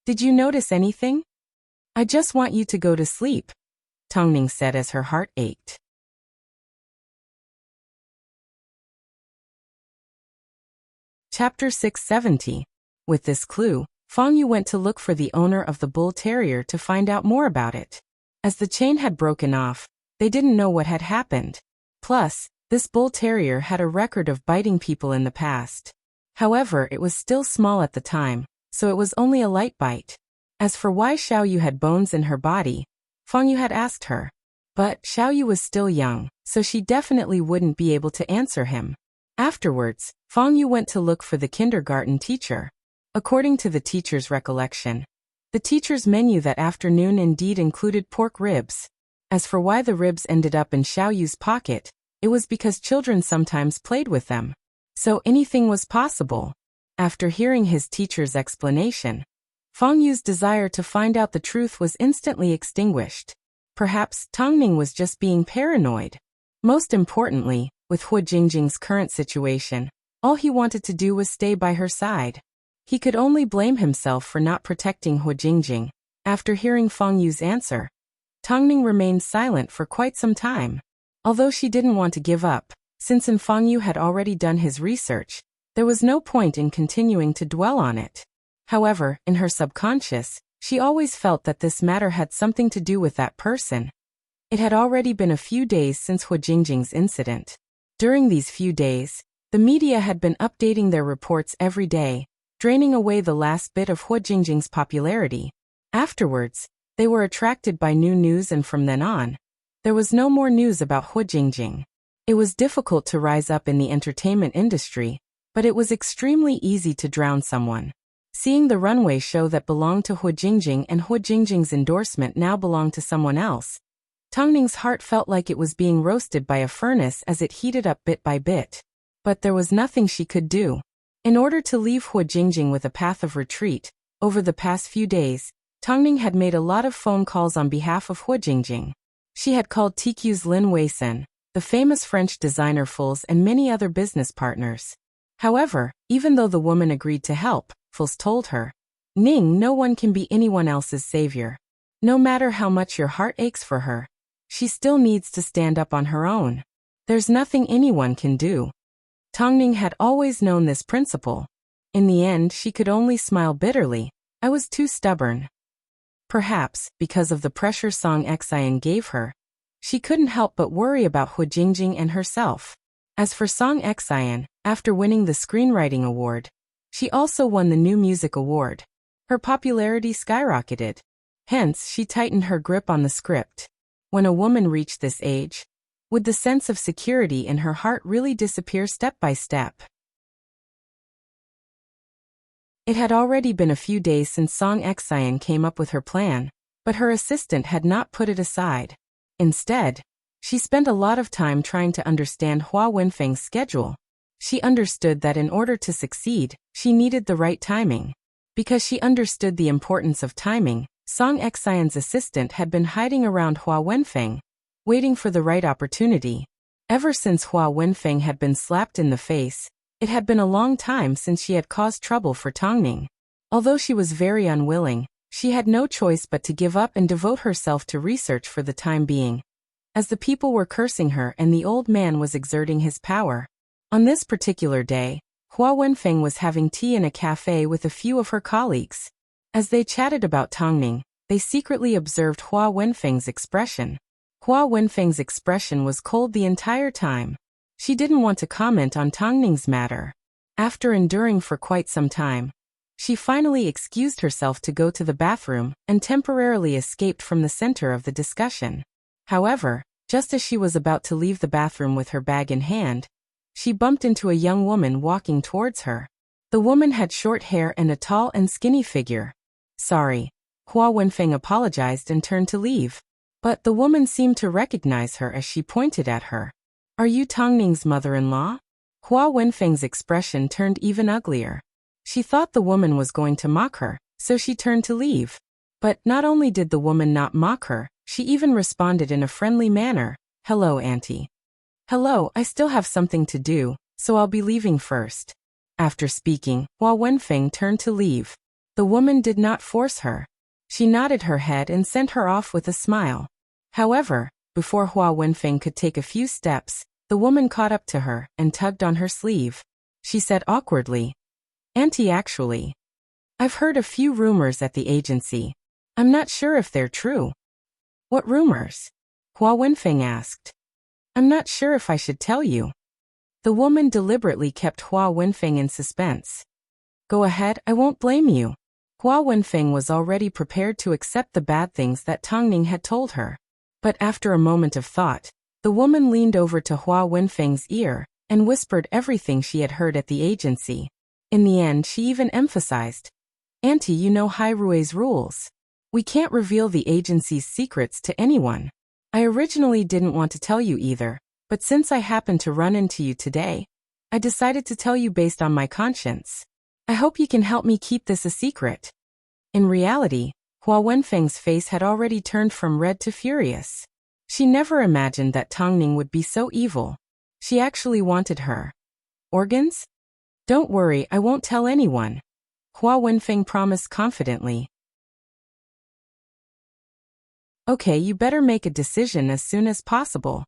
Did you notice anything? I just want you to go to sleep, Tongning said as her heart ached. Chapter 670. With this clue, Fangyu went to look for the owner of the bull terrier to find out more about it. As the chain had broken off, they didn't know what had happened. Plus, this bull terrier had a record of biting people in the past. However, it was still small at the time, so it was only a light bite. As for why Xiaoyu had bones in her body, Fangyu had asked her. But Xiaoyu was still young, so she definitely wouldn't be able to answer him. Afterwards, Fangyu went to look for the kindergarten teacher. According to the teacher's recollection, the teacher's menu that afternoon indeed included pork ribs. As for why the ribs ended up in Xiaoyu's pocket, it was because children sometimes played with them. So anything was possible. After hearing his teacher's explanation, Fang Yu's desire to find out the truth was instantly extinguished. Perhaps Tongning was just being paranoid. Most importantly, with Hu Jingjing's current situation, all he wanted to do was stay by her side. He could only blame himself for not protecting Hu Jingjing. After hearing Fang Yu's answer, Tongning remained silent for quite some time. Although she didn't want to give up, since Fang Yu had already done his research, there was no point in continuing to dwell on it. However, in her subconscious, she always felt that this matter had something to do with that person. It had already been a few days since Hu Jingjing's incident. During these few days, the media had been updating their reports every day, draining away the last bit of Hu Jingjing's popularity. Afterwards, they were attracted by new news, and from then on, there was no more news about Hu Jingjing. It was difficult to rise up in the entertainment industry, but it was extremely easy to drown someone. Seeing the runway show that belonged to Hu Jingjing and Hu Jingjing's endorsement now belonged to someone else, Tongning's heart felt like it was being roasted by a furnace as it heated up bit by bit. But there was nothing she could do. In order to leave Hu Jingjing with a path of retreat, over the past few days, Tongning had made a lot of phone calls on behalf of Hu Jingjing. She had called TQ's Lin Weissen, the famous French designer Fools, and many other business partners. However, even though the woman agreed to help, Fools told her, "Ning, no one can be anyone else's savior. No matter how much your heart aches for her, she still needs to stand up on her own. There's nothing anyone can do." Tongning had always known this principle. In the end, she could only smile bitterly. I was too stubborn. Perhaps, because of the pressure Song Xian gave her, she couldn't help but worry about Hu Jingjing and herself. As for Song Xian, after winning the screenwriting award, she also won the new music award. Her popularity skyrocketed. Hence, she tightened her grip on the script. When a woman reached this age, would the sense of security in her heart really disappear step by step? It had already been a few days since Song Xian came up with her plan, but her assistant had not put it aside. Instead, she spent a lot of time trying to understand Hua Wenfeng's schedule. She understood that in order to succeed, she needed the right timing. Because she understood the importance of timing, Song Xian's assistant had been hiding around Hua Wenfeng, waiting for the right opportunity. Ever since Hua Wenfeng had been slapped in the face, it had been a long time since she had caused trouble for Tongning. Although she was very unwilling, she had no choice but to give up and devote herself to research for the time being. As the people were cursing her and the old man was exerting his power. On this particular day, Hua Wenfeng was having tea in a cafe with a few of her colleagues. As they chatted about Tongning, they secretly observed Hua Wenfeng's expression. Hua Wenfeng's expression was cold the entire time. She didn't want to comment on Tongning's matter. After enduring for quite some time, she finally excused herself to go to the bathroom and temporarily escaped from the center of the discussion. However, just as she was about to leave the bathroom with her bag in hand, she bumped into a young woman walking towards her. The woman had short hair and a tall and skinny figure. "Sorry." Hua Wenfeng apologized and turned to leave. But the woman seemed to recognize her as she pointed at her. "Are you Tongning's mother-in-law?" Hua Wenfeng's expression turned even uglier. She thought the woman was going to mock her, so she turned to leave. But not only did the woman not mock her, she even responded in a friendly manner. "Hello, auntie." "Hello, I still have something to do, so I'll be leaving first." After speaking, Hua Wenfeng turned to leave. The woman did not force her. She nodded her head and sent her off with a smile. However, before Hua Wenfeng could take a few steps, the woman caught up to her and tugged on her sleeve. She said awkwardly, "Auntie, actually, I've heard a few rumors at the agency. I'm not sure if they're true." "What rumors?" Hua Wenfeng asked. "I'm not sure if I should tell you." The woman deliberately kept Hua Wenfeng in suspense. "Go ahead, I won't blame you." Hua Wenfeng was already prepared to accept the bad things that Tongning had told her. But after a moment of thought, the woman leaned over to Hua Wenfeng's ear and whispered everything she had heard at the agency. In the end, she even emphasized, "Auntie, you know Hairue's rules. We can't reveal the agency's secrets to anyone. I originally didn't want to tell you either, but since I happened to run into you today, I decided to tell you based on my conscience. I hope you can help me keep this a secret." In reality, Hua Wenfeng's face had already turned from red to furious. She never imagined that Tongning would be so evil. She actually wanted her organs? "Don't worry, I won't tell anyone," Hua Wenfeng promised confidently. "Okay, you better make a decision as soon as possible."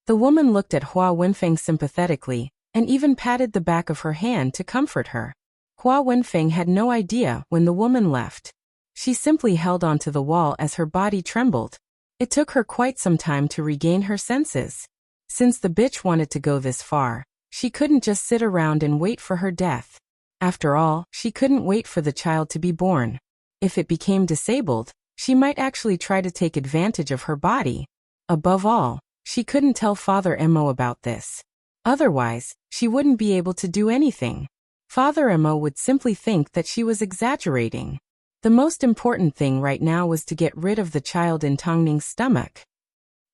The woman looked at Hua Wenfeng sympathetically, and even patted the back of her hand to comfort her. Hua Wenfeng had no idea when the woman left. She simply held onto the wall as her body trembled. It took her quite some time to regain her senses. Since the bitch wanted to go this far, she couldn't just sit around and wait for her death. After all, she couldn't wait for the child to be born. If it became disabled, she might actually try to take advantage of her body. Above all, she couldn't tell Father Mo about this. Otherwise, she wouldn't be able to do anything. Father Mo would simply think that she was exaggerating. The most important thing right now was to get rid of the child in Tongning's stomach.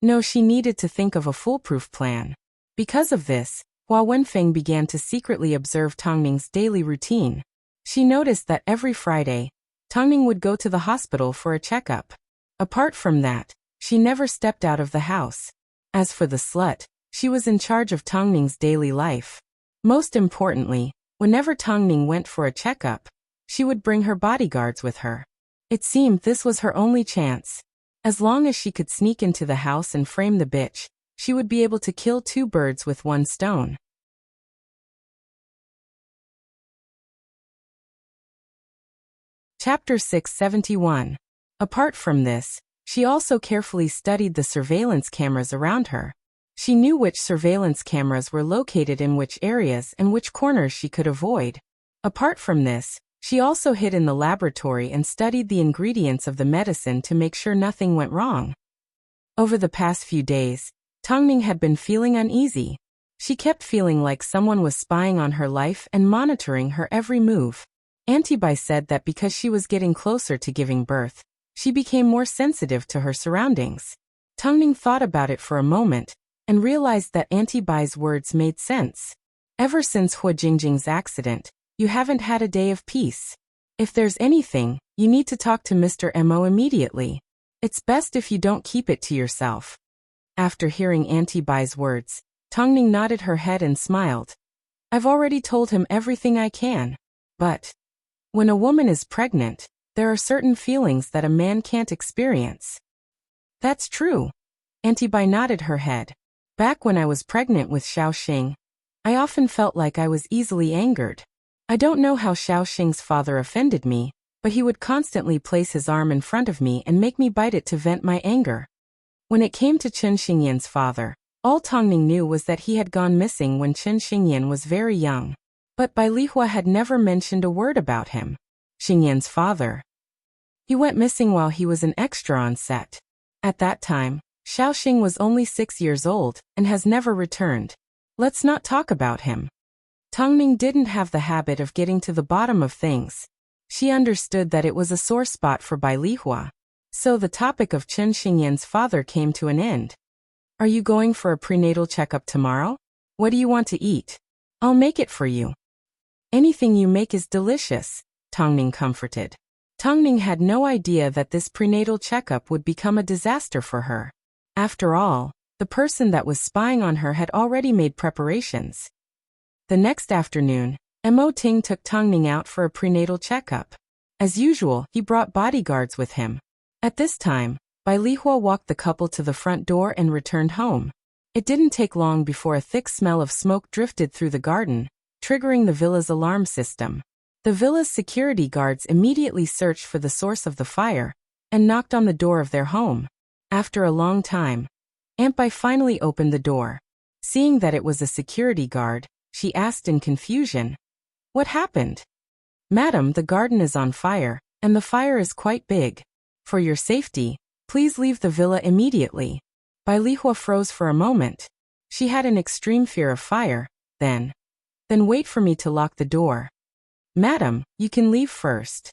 No, she needed to think of a foolproof plan. Because of this, Hua Wenfeng began to secretly observe Tongning's daily routine. She noticed that every Friday, Tongning would go to the hospital for a checkup. Apart from that, she never stepped out of the house. As for the slut, she was in charge of Tongning's daily life. Most importantly, whenever Tongning went for a checkup, she would bring her bodyguards with her. It seemed this was her only chance. As long as she could sneak into the house and frame the bitch, she would be able to kill 2 birds with 1 stone. Chapter 671. Apart from this, she also carefully studied the surveillance cameras around her. She knew which surveillance cameras were located in which areas and which corners she could avoid. Apart from this, she also hid in the laboratory and studied the ingredients of the medicine to make sure nothing went wrong. Over the past few days, Tongning had been feeling uneasy. She kept feeling like someone was spying on her life and monitoring her every move. Auntie Bai said that because she was getting closer to giving birth, she became more sensitive to her surroundings. Tongning thought about it for a moment and realized that Auntie Bai's words made sense. Ever since Hua Jingjing's accident, you haven't had a day of peace. If there's anything, you need to talk to Mr. Mo immediately. It's best if you don't keep it to yourself. After hearing Auntie Bai's words, Tongning nodded her head and smiled. I've already told him everything I can. But when a woman is pregnant, there are certain feelings that a man can't experience. That's true. Auntie Bai nodded her head. Back when I was pregnant with Xiaoxing, I often felt like I was easily angered. I don't know how Xiaoxing's father offended me, but he would constantly place his arm in front of me and make me bite it to vent my anger. When it came to Chen Xingyan's father, all Tongning knew was that he had gone missing when Chen Xingyan was very young. But Bai Lihua had never mentioned a word about him. Xingyan's father. He went missing while he was an extra on set. At that time, Xiaoxing was only 6 years old and has never returned. Let's not talk about him. Tongning didn't have the habit of getting to the bottom of things. She understood that it was a sore spot for Bai Lihua. So the topic of Chen Xingyan's father came to an end. Are you going for a prenatal checkup tomorrow? What do you want to eat? I'll make it for you. Anything you make is delicious, Tongning comforted. Tongning had no idea that this prenatal checkup would become a disaster for her. After all, the person that was spying on her had already made preparations. The next afternoon, Mo Ting took Tongning out for a prenatal checkup. As usual, he brought bodyguards with him. At this time, Bai Lihua walked the couple to the front door and returned home. It didn't take long before a thick smell of smoke drifted through the garden, triggering the villa's alarm system. The villa's security guards immediately searched for the source of the fire and knocked on the door of their home. After a long time, Aunt Bai finally opened the door. Seeing that it was a security guard, she asked in confusion, "What happened?" "Madam, the garden is on fire, and the fire is quite big. For your safety, please leave the villa immediately." Bai Lihua froze for a moment. She had an extreme fear of fire. Then wait for me to lock the door. "Madam, you can leave first.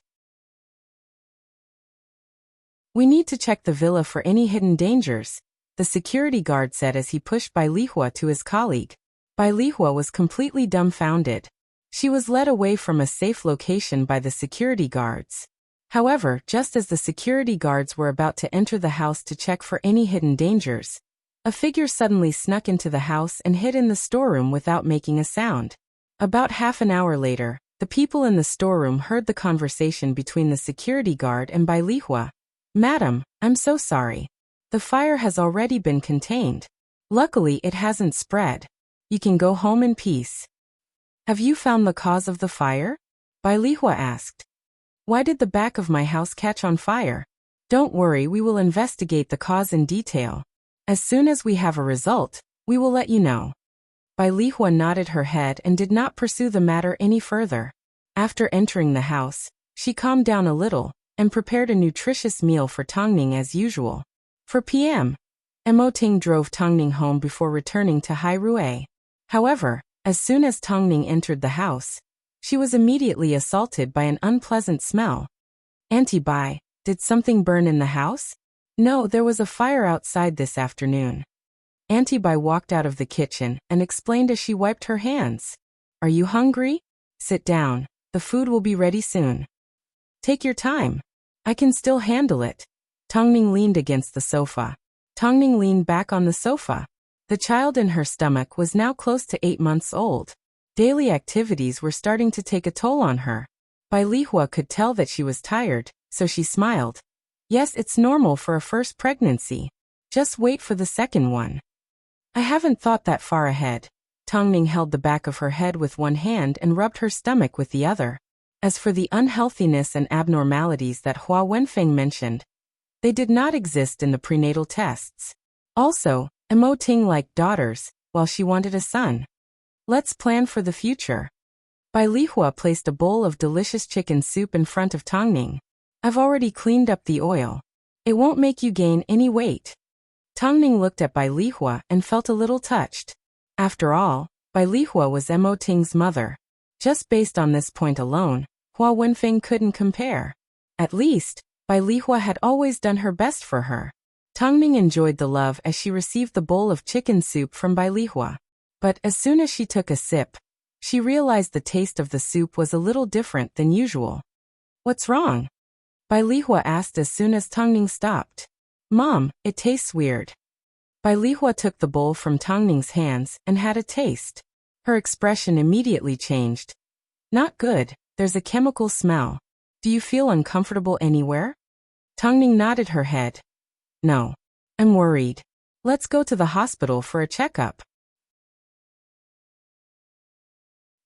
We need to check the villa for any hidden dangers," the security guard said as he pushed Bai Lihua to his colleague. Bai Lihua was completely dumbfounded. She was led away from a safe location by the security guards. However, just as the security guards were about to enter the house to check for any hidden dangers, a figure suddenly snuck into the house and hid in the storeroom without making a sound. About half an hour later, the people in the storeroom heard the conversation between the security guard and Bai Lihua. "Madam, I'm so sorry. The fire has already been contained. Luckily, it hasn't spread. You can go home in peace." "Have you found the cause of the fire?" Bai Lihua asked. "Why did the back of my house catch on fire?" "Don't worry, we will investigate the cause in detail. As soon as we have a result, we will let you know." Bai Lihua nodded her head and did not pursue the matter any further. After entering the house, she calmed down a little and prepared a nutritious meal for Tongning as usual. 4 p.m. Emoting drove Tongning home before returning to Hairue. However, as soon as Tongning entered the house, she was immediately assaulted by an unpleasant smell. "Auntie Bai, did something burn in the house?" "No, there was a fire outside this afternoon." Auntie Bai walked out of the kitchen and explained as she wiped her hands. "Are you hungry? Sit down, the food will be ready soon." "Take your time. I can still handle it." Tongning leaned against the sofa. Tongning leaned back on the sofa. The child in her stomach was now close to 8 months old. Daily activities were starting to take a toll on her. Bai Lihua could tell that she was tired, so she smiled. "Yes, it's normal for a first pregnancy. Just wait for the second one." "I haven't thought that far ahead." Tongning held the back of her head with one hand and rubbed her stomach with the other. As for the unhealthiness and abnormalities that Hua Wenfeng mentioned, they did not exist in the prenatal tests. Also, Emoting liked daughters, while she wanted a son. "Let's plan for the future." Bai Lihua placed a bowl of delicious chicken soup in front of Tongning. "I've already cleaned up the oil. It won't make you gain any weight." Tongning looked at Bai Lihua and felt a little touched. After all, Bai Lihua was Emoting's mother. Just based on this point alone, Hua Wenfeng couldn't compare. At least, Bai Lihua had always done her best for her. Tongning enjoyed the love as she received the bowl of chicken soup from Bai Lihua. But as soon as she took a sip, she realized the taste of the soup was a little different than usual. "What's wrong?" Bai Lihua asked as soon as Tongning stopped. "Mom, it tastes weird." Bai Lihua took the bowl from Tongning's hands and had a taste. Her expression immediately changed. "Not good, there's a chemical smell. Do you feel uncomfortable anywhere?" Tongning nodded her head. "No. I'm worried. Let's go to the hospital for a checkup."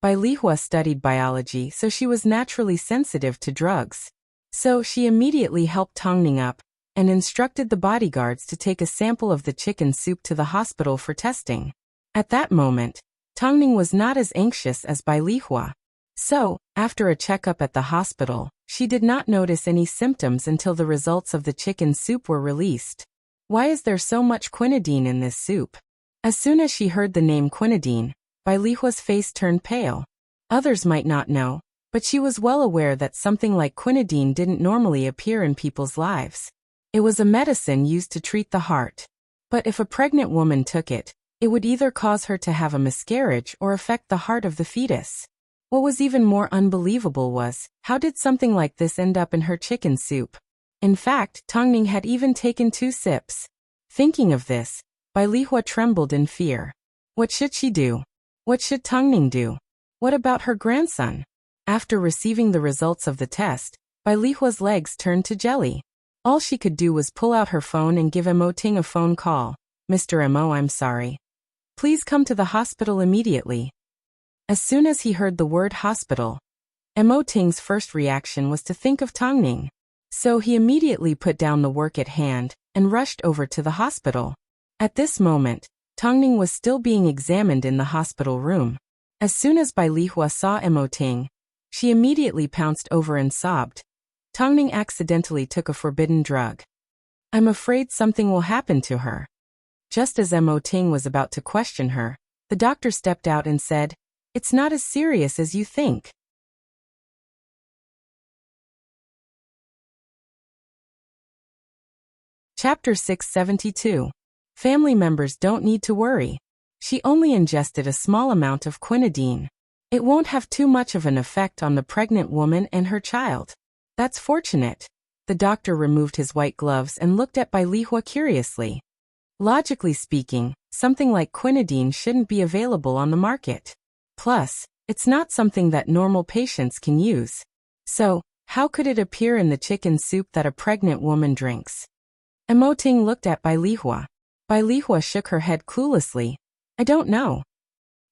Bai Lihua studied biology, so she was naturally sensitive to drugs. So she immediately helped Tongning up and instructed the bodyguards to take a sample of the chicken soup to the hospital for testing. At that moment, Tongning was not as anxious as Bai Lihua. So, after a checkup at the hospital, she did not notice any symptoms until the results of the chicken soup were released. "Why is there so much quinidine in this soup?" As soon as she heard the name quinidine, Bai Lihua's face turned pale. Others might not know, but she was well aware that something like quinidine didn't normally appear in people's lives. It was a medicine used to treat the heart. But if a pregnant woman took it, it would either cause her to have a miscarriage or affect the heart of the fetus. What was even more unbelievable was, how did something like this end up in her chicken soup? In fact, Tongning had even taken 2 sips. Thinking of this, Bai Lihua trembled in fear. What should she do? What should Tongning do? What about her grandson? After receiving the results of the test, Bai Lihua's legs turned to jelly. All she could do was pull out her phone and give Emoting a phone call. "Mr. Emo, I'm sorry. Please come to the hospital immediately." As soon as he heard the word hospital, Emoting's first reaction was to think of Tongning. So he immediately put down the work at hand and rushed over to the hospital. At this moment, Tongning was still being examined in the hospital room. As soon as Bai Lihua saw Emoting, she immediately pounced over and sobbed. Tongning accidentally took a forbidden drug. "I'm afraid something will happen to her." Just as Emoting was about to question her, the doctor stepped out and said, "It's not as serious as you think." Chapter 672. Family members don't need to worry. She only ingested a small amount of quinidine. It won't have too much of an effect on the pregnant woman and her child. That's fortunate. The doctor removed his white gloves and looked at Bai Lihua curiously. Logically speaking, something like quinidine shouldn't be available on the market. Plus, it's not something that normal patients can use. So, how could it appear in the chicken soup that a pregnant woman drinks? Emoting looked at Bai Lihua. Bai Lihua shook her head cluelessly. I don't know.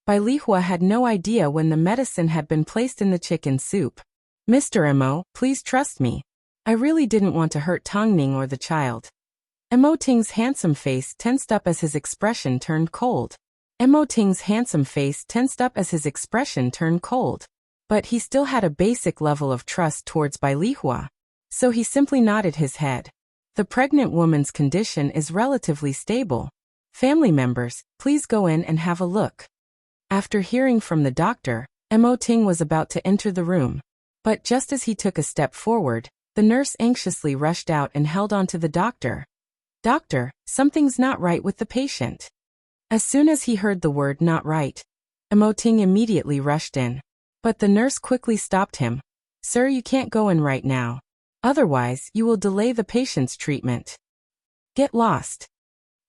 Bai Lihua had no idea when the medicine had been placed in the chicken soup. Mr. Emo, please trust me. I really didn't want to hurt Tongning or the child. Emoting's handsome face tensed up as his expression turned cold. But he still had a basic level of trust towards Bai Lihua. So he simply nodded his head. The pregnant woman's condition is relatively stable. Family members, please go in and have a look. After hearing from the doctor, Emoting was about to enter the room. But just as he took a step forward, the nurse anxiously rushed out and held on to the doctor. Doctor, something's not right with the patient. As soon as he heard the word not right, Emoting immediately rushed in. But the nurse quickly stopped him. Sir, you can't go in right now. Otherwise, you will delay the patient's treatment. Get lost.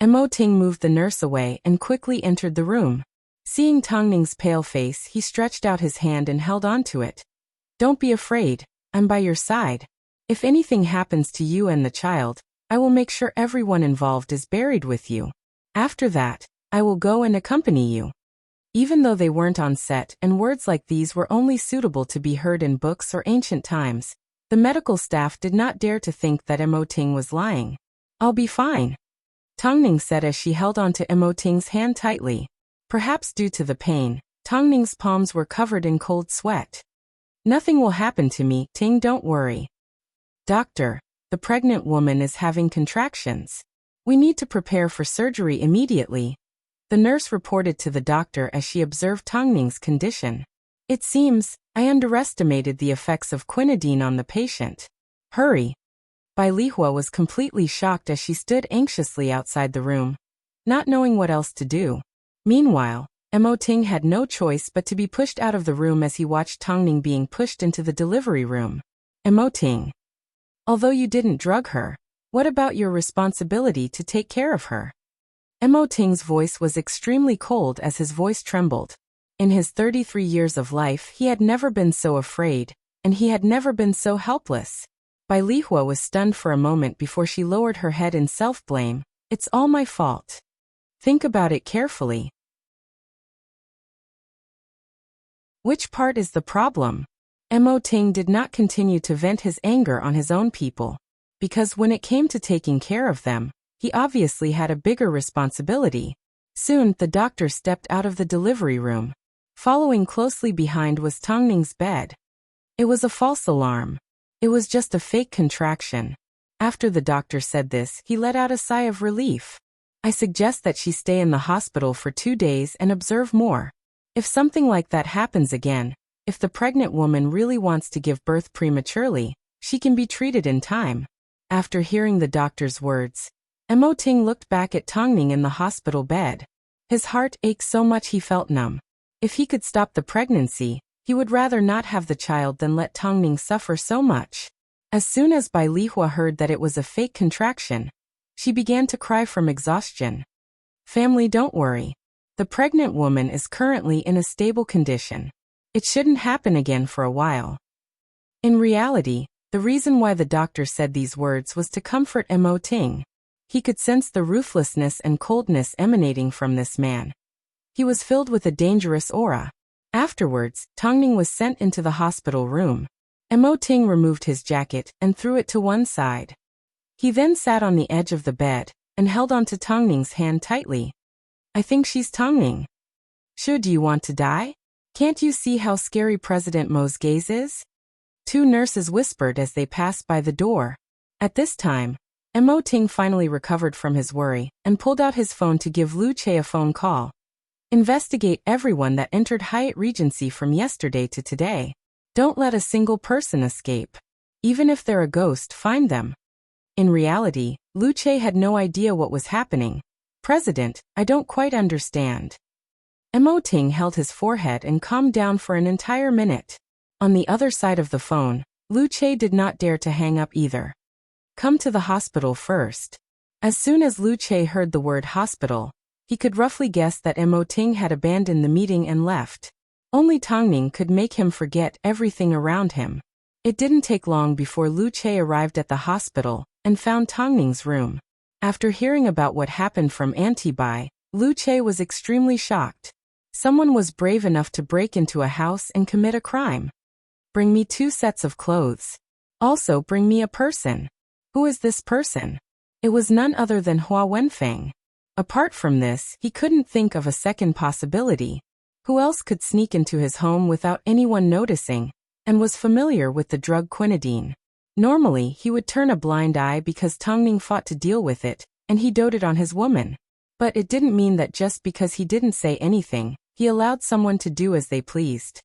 Emoting moved the nurse away and quickly entered the room. Seeing Tongning's pale face, he stretched out his hand and held on to it. Don't be afraid, I'm by your side. If anything happens to you and the child, I will make sure everyone involved is buried with you. After that, I will go and accompany you. Even though they weren't on set and words like these were only suitable to be heard in books or ancient times, the medical staff did not dare to think that Emoting was lying. I'll be fine, Tongning said as she held onto Emoting's hand tightly. Perhaps due to the pain, Tongning's palms were covered in cold sweat. Nothing will happen to me, Ting, don't worry. Doctor, the pregnant woman is having contractions. We need to prepare for surgery immediately. The nurse reported to the doctor as she observed Tongning's condition. It seems, I underestimated the effects of quinidine on the patient. Hurry. Bai Lihua was completely shocked as she stood anxiously outside the room, not knowing what else to do. Meanwhile, Emoting had no choice but to be pushed out of the room as he watched Tongning being pushed into the delivery room. Emoting. Although you didn't drug her, what about your responsibility to take care of her? Emoting's voice was extremely cold as his voice trembled. In his 33 years of life he had never been so afraid, and he had never been so helpless. Bai Lihua was stunned for a moment before she lowered her head in self-blame. It's all my fault. Think about it carefully. Which part is the problem? Emoting did not continue to vent his anger on his own people, because when it came to taking care of them, he obviously had a bigger responsibility. Soon, the doctor stepped out of the delivery room. Following closely behind was Tongning's bed. It was a false alarm. It was just a fake contraction. After the doctor said this, he let out a sigh of relief. I suggest that she stay in the hospital for 2 days and observe more. If something like that happens again, if the pregnant woman really wants to give birth prematurely, she can be treated in time. After hearing the doctor's words, Emoting looked back at Tongning in the hospital bed. His heart ached so much he felt numb. If he could stop the pregnancy, he would rather not have the child than let Tongning suffer so much. As soon as Bai Lihua heard that it was a fake contraction, she began to cry from exhaustion. Family, don't worry. The pregnant woman is currently in a stable condition. It shouldn't happen again for a while. In reality, the reason why the doctor said these words was to comfort Emoting. He could sense the ruthlessness and coldness emanating from this man. He was filled with a dangerous aura. Afterwards, Tongning was sent into the hospital room. Emoting removed his jacket and threw it to one side. He then sat on the edge of the bed and held onto Tongning's hand tightly. I think she's Tongning. Shu, do you want to die? Can't you see how scary President Mo's gaze is? 2 nurses whispered as they passed by the door. At this time, Emoting finally recovered from his worry and pulled out his phone to give Lu Che a phone call. Investigate everyone that entered Hyatt Regency from yesterday to today. Don't let a single person escape. Even if they're a ghost, find them. In reality, Lu Che had no idea what was happening. President, I don't quite understand. Mo Ting held his forehead and calmed down for an entire minute. On the other side of the phone, Lu Che did not dare to hang up either. Come to the hospital first. As soon as Lu Che heard the word hospital, he could roughly guess that Mo Ting had abandoned the meeting and left. Only Tongning could make him forget everything around him. It didn't take long before Lu Che arrived at the hospital and found Tongning's room. After hearing about what happened from Auntie Bai, Lu Che was extremely shocked. Someone was brave enough to break into a house and commit a crime. Bring me 2 sets of clothes. Also bring me a person. Who is this person? It was none other than Hua Wenfeng. Apart from this, he couldn't think of a second possibility. Who else could sneak into his home without anyone noticing, and was familiar with the drug quinidine? Normally, he would turn a blind eye because Tongning fought to deal with it, and he doted on his woman. But it didn't mean that just because he didn't say anything, he allowed someone to do as they pleased.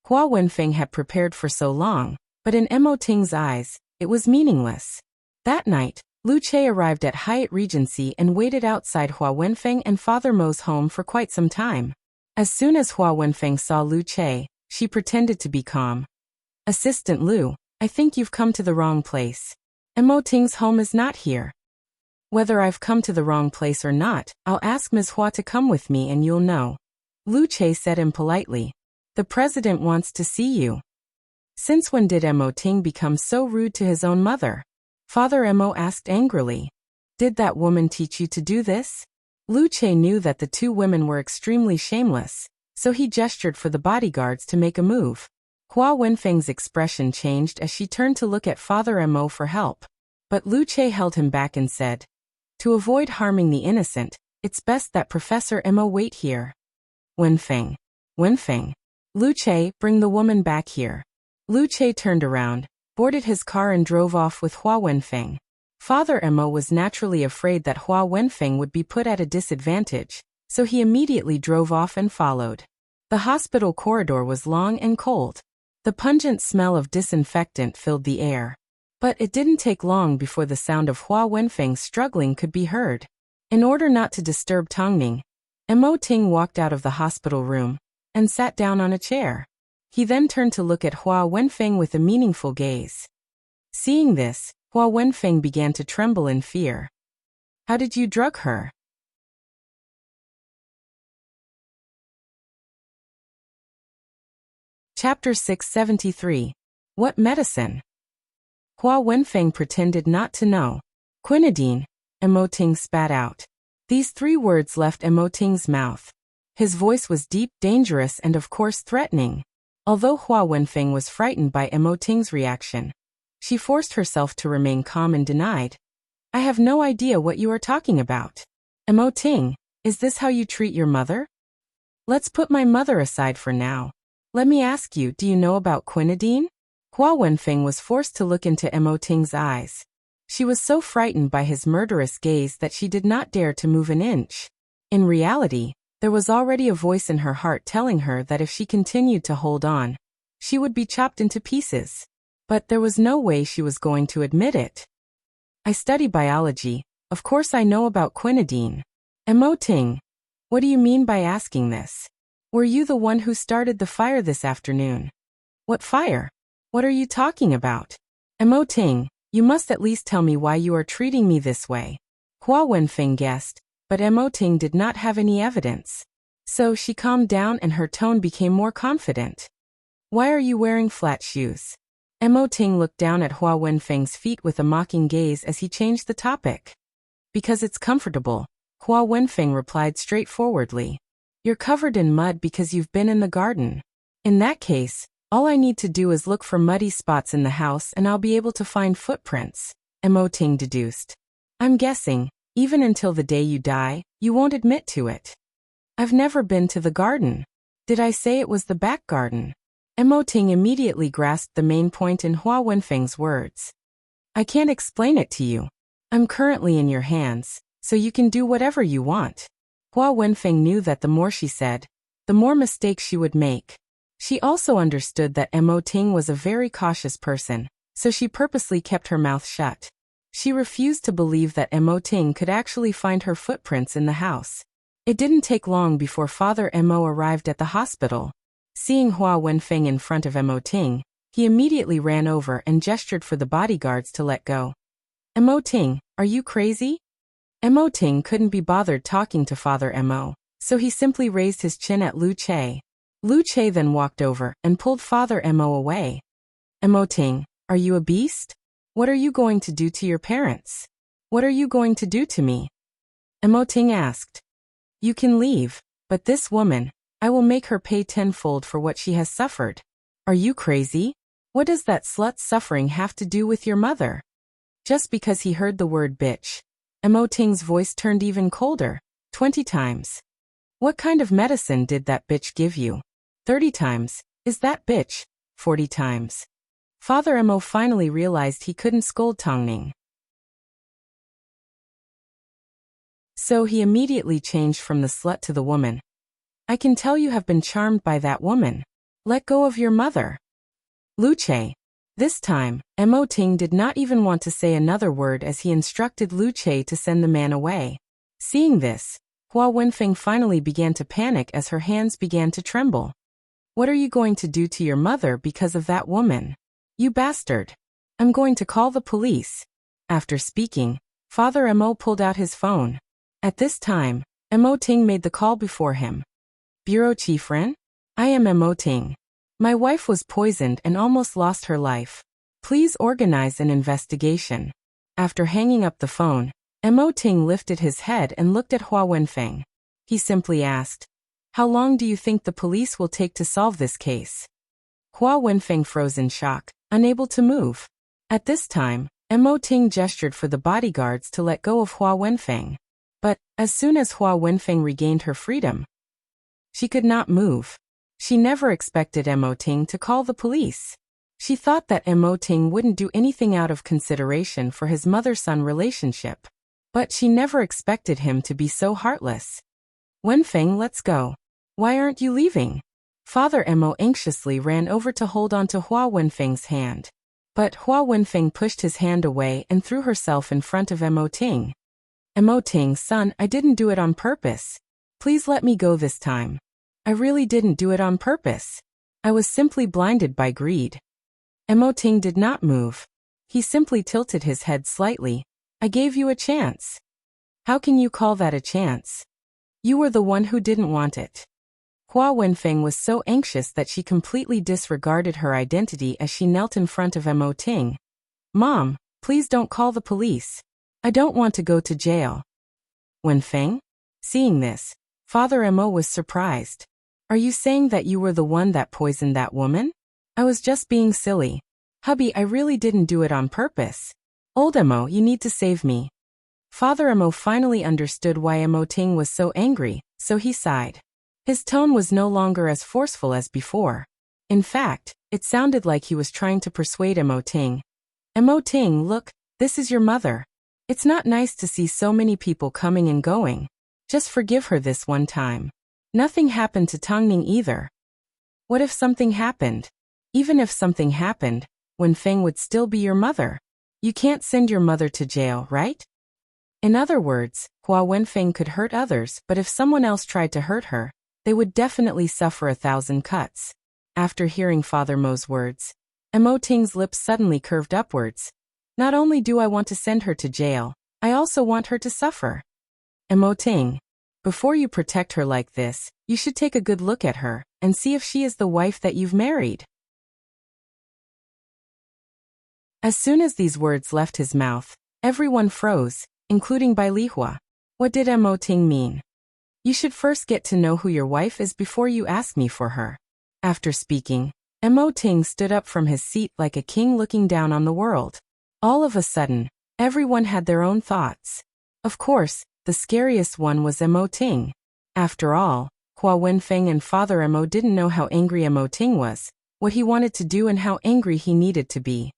Hua Wenfeng had prepared for so long, but in Mo Ting's eyes, it was meaningless. That night, Lu Che arrived at Hyatt Regency and waited outside Hua Wenfeng and Father Mo's home for quite some time. As soon as Hua Wenfeng saw Lu Che, she pretended to be calm. Assistant Lu, I think you've come to the wrong place. Mo Ting's home is not here. Whether I've come to the wrong place or not, I'll ask Ms. Hua to come with me and you'll know. Lu Che said impolitely. The president wants to see you. Since when did Mo Ting become so rude to his own mother? Father Mo asked angrily. Did that woman teach you to do this? Lu Che knew that the 2 women were extremely shameless, so he gestured for the bodyguards to make a move. Hua Wenfeng's expression changed as she turned to look at Father Mo for help. But Lu Che held him back and said, to avoid harming the innocent, it's best that Professor Mo wait here. Wenfeng. Lu Che, bring the woman back here. Lu Che turned around, boarded his car and drove off with Hua Wenfeng. Father Mo was naturally afraid that Hua Wenfeng would be put at a disadvantage, so he immediately drove off and followed. The hospital corridor was long and cold. The pungent smell of disinfectant filled the air. But it didn't take long before the sound of Hua Wenfeng struggling could be heard. In order not to disturb Tongning, Mo Ting walked out of the hospital room and sat down on a chair. He then turned to look at Hua Wenfeng with a meaningful gaze. Seeing this, Hua Wenfeng began to tremble in fear. How did you drug her? Chapter 673. What medicine? Hua Wenfeng pretended not to know. Quinidine, Mo Ting spat out. These 3 words left Mo Ting's mouth. His voice was deep, dangerous and of course threatening. Although Hua Wenfeng was frightened by Mo Ting's reaction, she forced herself to remain calm and denied. I have no idea what you are talking about. Mo Ting, is this how you treat your mother? Let's put my mother aside for now. Let me ask you, do you know about quinidine? Hua Wenfeng was forced to look into Mo Ting's eyes. She was so frightened by his murderous gaze that she did not dare to move an inch. In reality, there was already a voice in her heart telling her that if she continued to hold on, she would be chopped into pieces. But there was no way she was going to admit it. I study biology, of course I know about quinidine. Mo Ting, what do you mean by asking this? Were you the one who started the fire this afternoon? What fire? What are you talking about? Mo Ting, you must at least tell me why you are treating me this way. Hua Wenfeng guessed, but Mo Ting did not have any evidence. So she calmed down and her tone became more confident. Why are you wearing flat shoes? Mo Ting looked down at Hua Wenfeng's feet with a mocking gaze as he changed the topic. Because it's comfortable, Hua Wenfeng replied straightforwardly. You're covered in mud because you've been in the garden. In that case, all I need to do is look for muddy spots in the house and I'll be able to find footprints, Mo Ting deduced. I'm guessing, even until the day you die, you won't admit to it. I've never been to the garden. Did I say it was the back garden? Mo Ting immediately grasped the main point in Hua Wenfeng's words. I can't explain it to you. I'm currently in your hands, so you can do whatever you want. Hua Wenfeng knew that the more she said, the more mistakes she would make. She also understood that Mo Ting was a very cautious person, so she purposely kept her mouth shut. She refused to believe that Mo Ting could actually find her footprints in the house. It didn't take long before Father Mo arrived at the hospital. Seeing Hua Wenfeng in front of Mo Ting, he immediately ran over and gestured for the bodyguards to let go. Mo Ting, are you crazy? Mo Ting couldn't be bothered talking to Father Mo, so he simply raised his chin at Lu Che. Lu Che then walked over and pulled Father Mo away. Mo Ting, are you a beast? What are you going to do to your parents? What are you going to do to me? Mo Ting asked. You can leave, but this woman, I will make her pay tenfold for what she has suffered. Are you crazy? What does that slut's suffering have to do with your mother? Just because he heard the word bitch, Mo Ting's voice turned even colder, 20 times. What kind of medicine did that bitch give you? 30 times. Is that bitch? 40 times. Father Mo finally realized he couldn't scold Tongning. So he immediately changed from the slut to the woman. I can tell you have been charmed by that woman. Let go of your mother. Lu Che. This time, Mo Ting did not even want to say another word as he instructed Lu Che to send the man away. Seeing this, Hua Wenfeng finally began to panic as her hands began to tremble. What are you going to do to your mother because of that woman? You bastard. I'm going to call the police. After speaking, Father Mo pulled out his phone. At this time, Mo Ting made the call before him. Bureau Chief Ren? I am Mo Ting. My wife was poisoned and almost lost her life. Please organize an investigation. After hanging up the phone, Mo Ting lifted his head and looked at Hua Wenfeng. He simply asked, how long do you think the police will take to solve this case? Hua Wenfeng froze in shock, unable to move. At this time, Mo Ting gestured for the bodyguards to let go of Hua Wenfeng. But, as soon as Hua Wenfeng regained her freedom, she could not move. She never expected Mo Ting to call the police. She thought that Mo Ting wouldn't do anything out of consideration for his mother-son relationship. But she never expected him to be so heartless. Wenfeng, let's go. Why aren't you leaving? Father Mo anxiously ran over to hold on to Hua Wenfeng's hand. But Hua Wenfeng pushed his hand away and threw herself in front of Mo Ting. Mo Ting, son, I didn't do it on purpose. Please let me go this time. I really didn't do it on purpose. I was simply blinded by greed. Mo Ting did not move. He simply tilted his head slightly. I gave you a chance. How can you call that a chance? You were the one who didn't want it. Hua Wenfeng was so anxious that she completely disregarded her identity as she knelt in front of Mo Ting. Mom, please don't call the police. I don't want to go to jail. Wenfeng? Seeing this, Father Mo was surprised. Are you saying that you were the one that poisoned that woman? I was just being silly. Hubby, I really didn't do it on purpose. Old Mo, you need to save me. Father Mo finally understood why Mo Ting was so angry, so he sighed. His tone was no longer as forceful as before. In fact, it sounded like he was trying to persuade Mo Ting. Mo Ting, look, this is your mother. It's not nice to see so many people coming and going. Just forgive her this one time. Nothing happened to Tongning either. What if something happened? Even if something happened, Wenfeng would still be your mother. You can't send your mother to jail, right? In other words, Hua Wenfeng could hurt others, but if someone else tried to hurt her, they would definitely suffer 1,000 cuts. After hearing Father Mo's words, Mo Ting's lips suddenly curved upwards. Not only do I want to send her to jail, I also want her to suffer. Mo Ting, before you protect her like this, you should take a good look at her and see if she is the wife that you've married. As soon as these words left his mouth, everyone froze, including Bai Lihua. What did Mo Ting mean? You should first get to know who your wife is before you ask me for her. After speaking, Mo Ting stood up from his seat like a king looking down on the world. All of a sudden, everyone had their own thoughts. Of course, the scariest one was Mo Ting. After all, Hua Wenfeng and Father Mo didn't know how angry Mo Ting was, what he wanted to do and how angry he needed to be.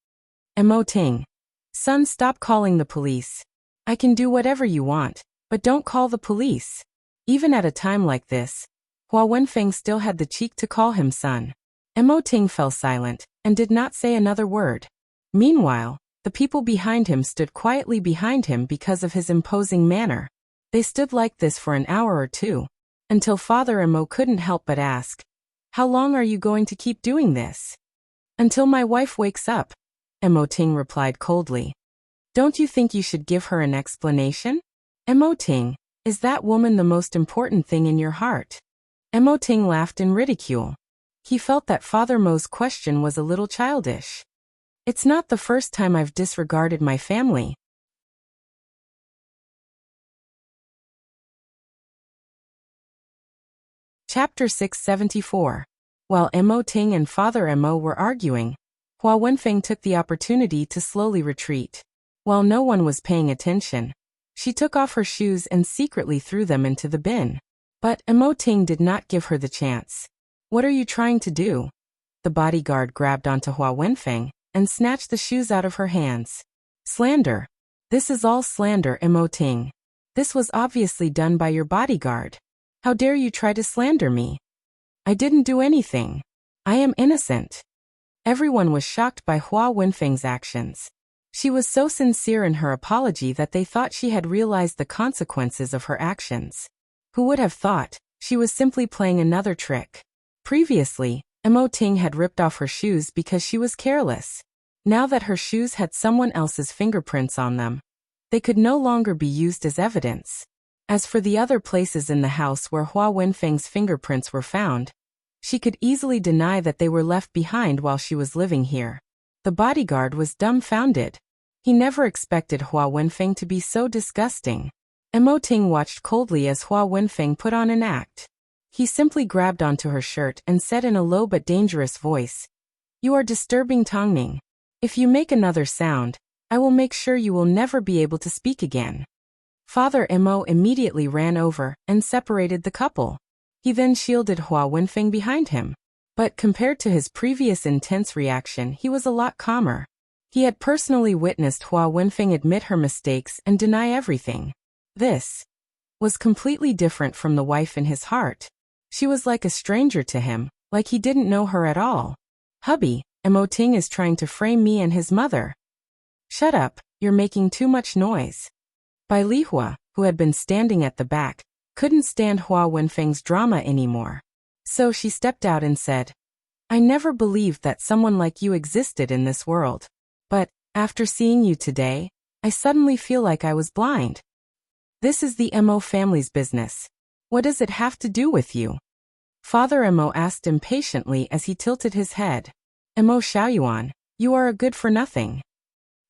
Mo Ting. Son, stop calling the police. I can do whatever you want, but don't call the police. Even at a time like this, Hua Wenfeng still had the cheek to call him son. Mo Ting fell silent, and did not say another word. Meanwhile, the people behind him stood quietly behind him because of his imposing manner. They stood like this for an hour or two, until Father Mo couldn't help but ask, "How long are you going to keep doing this?" "Until my wife wakes up," Mo Ting replied coldly. "Don't you think you should give her an explanation?" "Mo Ting, is that woman the most important thing in your heart?" Mo Ting laughed in ridicule. He felt that Father Mo's question was a little childish. "It's not the first time I've disregarded my family." Chapter 674. While Mo Ting and Father Mo were arguing, Hua Wenfeng took the opportunity to slowly retreat. While no one was paying attention, she took off her shoes and secretly threw them into the bin. But Mo Ting did not give her the chance. "What are you trying to do?" The bodyguard grabbed onto Hua Wenfeng and snatched the shoes out of her hands. "Slander. This is all slander, Mo Ting. This was obviously done by your bodyguard. How dare you try to slander me?" "I didn't do anything. I am innocent." Everyone was shocked by Hua Wenfeng's actions. She was so sincere in her apology that they thought she had realized the consequences of her actions. Who would have thought she was simply playing another trick? Previously, Mo Ting had ripped off her shoes because she was careless. Now that her shoes had someone else's fingerprints on them, they could no longer be used as evidence. As for the other places in the house where Hua Wenfeng's fingerprints were found, she could easily deny that they were left behind while she was living here. The bodyguard was dumbfounded. He never expected Hua Wenfeng to be so disgusting. Mo Ting watched coldly as Hua Wenfeng put on an act. He simply grabbed onto her shirt and said in a low but dangerous voice, "You are disturbing Tongning. If you make another sound, I will make sure you will never be able to speak again." Father Mo immediately ran over and separated the couple. He then shielded Hua Wenfeng behind him. But compared to his previous intense reaction, he was a lot calmer. He had personally witnessed Hua Wenfeng admit her mistakes and deny everything. This was completely different from the wife in his heart. She was like a stranger to him, like he didn't know her at all. "Hubby, Mo Ting is trying to frame me and his mother." "Shut up, you're making too much noise." Bai Lihua, who had been standing at the back, couldn't stand Hua Wenfeng's drama anymore. So she stepped out and said, "I never believed that someone like you existed in this world. But, after seeing you today, I suddenly feel like I was blind. This is the Mo family's business. What does it have to do with you?" Father Mo asked impatiently as he tilted his head. "Mo Xiaoyuan, you are a good-for-nothing."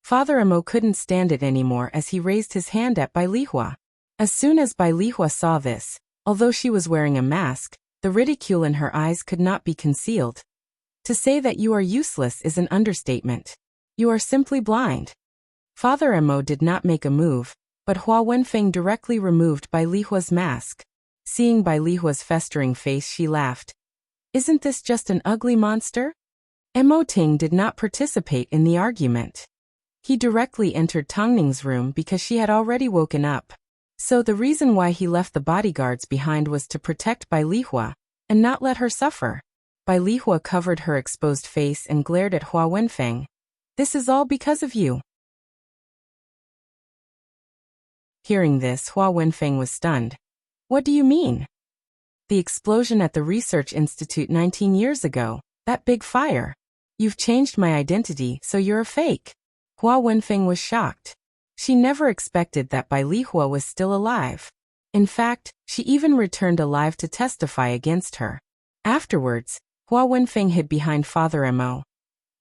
Father Mo couldn't stand it anymore as he raised his hand at Bai Lihua. As soon as Bai Lihua saw this, although she was wearing a mask, the ridicule in her eyes could not be concealed. "To say that you are useless is an understatement. You are simply blind." Father Mo did not make a move, but Hua Wenfeng directly removed Bai Lihua's mask. Seeing Bai Lihua's festering face, she laughed. "Isn't this just an ugly monster?" Mo Ting did not participate in the argument. He directly entered Tongning's room because she had already woken up. So the reason why he left the bodyguards behind was to protect Bai Lihua and not let her suffer. Bai Lihua covered her exposed face and glared at Hua Wenfeng. "This is all because of you." Hearing this, Hua Wenfeng was stunned. "What do you mean?" "The explosion at the Research Institute 19 years ago, that big fire. You've changed my identity, so you're a fake." Hua Wenfeng was shocked. She never expected that Bai Lihua was still alive. In fact, she even returned alive to testify against her. Afterwards, Hua Wenfeng hid behind Father Mo.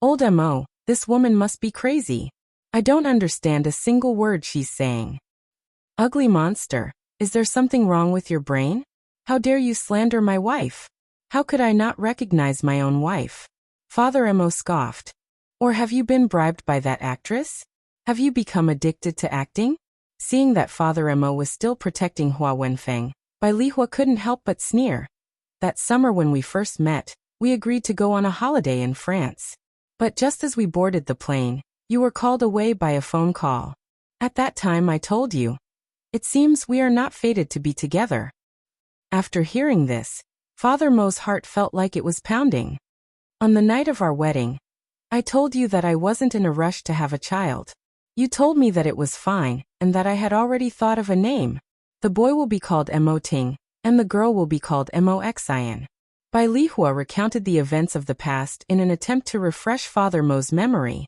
"Old Mo, this woman must be crazy. I don't understand a single word she's saying." "Ugly monster, is there something wrong with your brain? How dare you slander my wife? How could I not recognize my own wife?" Father Mo scoffed. "Or have you been bribed by that actress? Have you become addicted to acting?" Seeing that Father Mo was still protecting Hua Wenfeng, Bai Lihua couldn't help but sneer. "That summer when we first met, we agreed to go on a holiday in France. But just as we boarded the plane, you were called away by a phone call. At that time I told you. It seems we are not fated to be together." After hearing this, Father Mo's heart felt like it was pounding. "On the night of our wedding, I told you that I wasn't in a rush to have a child. You told me that it was fine, and that I had already thought of a name. The boy will be called Mo Ting, and the girl will be called Mo Xian. Bai Lihua recounted the events of the past in an attempt to refresh Father Mo's memory.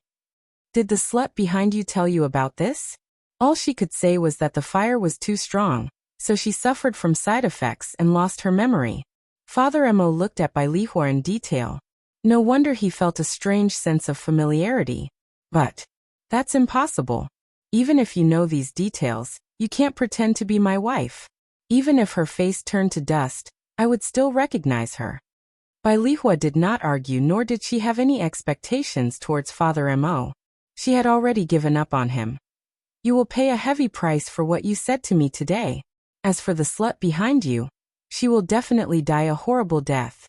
Did the slut behind you tell you about this? All she could say was that the fire was too strong, so she suffered from side effects and lost her memory. Father Mo looked at Bai Lihua in detail. No wonder he felt a strange sense of familiarity. But that's impossible. Even if you know these details, you can't pretend to be my wife. Even if her face turned to dust, I would still recognize her. Bai Lihua did not argue, nor did she have any expectations towards Father Mo. She had already given up on him. You will pay a heavy price for what you said to me today. As for the slut behind you, she will definitely die a horrible death.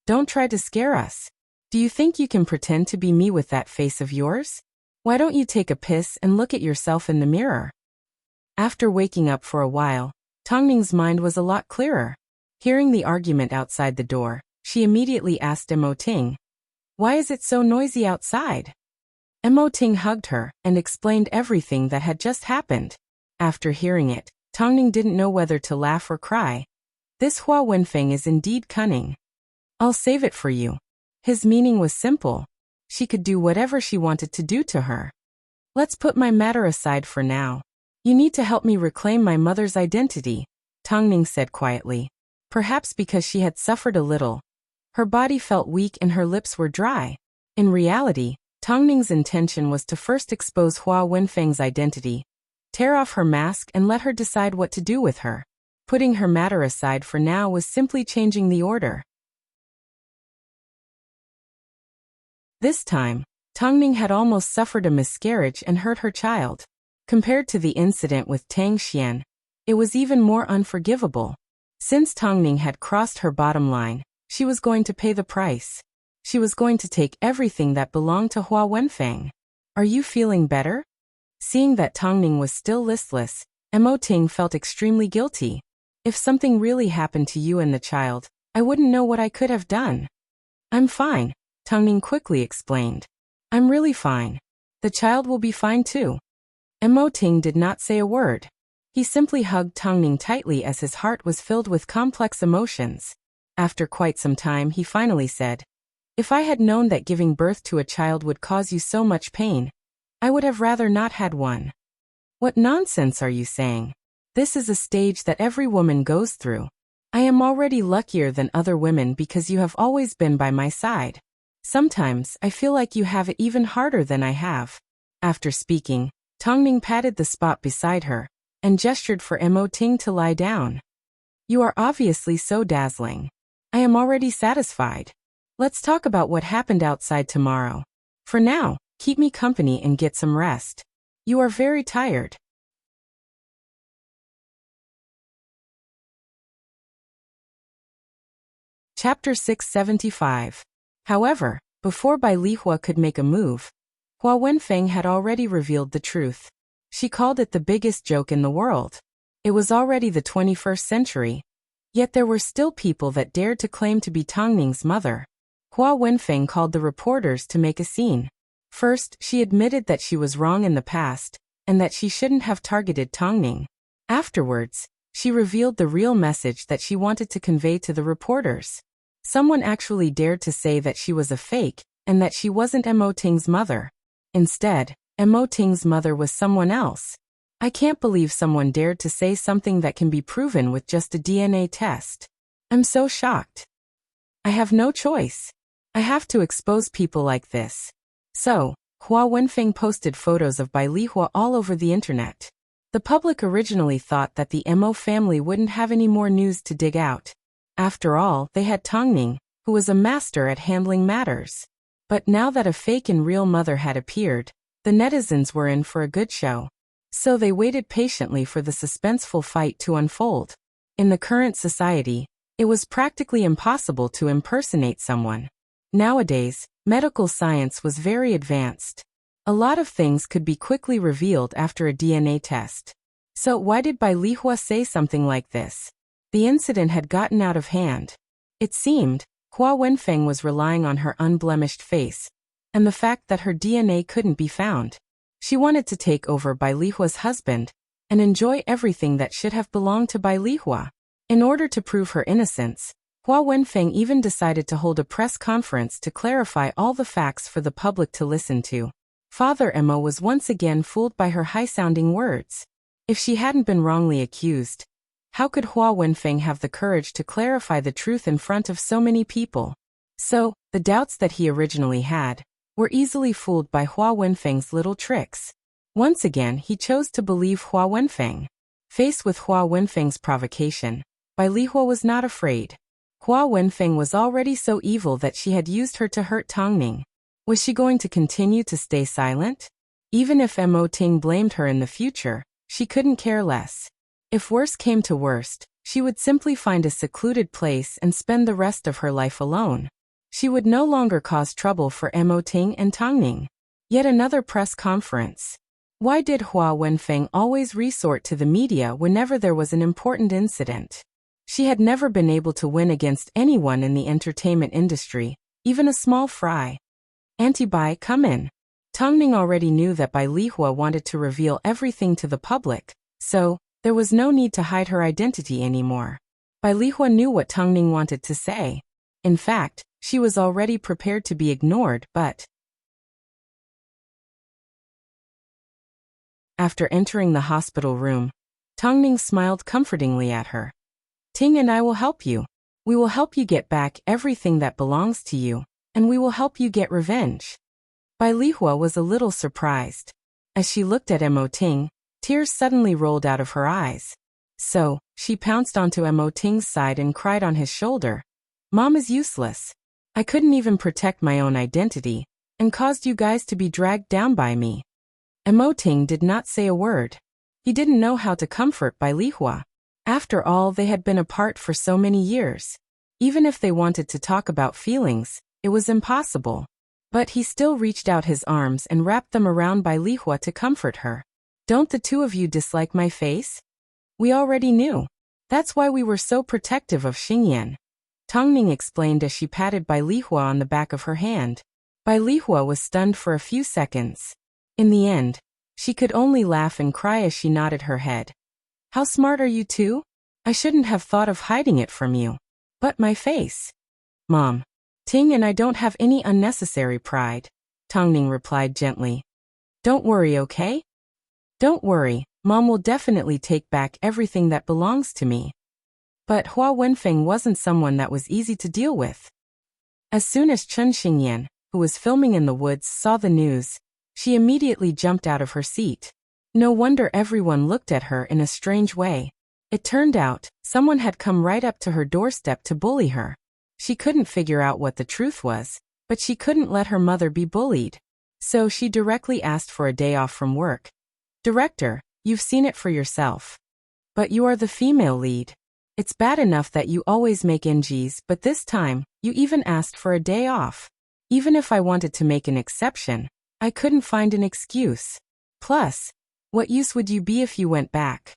Don't try to scare us. Do you think you can pretend to be me with that face of yours? Why don't you take a piss and look at yourself in the mirror? After waking up for a while, Tongning's mind was a lot clearer. Hearing the argument outside the door, she immediately asked Mo Ting, "Why is it so noisy outside?" Mo Ting hugged her and explained everything that had just happened. After hearing it, Tongning didn't know whether to laugh or cry. This Hua Wenfeng is indeed cunning. I'll save it for you. His meaning was simple. She could do whatever she wanted to do to her. Let's put my matter aside for now. You need to help me reclaim my mother's identity, Tongning said quietly. Perhaps because she had suffered a little. Her body felt weak and her lips were dry. In reality, Tongning's intention was to first expose Hua Wenfeng's identity, tear off her mask and let her decide what to do with her. Putting her matter aside for now was simply changing the order. This time, Tongning had almost suffered a miscarriage and hurt her child. Compared to the incident with Tang Xian, it was even more unforgivable. Since Tongning had crossed her bottom line, she was going to pay the price. She was going to take everything that belonged to Hua Wenfeng. Are you feeling better? Seeing that Tongning was still listless, Mo Ting felt extremely guilty. If something really happened to you and the child, I wouldn't know what I could have done. I'm fine, Tongning quickly explained. I'm really fine. The child will be fine too. Mo Ting did not say a word. He simply hugged Tongning tightly as his heart was filled with complex emotions. After quite some time he finally said, "If I had known that giving birth to a child would cause you so much pain, I would have rather not had one." What nonsense are you saying? This is a stage that every woman goes through. I am already luckier than other women because you have always been by my side. Sometimes I feel like you have it even harder than I have. After speaking, Tongning patted the spot beside her and gestured for Mo Ting to lie down. You are obviously so dazzling. I am already satisfied. Let's talk about what happened outside tomorrow. For now, keep me company and get some rest. You are very tired. Chapter 675. However, before Bai Lihua could make a move, Hua Wenfeng had already revealed the truth. She called it the biggest joke in the world. It was already the 21st century. Yet there were still people that dared to claim to be Tongning's mother. Hua Wenfeng called the reporters to make a scene. First, she admitted that she was wrong in the past, and that she shouldn't have targeted Tongning. Afterwards, she revealed the real message that she wanted to convey to the reporters. Someone actually dared to say that she was a fake, and that she wasn't Mo Ting's mother. Instead, Mo Ting's mother was someone else. I can't believe someone dared to say something that can be proven with just a DNA test. I'm so shocked. I have no choice. I have to expose people like this. So, Hua Wenfeng posted photos of Bai Lihua all over the internet. The public originally thought that the Mo family wouldn't have any more news to dig out. After all, they had Tongning, who was a master at handling matters. But now that a fake and real mother had appeared, the netizens were in for a good show. So they waited patiently for the suspenseful fight to unfold. In the current society, it was practically impossible to impersonate someone. Nowadays, medical science was very advanced. A lot of things could be quickly revealed after a DNA test. So why did Bai Lihua say something like this? The incident had gotten out of hand. It seemed, Hua Wenfeng was relying on her unblemished face, and the fact that her DNA couldn't be found. She wanted to take over Bai Lihua's husband, and enjoy everything that should have belonged to Bai Lihua. In order to prove her innocence, Hua Wenfeng even decided to hold a press conference to clarify all the facts for the public to listen to. Father Emma was once again fooled by her high-sounding words. If she hadn't been wrongly accused, how could Hua Wenfeng have the courage to clarify the truth in front of so many people? So, the doubts that he originally had were easily fooled by Hua Wenfeng's little tricks. Once again, he chose to believe Hua Wenfeng. Faced with Hua Wenfeng's provocation, Bai Lihua was not afraid. Hua Wenfeng was already so evil that she had used her to hurt Tongning. Was she going to continue to stay silent? Even if Mo Ting blamed her in the future, she couldn't care less. If worst came to worst, she would simply find a secluded place and spend the rest of her life alone. She would no longer cause trouble for Mo Ting and Tongning. Yet another press conference. Why did Hua Wenfeng always resort to the media whenever there was an important incident? She had never been able to win against anyone in the entertainment industry, even a small fry. Auntie Bai, come in. Tongning already knew that Bai Lihua wanted to reveal everything to the public, so there was no need to hide her identity anymore. Bai Lihua knew what Tongning wanted to say. In fact, she was already prepared to be ignored, but after entering the hospital room, Tongning smiled comfortingly at her. Ting and I will help you. We will help you get back everything that belongs to you, and we will help you get revenge. Bai Lihua was a little surprised. As she looked at Mo Ting, tears suddenly rolled out of her eyes. So, she pounced onto Mo Ting's side and cried on his shoulder. Mom is useless. I couldn't even protect my own identity, and caused you guys to be dragged down by me. Mo Ting did not say a word. He didn't know how to comfort Bai Lihua. After all, they had been apart for so many years. Even if they wanted to talk about feelings, it was impossible. But he still reached out his arms and wrapped them around Bai Lihua to comfort her. Don't the two of you dislike my face? We already knew. That's why we were so protective of Xingyan. Tongning explained as she patted Bai Lihua on the back of her hand. Bai Lihua was stunned for a few seconds. In the end, she could only laugh and cry as she nodded her head. How smart are you two? I shouldn't have thought of hiding it from you. But my face. Mom. Ting and I don't have any unnecessary pride, Tongning replied gently. Don't worry, okay? Don't worry, Mom will definitely take back everything that belongs to me. But Hua Wenfeng wasn't someone that was easy to deal with. As soon as Chen Xingyan, who was filming in the woods, saw the news, she immediately jumped out of her seat. No wonder everyone looked at her in a strange way. It turned out, someone had come right up to her doorstep to bully her. She couldn't figure out what the truth was, but she couldn't let her mother be bullied. So she directly asked for a day off from work. Director, you've seen it for yourself. But you are the female lead. It's bad enough that you always make NGs, but this time, you even asked for a day off. Even if I wanted to make an exception, I couldn't find an excuse. Plus, what use would you be if you went back?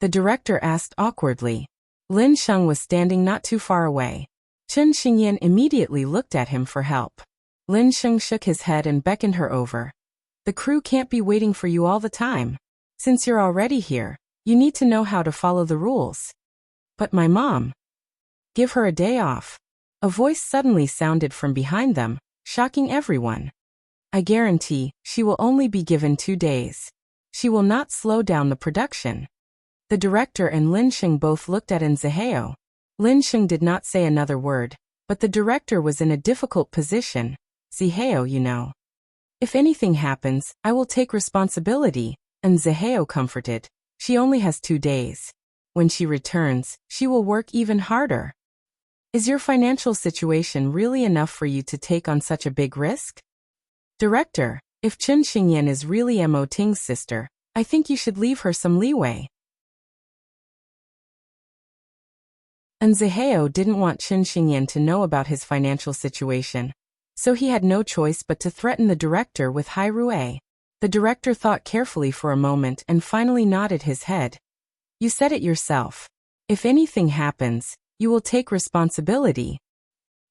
The director asked awkwardly. Lin Sheng was standing not too far away. Chen Xingyan immediately looked at him for help. Lin Sheng shook his head and beckoned her over. The crew can't be waiting for you all the time. Since you're already here, you need to know how to follow the rules. But my mom. Give her a day off. A voice suddenly sounded from behind them, shocking everyone. I guarantee she will only be given 2 days. She will not slow down the production. The director and Lin Sheng both looked at Zihao. Lin Sheng did not say another word, but the director was in a difficult position. Zihao, you know. If anything happens, I will take responsibility, and Zihao comforted. She only has 2 days. When she returns, she will work even harder. Is your financial situation really enough for you to take on such a big risk? Director, if Chen Xingyan is really Mo Ting's sister, I think you should leave her some leeway. And Zihao didn't want Chen Xingyan to know about his financial situation, so he had no choice but to threaten the director with Hai Rui. The director thought carefully for a moment and finally nodded his head. You said it yourself. If anything happens, you will take responsibility.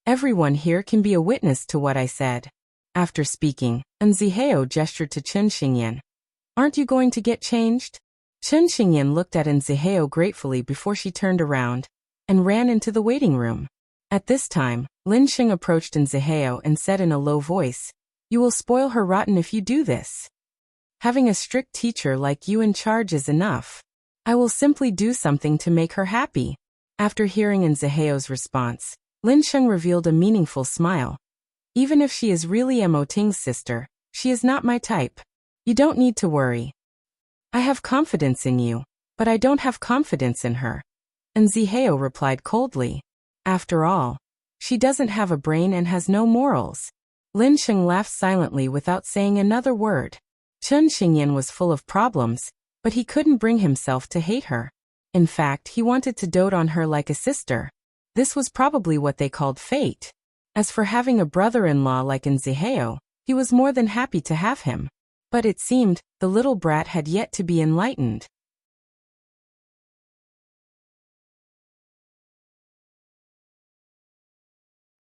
Everyone here can be a witness to what I said. After speaking, Zihao gestured to Chen Xingyan. Aren't you going to get changed? Chen Xingyan looked at Nziheo gratefully before she turned around and ran into the waiting room. At this time, Lin Xing approached Nziheo and said in a low voice, "You will spoil her rotten if you do this. Having a strict teacher like you in charge is enough. I will simply do something to make her happy." After hearing Nziheo's response, Lin Xing revealed a meaningful smile. "Even if she is really Mo Ting's sister, she is not my type. You don't need to worry. I have confidence in you, but I don't have confidence in her." Nziheo replied coldly. "After all, she doesn't have a brain and has no morals." Lin Xing laughed silently without saying another word. Chen Xingyan was full of problems, but he couldn't bring himself to hate her. In fact, he wanted to dote on her like a sister. This was probably what they called fate. As for having a brother-in-law like Nziheo, he was more than happy to have him. But it seemed, the little brat had yet to be enlightened.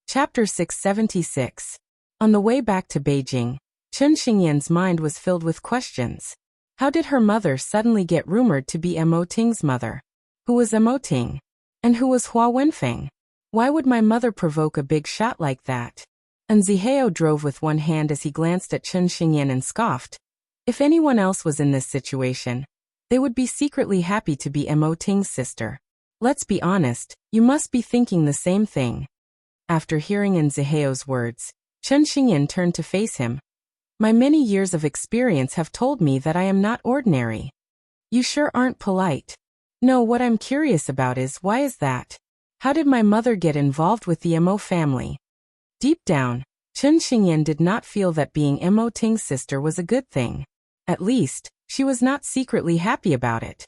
Chapter 676. On the way back to Beijing, Chen Xingyan's mind was filled with questions. How did her mother suddenly get rumored to be Mo Ting's mother? Who was Mo Ting? And who was Hua Wenfeng? Why would my mother provoke a big shot like that? Nziheo drove with one hand as he glanced at Chen Xingyan and scoffed. If anyone else was in this situation, they would be secretly happy to be Mo Ting's sister. Let's be honest, you must be thinking the same thing. After hearing Nziheo's words, Chen Xingyan turned to face him. My many years of experience have told me that I am not ordinary. You sure aren't polite. No, what I'm curious about is, why is that? How did my mother get involved with the Mo family? Deep down, Chen Xingyan did not feel that being Mo Ting's sister was a good thing. At least, she was not secretly happy about it.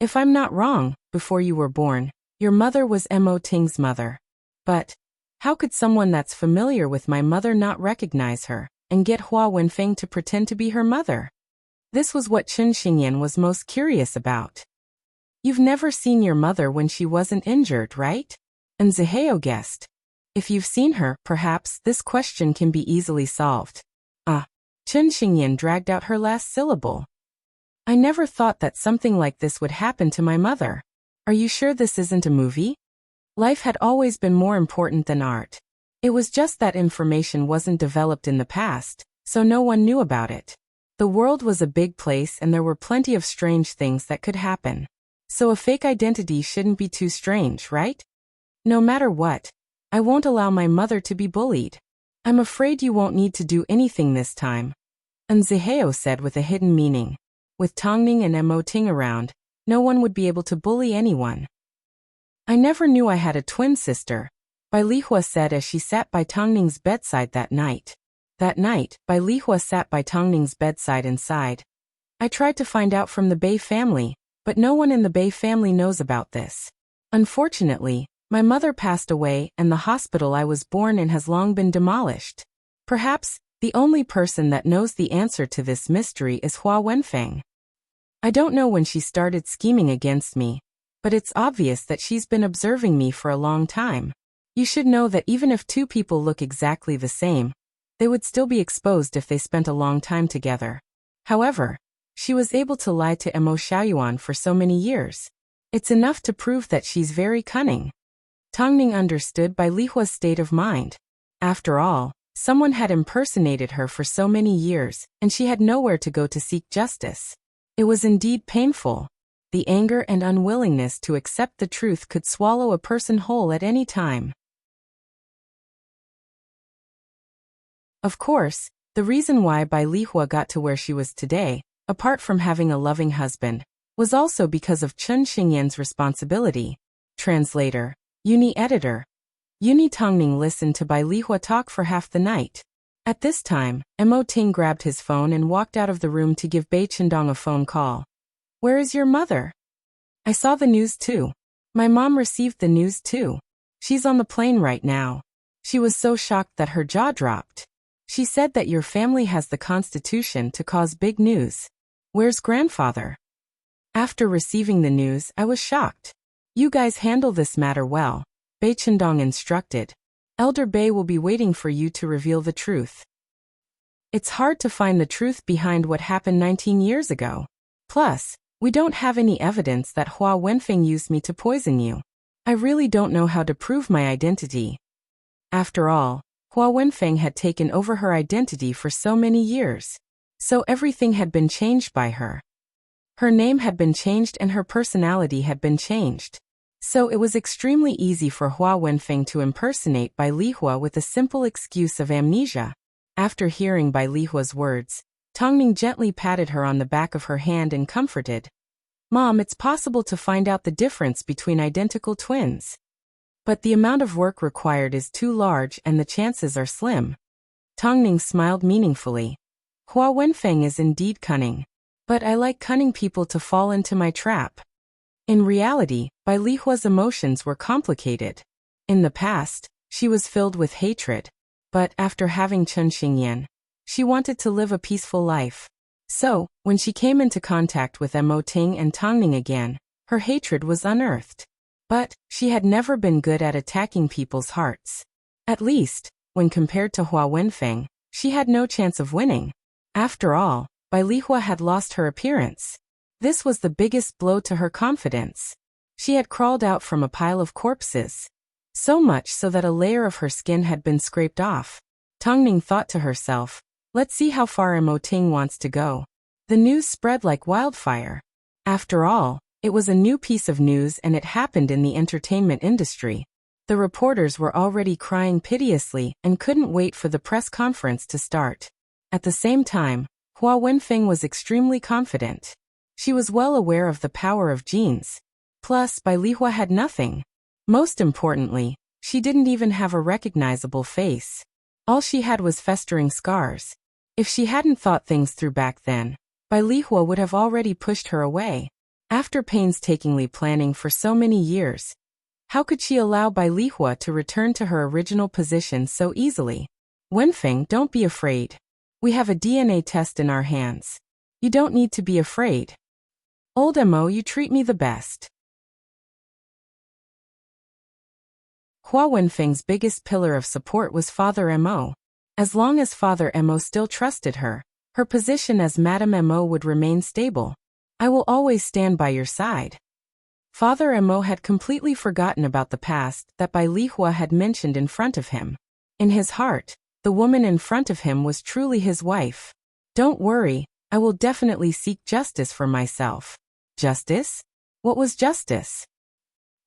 If I'm not wrong, before you were born, your mother was Mo Ting's mother. But how could someone that's familiar with my mother not recognize her and get Hua Wenfeng to pretend to be her mother? This was what Chen Xingyan was most curious about. You've never seen your mother when she wasn't injured, right? Nziheo guessed. If you've seen her, perhaps this question can be easily solved. Chen Xingyan dragged out her last syllable. I never thought that something like this would happen to my mother. Are you sure this isn't a movie? Life had always been more important than art. It was just that information wasn't developed in the past, so no one knew about it. The world was a big place and there were plenty of strange things that could happen. So a fake identity shouldn't be too strange, right? No matter what, I won't allow my mother to be bullied. I'm afraid you won't need to do anything this time. Nziheo said with a hidden meaning. With Tongning and Mo Ting around, no one would be able to bully anyone. I never knew I had a twin sister, Bai Lihua said as she sat by Tongning's bedside that night. That night, Bai Lihua sat by Tongning's bedside and sighed. I tried to find out from the Bai family, but no one in the Bai family knows about this. Unfortunately, my mother passed away and the hospital I was born in has long been demolished. Perhaps, the only person that knows the answer to this mystery is Hua Wenfeng. I don't know when she started scheming against me, but it's obvious that she's been observing me for a long time. You should know that even if two people look exactly the same, they would still be exposed if they spent a long time together. However, she was able to lie to Mo Xiaoyuan for so many years. It's enough to prove that she's very cunning. Tongning understood Bai Lihua's state of mind. After all, someone had impersonated her for so many years, and she had nowhere to go to seek justice. It was indeed painful. The anger and unwillingness to accept the truth could swallow a person whole at any time. Of course, the reason why Bai Lihua got to where she was today, apart from having a loving husband, was also because of Chen Xingyan's responsibility. Translator, Uni Editor. Uni Tongning listened to Bai Lihua talk for half the night. At this time, Mo Ting grabbed his phone and walked out of the room to give Bai Chendong a phone call. Where is your mother? I saw the news too. My mom received the news too. She's on the plane right now. She was so shocked that her jaw dropped. She said that your family has the constitution to cause big news. Where's grandfather? After receiving the news, I was shocked. You guys handle this matter well, Bai Chendong instructed. Elder Bai will be waiting for you to reveal the truth. It's hard to find the truth behind what happened 19 years ago. Plus, We don't have any evidence that Hua Wenfeng used me to poison you. I really don't know how to prove my identity. After all, Hua Wenfeng had taken over her identity for so many years. So everything had been changed by her. Her name had been changed and her personality had been changed. So it was extremely easy for Hua Wenfeng to impersonate Bai Lihua with a simple excuse of amnesia. After hearing Bai Lihua's words, Tongning gently patted her on the back of her hand and comforted. Mom, it's possible to find out the difference between identical twins. But the amount of work required is too large and the chances are slim. Tongning smiled meaningfully. Hua Wenfeng is indeed cunning. But I like cunning people to fall into my trap. In reality, Bai Lihua's emotions were complicated. In the past, she was filled with hatred. But after having Chen Xingyan, she wanted to live a peaceful life. So, when she came into contact with Mo Ting and Tongning again, her hatred was unearthed. But she had never been good at attacking people's hearts. At least, when compared to Hua Wenfeng, she had no chance of winning. After all, Bai Lihua had lost her appearance. This was the biggest blow to her confidence. She had crawled out from a pile of corpses. So much so that a layer of her skin had been scraped off. Tongning thought to herself, let's see how far Mo Ting wants to go. The news spread like wildfire. After all, it was a new piece of news and it happened in the entertainment industry. The reporters were already crying piteously and couldn't wait for the press conference to start. At the same time, Hua Wenfeng was extremely confident. She was well aware of the power of genes. Plus, Bai Lihua had nothing. Most importantly, she didn't even have a recognizable face. All she had was festering scars. If she hadn't thought things through back then, Bai Lihua would have already pushed her away. After painstakingly planning for so many years, how could she allow Bai Lihua to return to her original position so easily? Wenfeng, don't be afraid. We have a DNA test in our hands. You don't need to be afraid. Old Mo, you treat me the best. Hua Wenfeng's biggest pillar of support was Father Mo. As long as Father Mo still trusted her, her position as Madame Mo would remain stable. I will always stand by your side. Father Mo had completely forgotten about the past that Bai Lihua had mentioned in front of him. In his heart, the woman in front of him was truly his wife. Don't worry, I will definitely seek justice for myself. Justice? What was justice?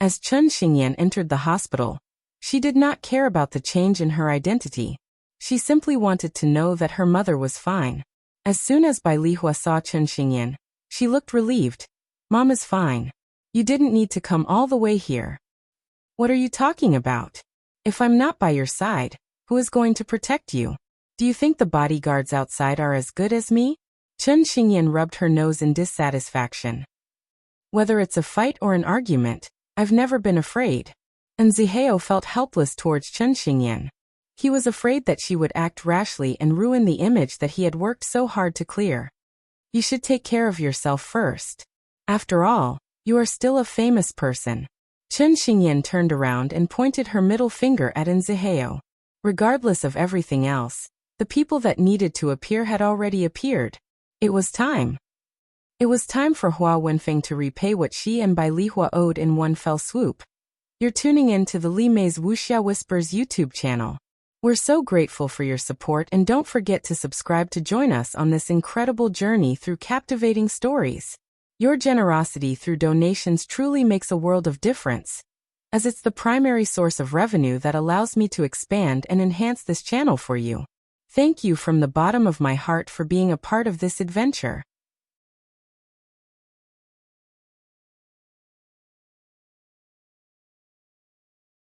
As Chen Xingyan entered the hospital, she did not care about the change in her identity. She simply wanted to know that her mother was fine. As soon as Bai Lihua saw Chen Xingyan, she looked relieved. Mom is fine. You didn't need to come all the way here. What are you talking about? If I'm not by your side, who is going to protect you? Do you think the bodyguards outside are as good as me? Chen Xingyan rubbed her nose in dissatisfaction. Whether it's a fight or an argument, I've never been afraid. And Zihao felt helpless towards Chen Xingyan. He was afraid that she would act rashly and ruin the image that he had worked so hard to clear. You should take care of yourself first. After all, you are still a famous person. Chen Xingyan turned around and pointed her middle finger at Zihao. Regardless of everything else, the people that needed to appear had already appeared. It was time. It was time for Hua Wenfeng to repay what she and Bai Lihua owed in one fell swoop. You're tuning in to the Li Mei's Wuxia Whispers YouTube channel. We're so grateful for your support and don't forget to subscribe to join us on this incredible journey through captivating stories. Your generosity through donations truly makes a world of difference, as it's the primary source of revenue that allows me to expand and enhance this channel for you. Thank you from the bottom of my heart for being a part of this adventure.